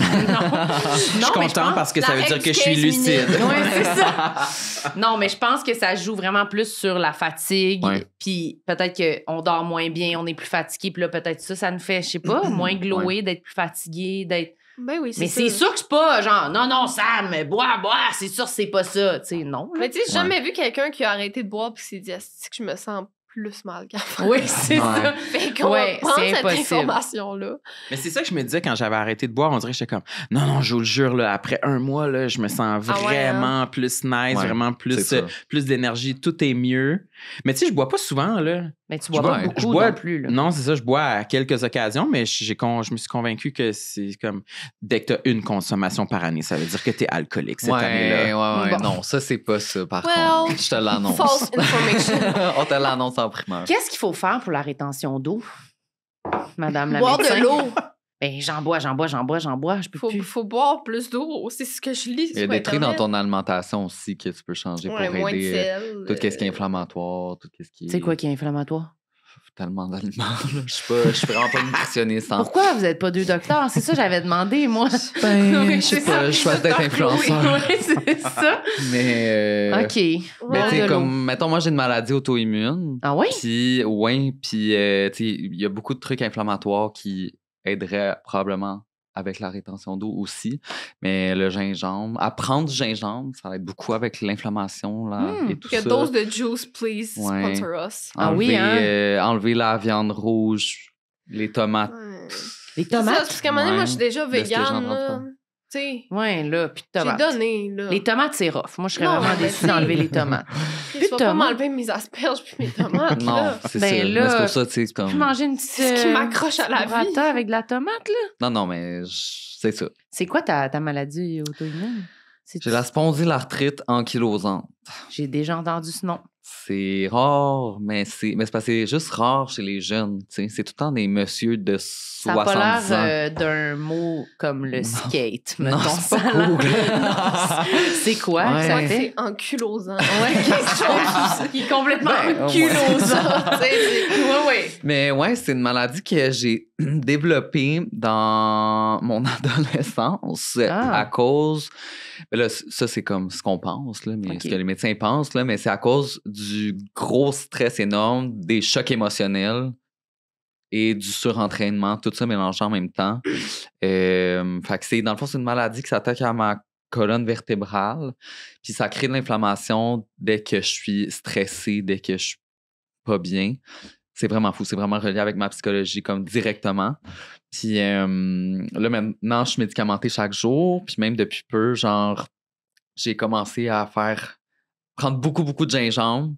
A: suis content parce que
E: la
A: ça veut
E: règle
A: dire que
E: du
A: je suis
E: 15 minutes.
A: lucide.
B: Ouais, c'est ça. Non, mais je pense que ça joue vraiment plus sur la fatigue.
D: Ouais.
B: Puis peut-être qu'on dort moins bien, on est plus fatigué. Puis là, peut-être ça nous fait, je sais pas, moins glower, d'être plus fatigué, d'être.
E: Ben oui,
B: Mais c'est sûr que c'est pas genre, non, Sam, bois, c'est sûr que c'est pas ça. Tu sais, non. là.
E: Mais tu sais, j'ai jamais vu quelqu'un qui a arrêté de boire puis qui s'est dit, est-ce que je me sens plus mal qu'avant?
B: Oui, c'est
D: Ouais.
B: ça.
E: Fait qu'on
B: Ouais,
E: va prendre
B: c'est
E: cette
B: impossible.
E: information-là.
A: Mais c'est ça que je me disais quand j'avais arrêté de boire. On dirait que j'étais comme, non, je vous le jure, là, après un mois, là, je me sens
E: Ah ouais,
A: vraiment plus nice,
D: Ouais,
A: vraiment
D: c'est ça.
A: plus d'énergie. Tout est mieux. Mais tu sais, je bois pas souvent, là.
B: Mais tu bois
A: Je
B: pas
A: bois-
B: beaucoup
A: je bois-
B: non plus. Là.
A: Non, c'est ça, je bois à quelques occasions, mais je me suis convaincu que c'est comme dès que tu as une consommation par année, ça veut dire que tu es alcoolique cette année-là.
D: Ouais.
B: Bon.
D: Non, ça, c'est pas ça, par
E: Well,
D: contre. Je te l'annonce.
E: False information.
D: On te l'annonce en primeur.
B: Qu'est-ce qu'il faut faire pour la rétention d'eau, Madame la
E: Boire
B: médecin?
E: de l'eau.
B: Ben, j'en bois. Je peux plus.
E: Faut boire plus d'eau. C'est ce que je lis
D: Il y a
E: sur
D: des trucs dans
E: Internet.
D: ton alimentation aussi que tu peux changer pour
E: Ouais, moins de
D: aider
E: sel.
D: tout ce qui est inflammatoire, tout ce qui est...
B: C'est quoi qui est inflammatoire?
D: Tellement d'aliments, là. Je suis vraiment pas nutritionniste. hein.
B: Pourquoi vous n'êtes pas deux docteurs? C'est ça que j'avais demandé, moi.
D: Ben,
B: Oui,
D: je sais
B: c'est
D: pas,
B: ça.
D: je choisis d'être influenceur.
B: Oui, c'est ça.
D: Mais,
B: OK.
D: mais
B: Boire
D: tu sais,
B: de l'eau.
D: comme, mettons, moi, j'ai une maladie auto-immune.
B: Ah oui?
D: Puis, tu sais, il y a beaucoup de trucs inflammatoires qui aideraient probablement avec la rétention d'eau aussi. Mais le gingembre, à prendre du gingembre, ça aide beaucoup avec l'inflammation là, et tout
E: Que
D: ça.
E: dose de juice, please,
D: Ouais.
E: sponsor us.
B: Ah oui, hein?
D: Enlever la viande rouge, les tomates.
E: Ouais.
B: Les
E: C'est ça,
B: tomates?
E: parce qu'à un moment donné, moi, je suis déjà
D: De ce que j'en
E: végane, là.
D: entends.
E: Tu sais,
B: Oui, là, puis de
E: j'ai
B: tomates.
E: donné, là.
B: Les tomates, c'est rough. Moi, je serais
E: Non,
B: vraiment
E: mais
B: déçue
E: tu sais-
B: d'enlever les tomates.
E: Tu
B: plus
E: vas
B: de
E: pas
B: tomates.
E: m'enlever mes asperges puis mes tomates,
D: Non,
E: là.
D: c'est
B: Ben
D: ça.
B: là,
D: Mais c'est pour ça, tu sais,
B: Tu peux
D: comme...
B: manger une petite
E: Ce qui m'accroche à la
B: burrata
E: vie.
B: avec de la tomate, là.
D: Non, mais c'est ça.
B: C'est quoi ta maladie auto-immune?
D: J'ai la spondylarthrite ankylosante.
B: J'ai déjà entendu ce nom.
D: C'est rare, mais c'est parce que c'est juste rare chez les jeunes. Tu sais. C'est tout le temps des messieurs de
B: Ça
D: 70
B: n'a pas
D: ans.
B: l'air d'un mot comme le skate,
D: Non,
B: mettons.
D: c'est pas
B: Ça a l'air-
D: cool.
B: Non, c'est quoi que
D: Ouais.
B: ça
E: Moi,
B: fait?
E: c'est ankylosant.
B: Ouais, quelque chose qui est complètement
D: Ben, au
B: culosant.
D: moins.
B: Oui.
D: Mais ouais, c'est une maladie que j'ai développée dans mon adolescence
B: Ah.
D: à cause. Ben là, ça, c'est comme ce qu'on pense, là, mais
B: Ok.
D: ce que les médecins pensent, là, mais c'est à cause du gros stress énorme, des chocs émotionnels et du surentraînement, tout ça mélangé en même temps. Fait que dans le fond, c'est une maladie qui s'attaque à ma colonne vertébrale, puis ça crée de l'inflammation dès que je suis stressé, dès que je suis pas bien. C'est vraiment fou, c'est vraiment relié avec ma psychologie comme directement. Puis là, maintenant, je suis médicamentée chaque jour, puis même depuis peu, genre, j'ai commencé à prendre beaucoup de gingembre,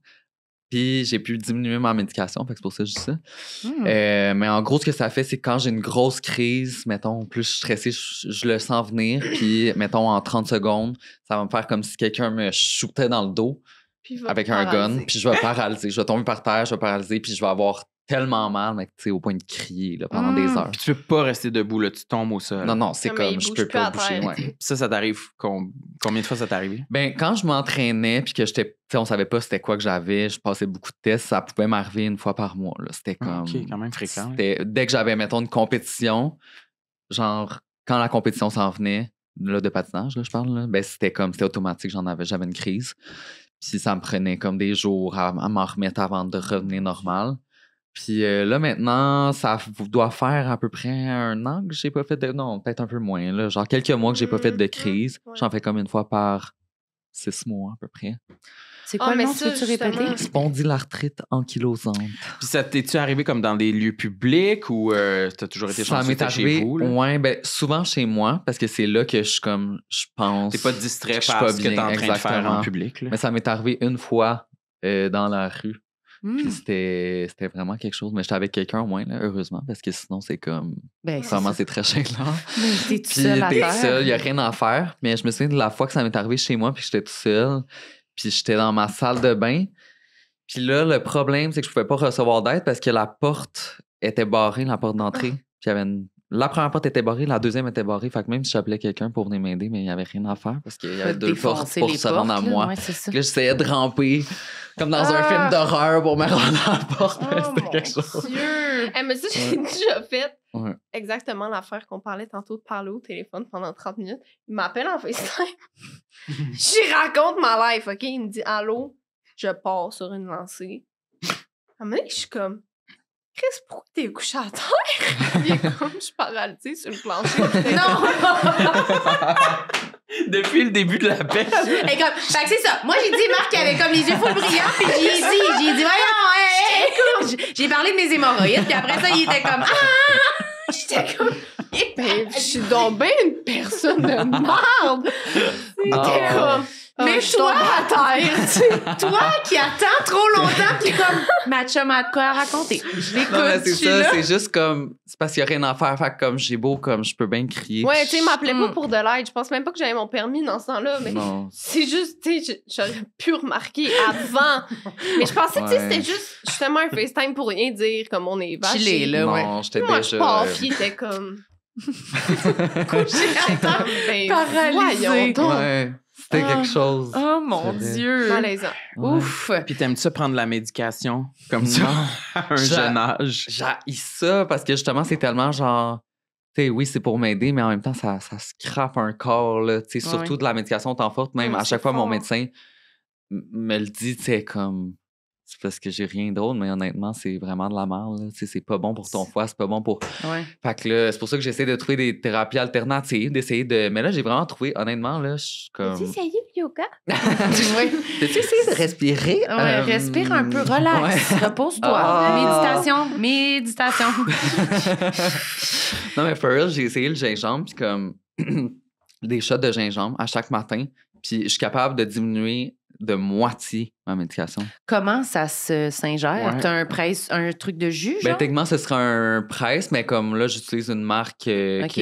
D: puis j'ai pu diminuer ma médication, fait que c'est pour ça que je dis ça. Mais en gros, ce que ça fait, c'est que quand j'ai une grosse crise, mettons, plus je suis stressée, je le sens venir, puis mettons, en 30 secondes, ça va me faire comme si quelqu'un me shootait dans le dos
E: Puis il va
D: avec un
E: paralyser.
D: gun, puis je vais paralyser. Je vais tomber par terre, je vais paralyser, puis je vais avoir tellement mal, mais tu sais, au point de crier là, pendant des heures.
A: Puis tu peux pas rester debout, là, tu tombes au sol.
D: Non, c'est
E: Non, mais
D: comme,
E: il
D: je
E: bouge
D: peux
E: plus
D: pas
E: à
D: bouger.
E: terre.
D: Ouais.
A: Puis ça t'arrive combien de fois ça t'est arrivé?
D: Ben, quand je m'entraînais, puis que j'étais, tu sais, on savait pas c'était quoi que j'avais, je passais beaucoup de tests, ça pouvait m'arriver une fois par mois. Là. C'était comme.
A: OK, quand même fréquent.
D: Dès que j'avais, mettons, une compétition, genre, quand la compétition s'en venait, là, de patinage, là, je parle, là, ben, c'était automatique, j'avais une crise. Puis ça me prenait comme des jours à m'en remettre avant de revenir normal. Puis là, maintenant, ça doit faire à peu près 1 an que j'ai pas fait de... Non, peut-être un peu moins, là. Genre quelques mois que j'ai pas fait de crise.
E: Ouais.
D: J'en fais comme une fois par 6 mois, à peu près.
B: C'est quoi le
E: mais
B: nom?
E: ça,
B: Peux-tu répéter?
E: justement-
D: Spondylarthrite ankylosante.
A: Puis ça t'es-tu arrivé comme dans des lieux publics ou t'as toujours été
D: Ça
A: chanceux
D: m'est
A: c'était
D: arrivé,
A: chez vous? Là?
D: ouais, ben, souvent chez moi, parce que c'est là que je pense...
A: T'es pas distrait
D: Je suis
A: par
D: pas
A: ce que t'es
D: bien,
A: en train de faire
D: exactement.
A: en public. Là.
D: Mais ça m'est arrivé une fois dans la rue.
B: Hmm.
D: Puis c'était vraiment quelque chose. Mais j'étais avec quelqu'un au moins, là, heureusement, parce que sinon, c'est comme...
B: Ben,
D: Vraiment, c'est très gênant.
B: Mais t'es tout
D: Puis
B: seul à
D: t'es
B: terre.
D: seul, il n'y a rien à faire. Mais je me souviens de la fois que ça m'est arrivé chez moi, puis j'étais tout seul. Puis j'étais dans ma salle de bain. Puis là, le problème, c'est que je pouvais pas recevoir d'aide parce que la porte était barrée, la porte d'entrée. Puis il y avait la première porte était barrée, la deuxième était barrée. Fait que même si j'appelais quelqu'un pour venir m'aider, mais il n'y avait rien à faire parce qu'il y avait 2 portes
B: Défoncer
D: pour
B: les
D: se rendre à
B: portes, là.
D: moi.
B: Ouais, c'est ça.
D: Puis là, j'essayais de ramper comme dans un film d'horreur pour me rendre à la porte. mais
B: Oh,
D: c'était
B: mon
D: quelque chose.
B: Dieu!
E: Mais ça, j'ai déjà fait
D: Ouais.
E: exactement l'affaire qu'on parlait tantôt de parler au téléphone pendant 30 minutes. Il m'appelle en FaceTime. J'y raconte ma life, OK? Il me dit « Allô? » Je pars sur une lancée. À un moment donné, je suis comme « Chris, pourquoi t'es couché à terre? » Il est comme « Je suis paralysée sur le plancher. »
B: Non!
A: Depuis le début de l'appel.
B: Et comme, fait que c'est ça. Moi, j'ai dit, Marc avait comme les yeux full brillants, puis j'ai dit, voyons, hey. J'ai parlé de mes hémorroïdes, puis après ça, il était comme, ah! J'étais comme,
E: Ben, je suis donc bien une personne de merde. C'était comme...
B: mais
E: je tombe à terre, tu sais.
B: toi qui attends trop longtemps, puis comme, ma chum a de quoi à raconter. Je l'écoute,
D: Non, mais
B: je
D: c'est
B: suis
D: ça,
B: là.
D: c'est juste comme. C'est parce qu'il n'y a rien à faire. Fait que comme j'ai beau, comme je peux bien crier.
E: Ouais,
D: puis
E: tu sais, il m'appelait pas
B: Mm.
E: pour de l'aide. Je pense même pas que j'avais mon permis dans ce temps-là, mais
D: Non.
E: c'est juste, tu sais, j'aurais pu remarquer avant. Mais je pensais que tu sais,
D: Ouais.
E: c'était juste justement un FaceTime pour rien dire, comme on est vaché.
B: Chiller, là, ouais.
D: Non, j'étais
E: Moi,
D: déjà.
E: je pars, puis il était comme... couché à terre. Ben,
B: Paralysé.
E: voyons donc.
D: Ouais, c'était
B: Ah.
D: quelque chose.
B: Oh mon
D: C'est vrai.
B: Dieu.
E: Malaisant.
D: Ouais.
B: Ouf.
A: Puis t'aimes-tu ça prendre la médication comme ça
D: Non.
A: à un
D: J'a-
A: jeune âge?
D: J'haïs ça parce que justement, c'est tellement genre. Tu sais, oui, c'est pour m'aider, mais en même temps, ça scrape un corps, là. Tu sais, surtout
B: Ouais.
D: de la médication tant forte. Même
E: Ouais,
D: à chaque
E: c'est
D: fois, mon
E: fort.
D: médecin me le dit, tu sais, comme. C'est parce que j'ai rien d'autre, mais honnêtement, c'est vraiment de la merde, là. Tu sais, c'est pas bon pour ton foie, c'est pas bon pour.
B: Ouais.
D: Fait que là, c'est pour ça que j'essaie de trouver des thérapies alternatives, d'essayer de. Mais là, j'ai vraiment trouvé, honnêtement, là, je suis comme.
E: As-tu essayé le yoga?
B: Ouais.
D: T'as-tu essayé de respirer?
B: Ouais, respire un peu, relax,
D: ouais.
B: repose-toi.
D: Ah.
B: Méditation.
D: Non, mais for real, j'ai essayé le gingembre, puis comme des shots de gingembre à chaque matin, puis je suis capable de diminuer de moitié ma médication.
B: Comment ça s'ingère?
A: Ouais.
B: T'as un truc de jus,
D: Ben,
B: genre?
D: techniquement, ce serait un presse, mais comme là, j'utilise une marque
B: Ok.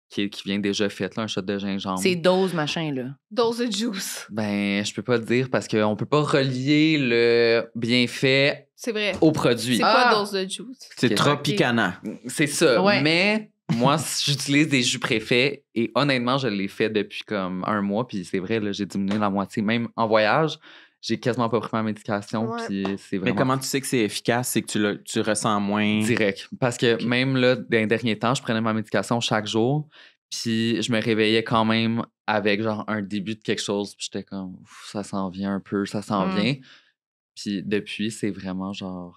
D: qui vient déjà faite, là, un shot de gingembre.
B: C'est dose, machin, là.
E: Dose de juice.
D: Ben, je peux pas le dire parce qu'on peut pas relier le bienfait
E: C'est vrai.
D: au produit.
E: C'est
B: Ah.
E: pas dose de juice.
A: C'est
D: Ok.
A: tropicana.
D: C'est ça.
B: Ouais.
D: Mais moi, j'utilise des jus préfaits et honnêtement, je l'ai fait depuis comme 1 mois. Puis c'est vrai, là, j'ai diminué la moitié. Même en voyage, j'ai quasiment pas pris ma médication.
E: Ouais.
D: Puis c'est
A: Mais
D: vraiment
A: comment tu sais que c'est efficace? C'est que tu ressens moins.
D: direct. Parce que même là, dans les derniers temps, je prenais ma médication chaque jour. Puis je me réveillais quand même avec genre un début de quelque chose. Puis j'étais comme, ouf, ça s'en vient un peu, ça s'en
B: Mm.
D: vient. Puis depuis, c'est vraiment genre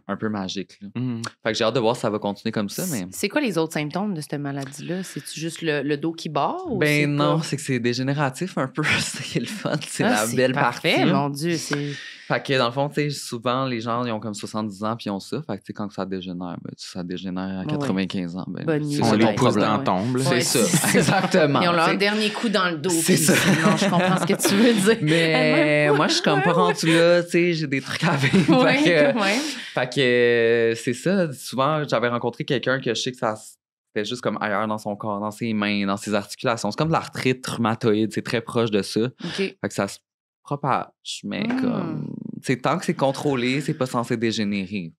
D: un peu magique. Là.
A: Mhm.
D: Fait que j'ai hâte de voir si ça va continuer comme ça, mais...
B: C'est quoi les autres symptômes de cette maladie-là? C'est-tu juste le dos qui barre? Ou c'est
D: Ben non,
B: pas-
D: c'est que c'est dégénératif un peu. C'est le fun, c'est
B: Ah,
D: la belle
B: parfait,
D: partie.
B: mon Dieu, c'est...
D: Fait que dans le fond, tu sais, souvent, les gens, ils ont comme 70 ans puis ils ont ça. Fait que tu sais, quand ça dégénère, ben, ça dégénère à 95 ans. Ben,
B: Bonne
D: c'est
B: nuit.
A: On
D: ça
A: les
D: ton
A: pousse
D: problème.
A: dans la tombe. là.
D: C'est
B: Ouais,
D: ça,
B: c'est-
D: exactement.
B: Ils ont leur
D: tu sais.
B: dernier coup dans le dos.
D: C'est
B: puis
D: ça.
B: Non, je comprends ce que tu veux dire.
D: Mais moi, je suis comme pas rendu là, tu sais, j'ai des trucs à vivre.
B: Ouais,
D: Fait que-
B: ouais.
D: Fait que c'est ça. Souvent, j'avais rencontré quelqu'un que je sais que ça c'était juste comme ailleurs dans son corps, dans ses mains, dans ses articulations. C'est comme de l'arthrite rhumatoïde, c'est très proche de ça.
B: OK.
D: Fait que ça se propage, mais
B: Mm.
D: comme... Tu sais, tant que c'est contrôlé, c'est pas censé dégénérer.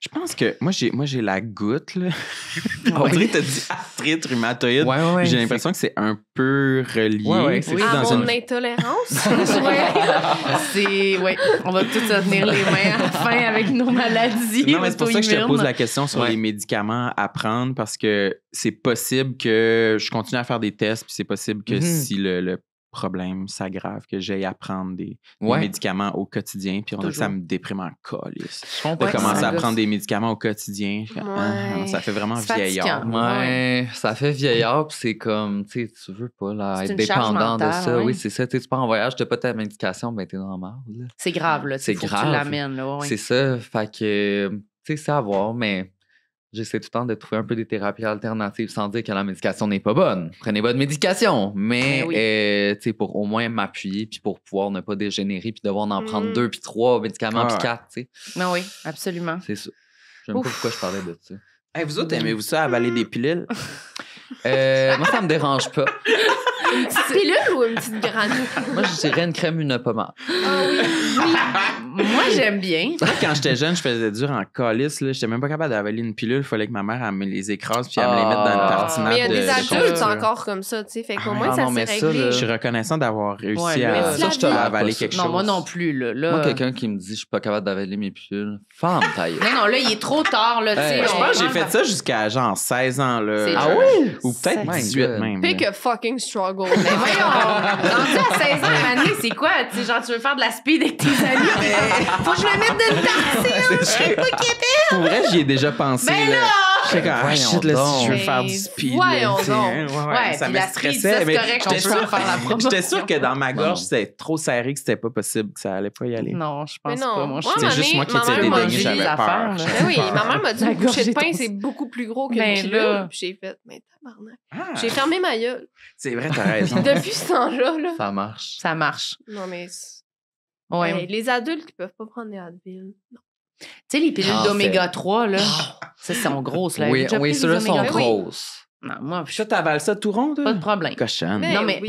A: Je pense que moi, j'ai la goutte, là. On dirait que t'as dit arthrite rhumatoïde.
D: Ouais.
A: J'ai l'impression que c'est un peu relié.
D: Ouais,
A: C'est
D: oui.
A: que
E: À
A: dans
E: mon
A: une...
E: intolérance.
B: Oui, on va tous se tenir les mains à la fin avec nos maladies.
A: Non, mais c'est pour ça que je te pose
B: auto-immunes.
A: la question sur
D: Ouais.
A: les médicaments à prendre parce que c'est possible que je continue à faire des tests, puis c'est possible que
D: Mhm.
A: si le problème s'aggrave, que j'aille à prendre des
D: Ouais.
A: médicaments au quotidien, puis on dirait que ça
B: Toujours.
A: me déprime en calice.
D: Je comprends.
A: De commencer
B: ça
A: à
B: gosse.
A: prendre des médicaments au quotidien, je fais,
E: Ouais.
A: ça fait vraiment
B: C'est
A: vieillard.
B: fatigant.
D: Ouais, ça fait vieillard, puis c'est comme, tu sais, tu veux pas là,
B: C'est
D: être
B: une charge
D: dépendant de
B: mentale,
D: ça.
B: ouais.
D: Oui, c'est ça. Tu sais, tu pars en voyage, t'as pas ta médication, ben t'es dans la merde. Là.
B: C'est grave, là.
D: C'est
B: Faut que
D: grave.
B: tu l'amènes, là. Ouais.
D: C'est ça. Fait que, tu sais, c'est à voir, mais j'essaie tout le temps de trouver un peu des thérapies alternatives sans dire que la médication n'est pas bonne. Prenez votre médication, mais
B: oui.
D: tu sais, pour au moins m'appuyer, puis pour pouvoir ne pas dégénérer, puis devoir en prendre
E: Mm.
D: 2 puis 3 médicaments,
A: Ah
D: puis
A: ouais.
D: 4, tu sais.
B: Non, oui, absolument.
D: C'est ça. Je sais même pas pourquoi je parlais de ça.
A: Hey, vous autres, aimez-vous ça, avaler des pilules?
D: Moi, ça me dérange pas.
E: Une petite pilule ou une petite granule?
D: Moi, je dirais une crème, une pommade.
E: Ah oui.
B: Moi, j'aime bien.
A: Moi, quand j'étais jeune, je faisais dur en calice. Là. J'étais même pas capable d'avaler une pilule. Il fallait que ma mère elle me les écrase puis elle me les mette dans une tartinade.
E: Mais il y a des
A: de
E: adultes
A: confiture.
E: encore comme ça, tu sais. Fait qu'au
A: Ah,
E: moins,
D: non,
E: ça
D: mais
E: s'est
D: ça,
E: réglé.
D: là,
A: Je suis reconnaissant d'avoir réussi
B: Ouais, mais
A: à,
E: ça, je te
A: à
D: l'ai
A: avaler
D: pas,
A: quelque
D: ça.
A: chose.
B: Non, moi non plus, là.
D: Moi, quelqu'un qui me dit je suis pas capable d'avaler mes pilules, femme taille.
B: Non, là, il est trop tard, là, tu sais.
D: Hey,
A: Je
B: on
A: pense que j'ai
B: rentre
A: fait ça jusqu'à genre 16 ans. Là.
B: C'est
D: Ah
B: dur.
D: oui?
A: Ou peut-être
D: My
A: 18
D: God.
A: même.
E: Pick
A: là.
E: a fucking struggle.
B: Mais voyons, rendu à 16 ans, Mané, c'est quoi? Tu sais, genre, tu veux faire de la speed avec tes amis? Faut que je me mette de tartine, je serais pas capable.
A: Pour vrai, j'y ai déjà pensé.
B: Ben là!
A: J'étais comme, ah,
D: Voyons
A: shit, là, si je veux
E: donc.
A: faire du speed.
E: Voyons
A: là, tu sais,
E: donc.
A: hein,
B: Ouais,
A: ça
B: puis
A: me
B: la speed,
A: stressait.
B: ça, c'est
A: Mais
B: correct, on
A: j'étais
B: peut
A: sûr-
B: faire la promotion.
A: J'étais sûr que dans ma gorge,
D: Non.
A: c'était trop serré que c'était pas possible, que ça allait pas y aller.
B: Non, je pense
E: Mais non.
B: pas. Moi, je
E: Moi,
B: suis
A: C'est juste moi qui
E: ma
A: étais
E: mère m'a
A: dédaigné,
E: dit
A: j'avais
B: les
A: peur.
B: affaires, là.
A: J'avais
E: Ben oui,
A: peur.
E: ma mère m'a dit
B: La
E: le bouchée de
B: gorgée
E: pain,
B: tombée.
E: c'est beaucoup plus gros que
B: Ben
E: une
B: là.
E: pilule. Puis j'ai fait, mais tabarnak.
A: Ah,
E: J'ai fermé ma gueule.
A: c'est vrai, t'as raison.
E: Depuis ce temps-là, là.
D: Ça marche.
B: Ça marche.
E: Non, mais.
B: Ouais.
E: Hey, les adultes qui peuvent pas prendre des Advil. Non.
B: Tu sais, les pilules
D: Ah,
B: d'oméga 3, là, ça, c'est en grosse, là.
D: Oui,
B: Avez-vous déjà
D: oui,
B: pris
D: ceux-là
B: des
D: sont
B: oméga 3?
E: Oui.
D: grosses.
B: Non, moi,
A: Ça, t'avales ça tout rond, toi?
B: pas de problème.
A: Cochonne.
E: Mais
B: Non, mais-
E: oui.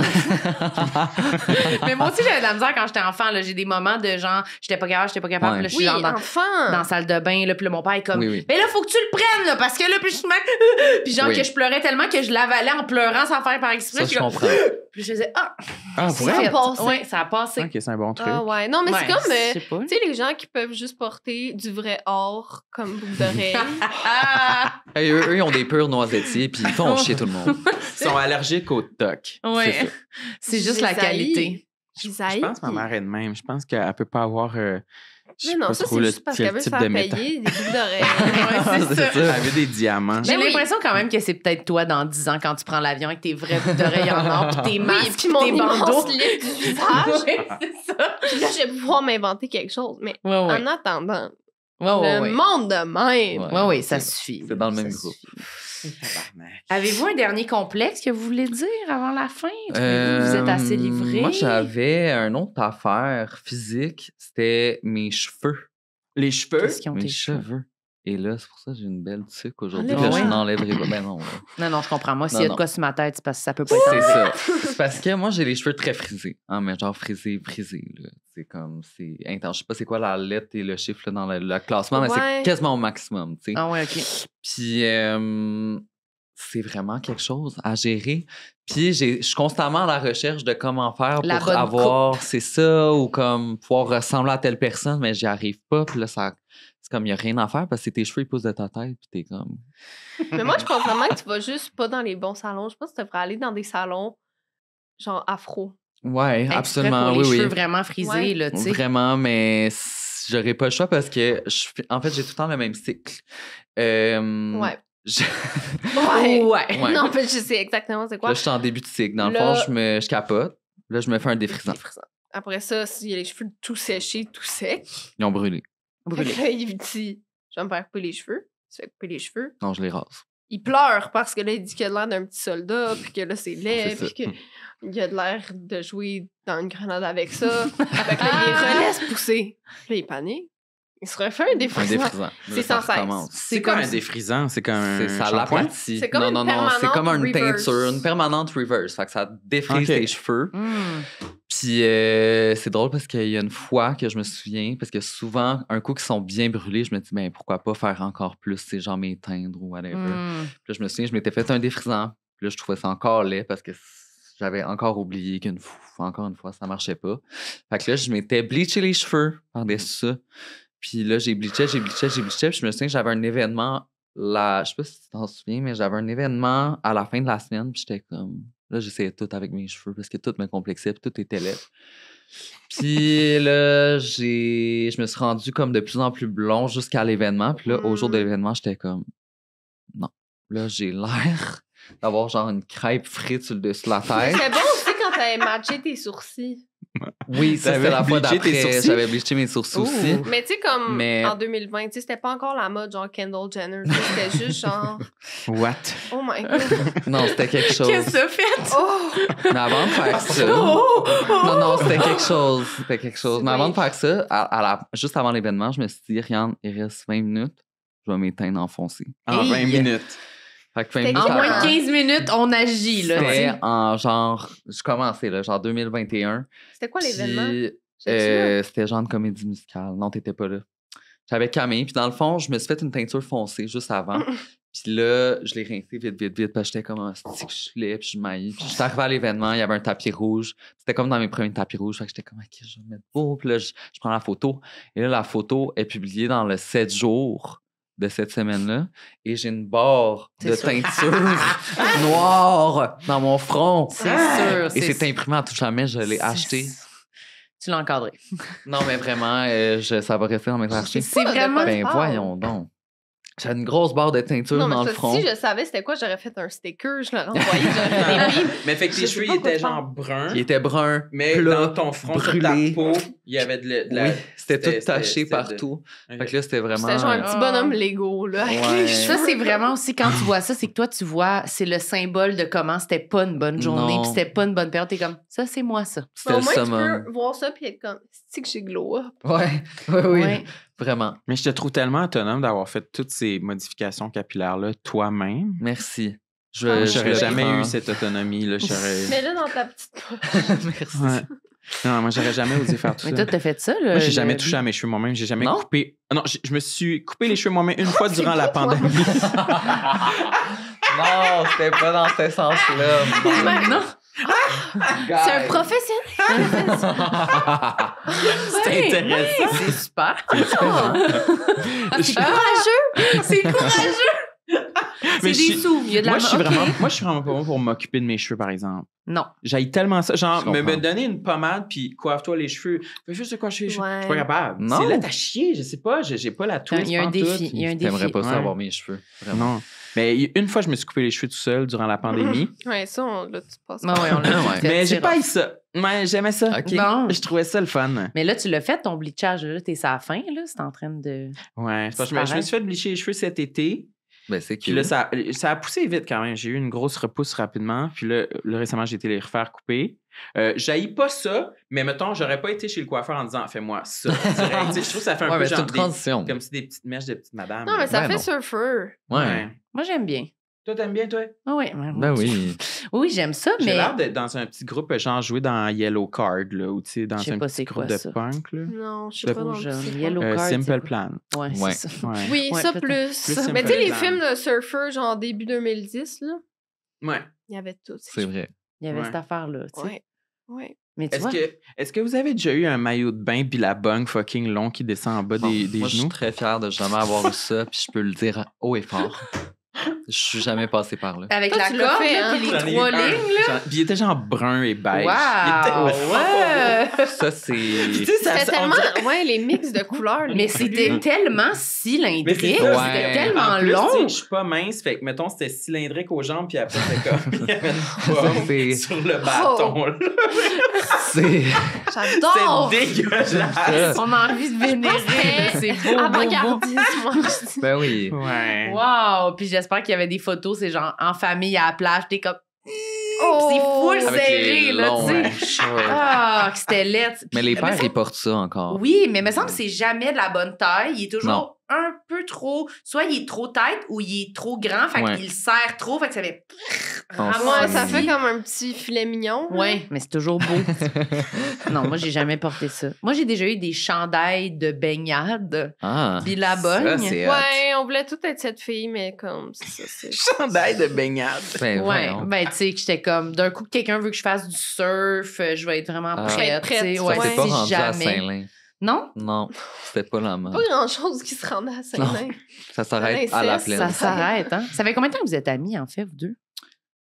B: Mais moi aussi, j'avais de la misère quand j'étais enfant. Là. J'ai des moments de genre, j'étais pas capable.
D: Ouais.
B: Puis là, je suis
E: Oui,
B: genre dans
E: enfant.
B: la salle de bain. Là, puis là, mon père est comme,
D: Oui, oui.
B: mais là, faut que tu le prennes, là, parce que là, puis je puis genre
D: Oui.
B: que je pleurais tellement que je l'avalais en pleurant sans faire par exprès.
D: Ça,
B: Puis
D: je
B: comme-
D: comprends.
B: Puis je faisais, ah,
A: Ah,
B: c'est
A: vrai?
E: Ça a
B: fait.
E: passé.
B: Ouais, ça a passé.
A: Ok, c'est un bon truc.
E: Ah ouais. Non, mais
B: Ouais,
E: c'est comme,
B: je sais pas.
E: tu sais, les gens qui peuvent juste porter du vrai or comme boucle d'oreille.
B: Ah,
D: Hey, eux, ils ont des purs noisetiers, puis ils font chier tout le monde.
A: Ils sont allergiques au toc.
B: ouais. C'est juste la
E: J'ai
B: qualité.
E: J'ai
A: Je pense que ma mère est de même. Je pense qu'elle peut pas avoir. Je sais
E: Mais non,
A: pas
E: ça,
A: trop
E: c'est
A: le
E: juste parce
A: quel
E: qu'elle veut se
A: type
E: faire
A: de métal.
E: payer des boucles d'oreille.
B: Ouais, c'est ça.
A: Elle veut des diamants.
B: J'ai
E: Ben oui.
B: l'impression quand même que c'est peut-être toi dans 10 ans quand tu prends l'avion avec tes vrais boucles d'oreilles en or, puis tes
E: Oui,
B: masques,
E: puis mon
B: tes bandeaux.
E: immense lip du visage.
B: Ouais, c'est ça.
E: Puis là, je vais pouvoir m'inventer quelque chose. Mais
B: Ouais, ouais.
E: en attendant,
B: Ouais,
E: le
B: ouais.
E: monde de même.
D: Ouais.
B: Ouais, ouais, ça suffit.
D: C'est dans le même
B: Ça
D: groupe.
B: suffit.
A: Tabarnak.
B: Avez-vous un dernier complexe que vous voulez dire avant la fin? Trouvez-vous que vous êtes assez livré?
D: Moi, j'avais une autre affaire physique, c'était mes cheveux.
A: Les cheveux?
B: Qu'est-ce qu'ils ont
D: Mes
B: tes cheveux?
D: cheveux. Et là, c'est pour ça que j'ai une belle tuque aujourd'hui.
B: Enlève-
D: Là, je
B: ouais.
D: n'enlèverai pas. Ben non. là.
B: Non, non, je comprends. Moi, s'il
D: Non,
B: y a de
D: non.
B: quoi sur ma tête, c'est parce que ça peut pas être
D: C'est
B: enlevé.
D: ça. C'est parce que moi, j'ai les cheveux très frisés. Hein, mais genre frisés. Là. C'est comme, c'est intense. Je sais pas c'est quoi la lettre et le chiffre là, dans le classement, mais
E: Ouais.
D: c'est quasiment au maximum, tu sais.
B: Ah ouais, OK.
D: Puis c'est vraiment quelque chose à gérer. Puis je suis constamment à la recherche de comment faire
B: La
D: pour
B: bonne
D: avoir, c'est ça, ou comme pouvoir ressembler à telle personne, mais j'y arrive pas. Puis là, c'est comme, il n'y a rien à faire parce que tes cheveux, ils poussent de ta tête, puis t'es comme...
E: Mais moi, je pense vraiment que tu vas juste pas dans les bons salons. Je pense que tu devrais aller dans des salons genre afro.
D: Ouais,
B: Exprès
D: absolument,
B: pour les
D: oui,
B: cheveux
D: oui.
B: vraiment frisés,
E: Ouais.
B: là, tu sais.
D: Vraiment, mais j'aurais pas le choix parce que, en fait, j'ai tout le temps le même cycle.
E: Ouais.
D: je-
E: Ouais.
B: Ouais.
D: Ouais.
E: Non, mais je sais exactement c'est quoi.
D: Là, je suis en début de cycle. Dans le
E: Là-
D: fond, je capote. Là, je me fais un défrisant.
E: Après ça, s'il y a les cheveux tout séchés, tout secs,
D: Ils ont brûlé.
E: fait que là, il dit je vais me faire couper les cheveux. Il se fait couper les cheveux.
D: Non, je les rase.
E: Il pleure parce que là, il dit qu'il a l'air d'un petit soldat, puis que là, c'est laid,
D: C'est ça.
E: puis qu'il a de l'air de jouer dans une grenade avec ça. Fait que là, il les relaisse pousser. Puis là, il panique. Il se refait un défrisant. C'est sans cesse.
A: C'est comme un défrisant, c'est comme un
D: ça
A: shampoing.
D: l'aplatit.
E: C'est comme
D: non,
E: une
D: non, non, c'est
E: permanente
D: comme une
E: reverse.
D: teinture, une permanente reverse. Fait que ça défrise
A: Ok.
D: tes cheveux. Puis c'est drôle parce qu'il y a une fois que je me souviens, parce que souvent, un coup qu'ils sont bien brûlés, je me dis, ben pourquoi pas faire encore plus, c'est genre m'éteindre ou whatever. Puis là, je me souviens, je m'étais fait un défrisant. Puis là, je trouvais ça encore laid parce que j'avais encore oublié encore une fois, ça marchait pas. Fait que là, je m'étais bleaché les cheveux par-dessus ça. Puis là, j'ai bleaché. Puis je me souviens que j'avais un événement, je sais pas si tu t'en souviens, mais j'avais un événement à la fin de la semaine. Puis j'étais comme... Là, j'essayais tout avec mes cheveux parce que tout me complexait, puis tout était laid. Puis là, je me suis rendu comme de plus en plus blond jusqu'à l'événement. Puis là, au jour de l'événement, j'étais comme... Non. Là, j'ai l'air d'avoir genre une crêpe frite sur le dessus de la tête.
E: C'est bon aussi quand t'avais matché tes sourcils.
D: Oui, ça, c'était
A: T'avais
D: la fois
A: bleaché tes
D: d'après.
A: sourcils?
D: J'avais bleaché mes sourcils aussi.
E: Mais tu sais, comme
D: Mais-
E: en 2020, tu sais, c'était pas encore la mode genre Kendall Jenner. Tu sais, c'était juste genre,
A: What?
E: oh my god.
D: Non, c'était quelque chose.
B: Qu'est-ce que ça fait?
E: Oh!
D: Mais avant de faire ça... Non, c'était quelque chose. C'était quelque chose. Mais avant de faire ça, juste avant l'événement, je me suis dit, regarde, il reste 20 minutes. Je vais m'éteindre enfoncé.
A: En
B: Hey!
A: 20 minutes.
D: Fait que 20
E: C'était
D: minutes
B: En
E: Ah.
B: moins
D: avant,
B: de 15 minutes, on agit, là.
D: c'était en genre... Je commençais, là, genre 2021.
E: C'était quoi l'événement?
D: Puis,
E: J'étais-tu là?
D: c'était genre une comédie musicale. Non, t'étais pas là. J'avais Camille. Puis dans le fond, je me suis fait une teinture foncée juste avant. Puis là, je l'ai rincé vite. Parce que j'étais comme un stick, je suis laid, puis je maillis. Puis j'étais arrivé à l'événement, il y avait un tapis rouge. C'était comme dans mes premiers tapis rouges. Fait que j'étais comme, OK, je vais me mettre beau. Puis là, je prends la photo. Et là, la photo est publiée dans le 7 jours de cette semaine-là. Et j'ai une barre de
B: C'est sûr.
D: teinture noire dans mon front.
B: C'est sûr.
D: Et c'est imprimé à tout jamais. Je l'ai acheté.
B: Tu l'as encadré.
D: Non, mais vraiment, ça va rester dans mes archives.
B: C'est
E: pas de
B: vraiment...
E: quoi tu
D: Ben
E: parles.
D: voyons donc. J'ai une grosse barre de teinture
E: Non, mais
D: dans le
E: ça,
D: front.
E: si je savais c'était quoi, j'aurais fait un sticker, je l'aurais envoyé, j'aurais fait des bips.
A: Mais fait que
E: Je
A: tes
E: sais
A: cheveux
E: pas
A: ils
E: quoi
A: étaient
E: tu parles.
A: genre bruns,
D: Il était brun,
A: mais
D: plat,
A: dans ton front,
D: brûlé.
A: sur ta peau, il y avait de la...
D: Oui, c'était tout
A: c'était-
D: taché
A: c'était
D: partout.
A: de-
D: Fait que là, c'était vraiment...
E: C'était genre un petit
B: Ah.
E: bonhomme Lego, là, avec
D: Ouais.
E: les cheveux.
B: Ça, c'est vraiment aussi quand tu vois ça, c'est que toi, tu vois, c'est le symbole de comment c'était pas une bonne journée,
D: Non.
B: puis c'était pas une bonne période. T'es comme, ça, c'est moi, ça.
E: Mais
D: C'était
E: au
D: le
E: moins, tu
D: summum.
E: peux voir ça puis être comme, c'est que j'ai glow up.
D: Ouais, oui,
B: Ouais.
D: vraiment.
A: Mais je te trouve tellement autonome d'avoir fait toutes ces modifications capillaires-là toi-même.
D: Merci.
A: J'aurais
D: le
A: jamais
D: prends.
A: eu cette autonomie-là.
E: Mais là, dans ta petite poche.
D: Merci.
A: Ouais. Non, moi, j'aurais jamais osé faire tout
B: Mais
A: ça.
B: toi, t'as fait ça, là.
A: Moi, j'ai jamais touché à mes cheveux moi-même. J'ai jamais
D: Non?
A: coupé. Ah non, je me suis coupé les cheveux moi-même une fois durant la
E: pas toi.
A: pandémie.
D: Non, c'était pas dans ce sens-là.
B: Non.
E: C'est un professionnel.
A: C'est intéressant.
B: C'est super.
E: Ah, c'est courageux.
B: C'est courageux. C'est
A: Mais
B: des
A: je suis-
B: sous. Il y a de la
A: Moi, je suis
B: OK.
A: vraiment pas bon pour m'occuper de mes cheveux, par exemple.
B: Non.
A: J'aille tellement ça. Genre,
D: Je
A: me
D: comprends.
A: donner une pommade puis coiffe-toi les cheveux. Fais juste de coiffer les cheveux.
E: Ouais.
A: Je suis pas capable.
D: Non.
A: C'est là, t'as chié. Je sais pas. J'ai pas la twist.
B: Il y a un
A: pantoute,
B: défi.
A: puis-
B: Il y a un défi.
D: T'aimerais pas ça
A: Ouais.
D: avoir mes cheveux. Vraiment.
A: Non. Mais une fois, je me suis coupé les cheveux tout seul durant la pandémie.
E: Ouais, ça, là, tu passes.
B: Ouais, ouais, on l'a
D: Ouais.
B: fait,
A: Mais
B: c'est
A: j'ai pas
B: rough.
A: eu ça. Ouais, j'aimais ça.
D: OK.
B: Bon.
A: Je trouvais ça le fun.
B: Mais là, tu l'as fait, ton bleachage. Là, t'es à la fin, là. C'est en train de...
A: Ouais. c'est parce que je me
B: pareil.
A: suis fait bleacher les cheveux cet été.
D: Ben, c'est
A: Puis
D: cute.
A: là, ça a poussé vite quand même. J'ai eu une grosse repousse rapidement. Puis là, récemment, j'ai été les refaire couper. J'haïs pas ça, mais mettons, j'aurais pas été chez le coiffeur en disant fais-moi ça. direct. Tu sais, je trouve que ça fait un
D: Ouais,
A: peu
D: mais c'est
A: genre
D: une transition.
A: comme si des petites mèches de petites madames.
E: Non, mais ça
D: Ouais,
E: fait
D: non.
E: surfeur.
D: Ouais.
B: Moi, j'aime bien.
A: Toi, t'aimes bien, toi?
B: Ah oui.
D: Ben oui.
B: Oui, j'aime ça,
A: J'ai
B: mais...
A: l'air d'être dans un petit groupe, genre jouer dans Yellow Card, là, ou tu sais, dans
B: Je sais
A: un
B: pas
A: petit
B: c'est
A: groupe
B: quoi,
A: de
B: ça.
A: punk, là.
E: Non, je sais
A: Le
E: pas dans
B: rouge,
E: le petit
B: yellow
E: coin.
B: card, c'est
A: Simple
B: quoi?
A: Plan.
B: Ouais,
D: Ouais.
B: c'est ça.
A: Ouais.
E: Oui,
B: Ouais,
E: ça
B: peut-être.
E: plus.
A: Plus
E: Mais tu sais, les
A: Simple
E: films
A: Plan.
E: de surfeur, genre début 2010, là,
A: Ouais.
E: il y avait tout.
D: C'est vrai.
B: Il y avait
A: Ouais.
B: cette affaire-là, tu sais.
E: Ouais. Ouais.
B: Mais tu vois...
A: Est-ce que vous avez déjà eu un maillot de bain puis la bung fucking long qui descend en bas des
D: Moi, je suis
A: genoux?
D: très fier de jamais avoir eu ça, puis je peux le dire haut et fort. Je suis jamais passé par là.
B: Avec
E: Toi,
B: la
E: tu l'as
B: corde,
E: fait,
B: là,
E: hein?
B: puis
A: J'en
B: les
A: ai eu
B: 3
A: un.
B: lignes, là.
A: Puis il était genre brun et beige.
B: Wow!
A: Il était
B: Ouais!
D: Ça, c'est...
A: Tu sais, ça,
E: C'était
A: on
E: tellement.
A: dirait-
E: Ouais, les mix de couleurs.
B: Mais c'était tellement cylindrique,
A: Mais c'est
B: c'était
A: ça,
D: Ouais.
B: tellement
A: En plus, tu sais,
B: long.
A: je suis pas mince, fait que mettons c'était cylindrique aux jambes, puis après c'était comme il y avait une
D: Ça,
A: pomme
D: c'est-
A: sur le bâton. là.
D: c'est...
E: J'adore!
A: C'est dégueulasse.
B: On a envie de vénérer, là, c'est beau, beau, beau.
E: Avant-gardiste, moi. je dis.
D: Ben oui.
A: Ouais.
B: Wow! Puis j'espère qu'il y avait des photos, c'est genre en famille à la plage, t'es comme... puis c'est full
D: Avec
B: serré,
D: les
B: là,
D: longs,
B: tu sais.
D: shorts.
B: Ah, que c'était laid.
D: Mais
B: Puis,
D: les
B: me
D: pères,
B: semble-
D: ils portent ça encore.
B: Oui, mais il me semble que c'est jamais de la bonne taille. Il est toujours
D: Non.
B: un peu trop... Soit il est trop tête ou il est trop grand, fait
D: Ouais.
B: qu'il serre trop, fait que ça fait...
D: On
E: Ouais,
D: Ah,
E: ça
D: oui.
E: fait comme un petit filet mignon. là.
B: Ouais, mais c'est toujours beau. Non, moi, j'ai jamais porté ça. Moi, j'ai déjà eu des chandails de baignade.
D: Ah.
B: Bilabogne.
D: Ça, c'est hot.
E: Ouais, on voulait tout être cette fille, mais comme c'est ça, c'est.
A: Chandail de baignade.
D: Ben,
B: Ouais,
D: voyons.
B: ben, tu sais, que j'étais comme, d'un coup, quelqu'un veut que je fasse du surf, je vais être vraiment
D: Ah.
E: Je vais être
B: prête, tu sais.
E: prête.
B: Ouais,
D: Fait que
E: Ouais.
D: t'es pas
B: si
D: rendu à
B: jamais.
D: Saint-Lin.
B: Non?
D: Non, c'était pas la mode.
E: Pas grand chose qui se rendait à Saint-Lin.
D: Ça s'arrête à la
E: L'inceste,
D: plaine.
B: Ça s'arrête, hein? Ça fait combien de temps que vous êtes amis, en fait, vous deux?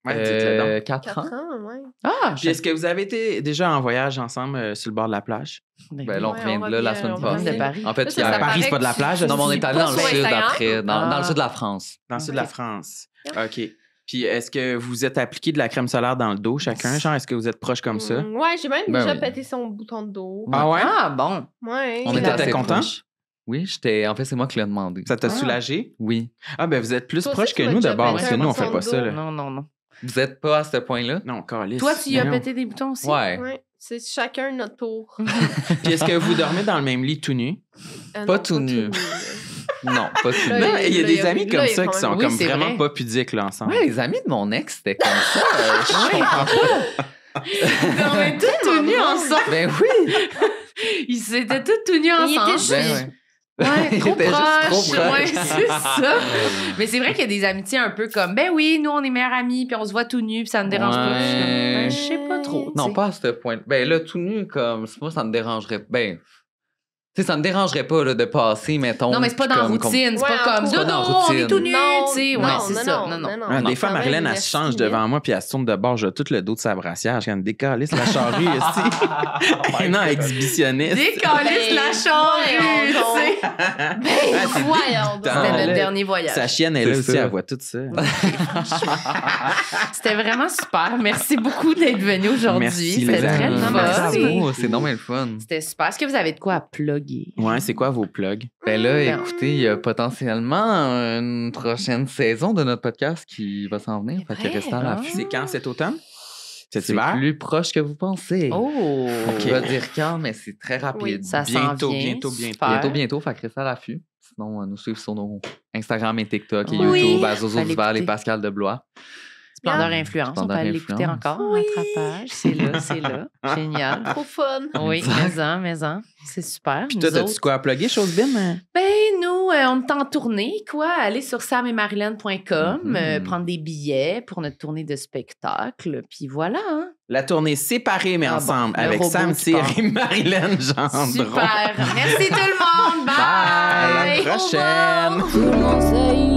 A: Ouais, dites-le donc.
D: 4
E: 4
D: ans.
E: ans, ouais.
B: Ah,
A: Puis est-ce que vous avez été déjà en voyage ensemble sur le bord de la plage?
B: Ben
D: Ben
B: oui.
D: là, on
E: Ouais,
D: revient
E: on
D: de là la
E: revient,
D: semaine
E: on
B: vient de
D: passée.
B: Paris.
D: En fait,
E: Là,
D: il y a-
E: ça
A: Paris,
E: paraît
A: c'est pas de la
E: que
A: plage,
E: tu
D: Non, mais on
E: suis
D: est allé
E: pas
D: dans le
E: sur
D: sud
E: Instagram.
D: après, dans le sud de la France.
A: Dans le sud de
B: Ok.
A: la France.
E: Yep.
A: OK. Puis est-ce que vous êtes appliqué de la crème solaire dans le dos chacun? Genre, est-ce que vous êtes proches comme ça?
E: Ouais, j'ai même
D: Ben
E: déjà
D: oui.
E: pété son bouton de dos.
A: Ah ouais?
B: Ah, bon.
E: Ouais.
D: On
A: Puis
D: était
A: t'étais
D: assez
A: content?
D: proches. Oui, en fait, c'est moi qui l'ai demandé.
A: Ça t'a
B: Ah.
A: soulagé?
D: Oui.
A: Ah, ben vous êtes plus
E: Toi aussi,
A: proches
E: tu
A: que
E: m'as
A: nous
E: déjà
A: d'abord,
E: pété
A: parce que
E: un
A: nous, on fait
E: morceau
A: pas
E: de
A: ça.
E: dos.
A: Là.
B: Non, non, non.
D: Vous êtes pas à ce point-là?
A: Non, calisse.
B: Toi, tu y as
A: Non.
B: pété des boutons aussi?
D: Ouais.
E: Ouais. C'est chacun notre tour.
A: Puis est-ce que vous dormez dans le même lit tout nu?
D: Pas tout nu. Non, pas tout
E: Là,
D: nu.
A: Non,
E: il-
A: il y a
E: là,
A: des
E: il y a-
A: amis
E: là,
A: comme
E: il y a
A: ça
E: quand
A: qui
E: même-
A: sont
B: Oui,
A: comme
B: c'est
A: vraiment
B: vrai.
A: pas pudiques là, ensemble.
D: Ouais, les amis de mon ex, c'était comme ça. Je comprends pas.
B: Non, mais tout nus ensemble.
D: Ben oui.
B: Ils étaient tous tout nus
E: Ils étaient
B: ensemble.
E: juste-
D: Ben ouais.
B: Ouais,
D: Ils
B: trop
D: étaient juste
B: proches.
D: trop proches.
B: Ouais, c'est ça. Mais c'est vrai qu'il y a des amitiés un peu comme, ben oui, nous, on est meilleurs amis, puis on se voit tout nus, puis ça ne dérange pas. Puis je suis comme, ben, je sais pas trop.
D: Non,
B: tu sais.
D: pas à ce point. Ben là, tout nu, comme, moi, ça me dérangerait. Ben, tu sais, ça me dérangerait pas là, de passer, mettons.
B: Non, mais c'est pas
D: puis
B: dans la
D: comme-
B: routine. C'est
E: Ouais,
B: pas
E: en
B: comme,
E: cours.
D: Pas
B: dodo,
D: dans
B: on est
D: routine.
B: tout nus,
E: Non,
B: tu sais. Ouais,
E: non,
B: c'est
E: non,
B: ça.
E: non,
B: Non, non.
A: Ah,
E: non.
A: des fois,
E: Quand même,
A: Marilyn, elle
E: une
A: se change
E: limite.
A: devant moi, puis elle se tourne de bord, j'ai tout le dos de sa brassière. Je viens de décaler la charrue ici. Non, exhibitionniste.
B: Décalisse la charrue,
E: voyons
B: tu
E: donc.
B: sais.
A: Ah, c'est
E: Voyons
A: dégoûtant.
B: C'était
A: Ah,
B: notre
A: là,
B: dernier voyage.
A: Sa chienne est là
D: C'est
A: aussi,
D: ça.
A: elle voit tout ça.
B: C'était vraiment super. Merci beaucoup d'être venu aujourd'hui.
A: Merci,
B: C'était
A: les
B: très
A: amis.
B: le
E: Non,
B: fun.
E: merci à
D: Bravo, c'est non mais le fun.
B: C'était super. Est-ce que vous avez de quoi à plugger?
A: Ouais, c'est quoi vos plugs?
D: Ben là,
B: Ben,
D: écoutez, il y a potentiellement une prochaine saison de notre podcast qui va s'en venir. Fait que
B: vrai?
D: restez à l'affût.
A: C'est quand cet automne? Cet
D: C'est
A: hiver?
D: plus proche que vous pensez.
B: Oh!
D: On
A: Ok.
D: va dire quand, mais c'est très rapide.
E: Oui,
B: Ça s'en
A: Bientôt,
B: vient.
A: bientôt.
B: Super.
D: Bientôt, fait que restez à l'affût. Sinon, nous suivre sur nos Instagram et TikTok et
B: Oui.
D: YouTube à Zozo
B: Fallait
D: Duval et
B: écouter.
D: Pascal Deblois.
B: Splendeur Influence. On peut
D: Splendeur
B: aller l'écouter
D: Influence.
B: encore en rattrapage. C'est là, c'est là. Génial.
E: Trop fun.
B: Oui,
D: Exact.
B: mais-en. C'est super.
A: Puis
B: Nous
A: toi, t'as-tu
B: autres-
A: quoi à plugger, Chosebin?
B: Ben, nous, on est en tournée, quoi. Allez sur samedmarilyn.com,
D: Mhm.
B: prendre des billets pour notre tournée de spectacle. Puis voilà, hein.
A: La tournée séparée, mais
B: Ah bon,
A: ensemble,
B: le
A: avec
B: robot
A: Sam
B: qui
A: Cyr
B: part.
A: et Marilyn Gendron.
B: Super. Merci tout le monde. Bye.
A: À la prochaine!
C: Tout le monde sait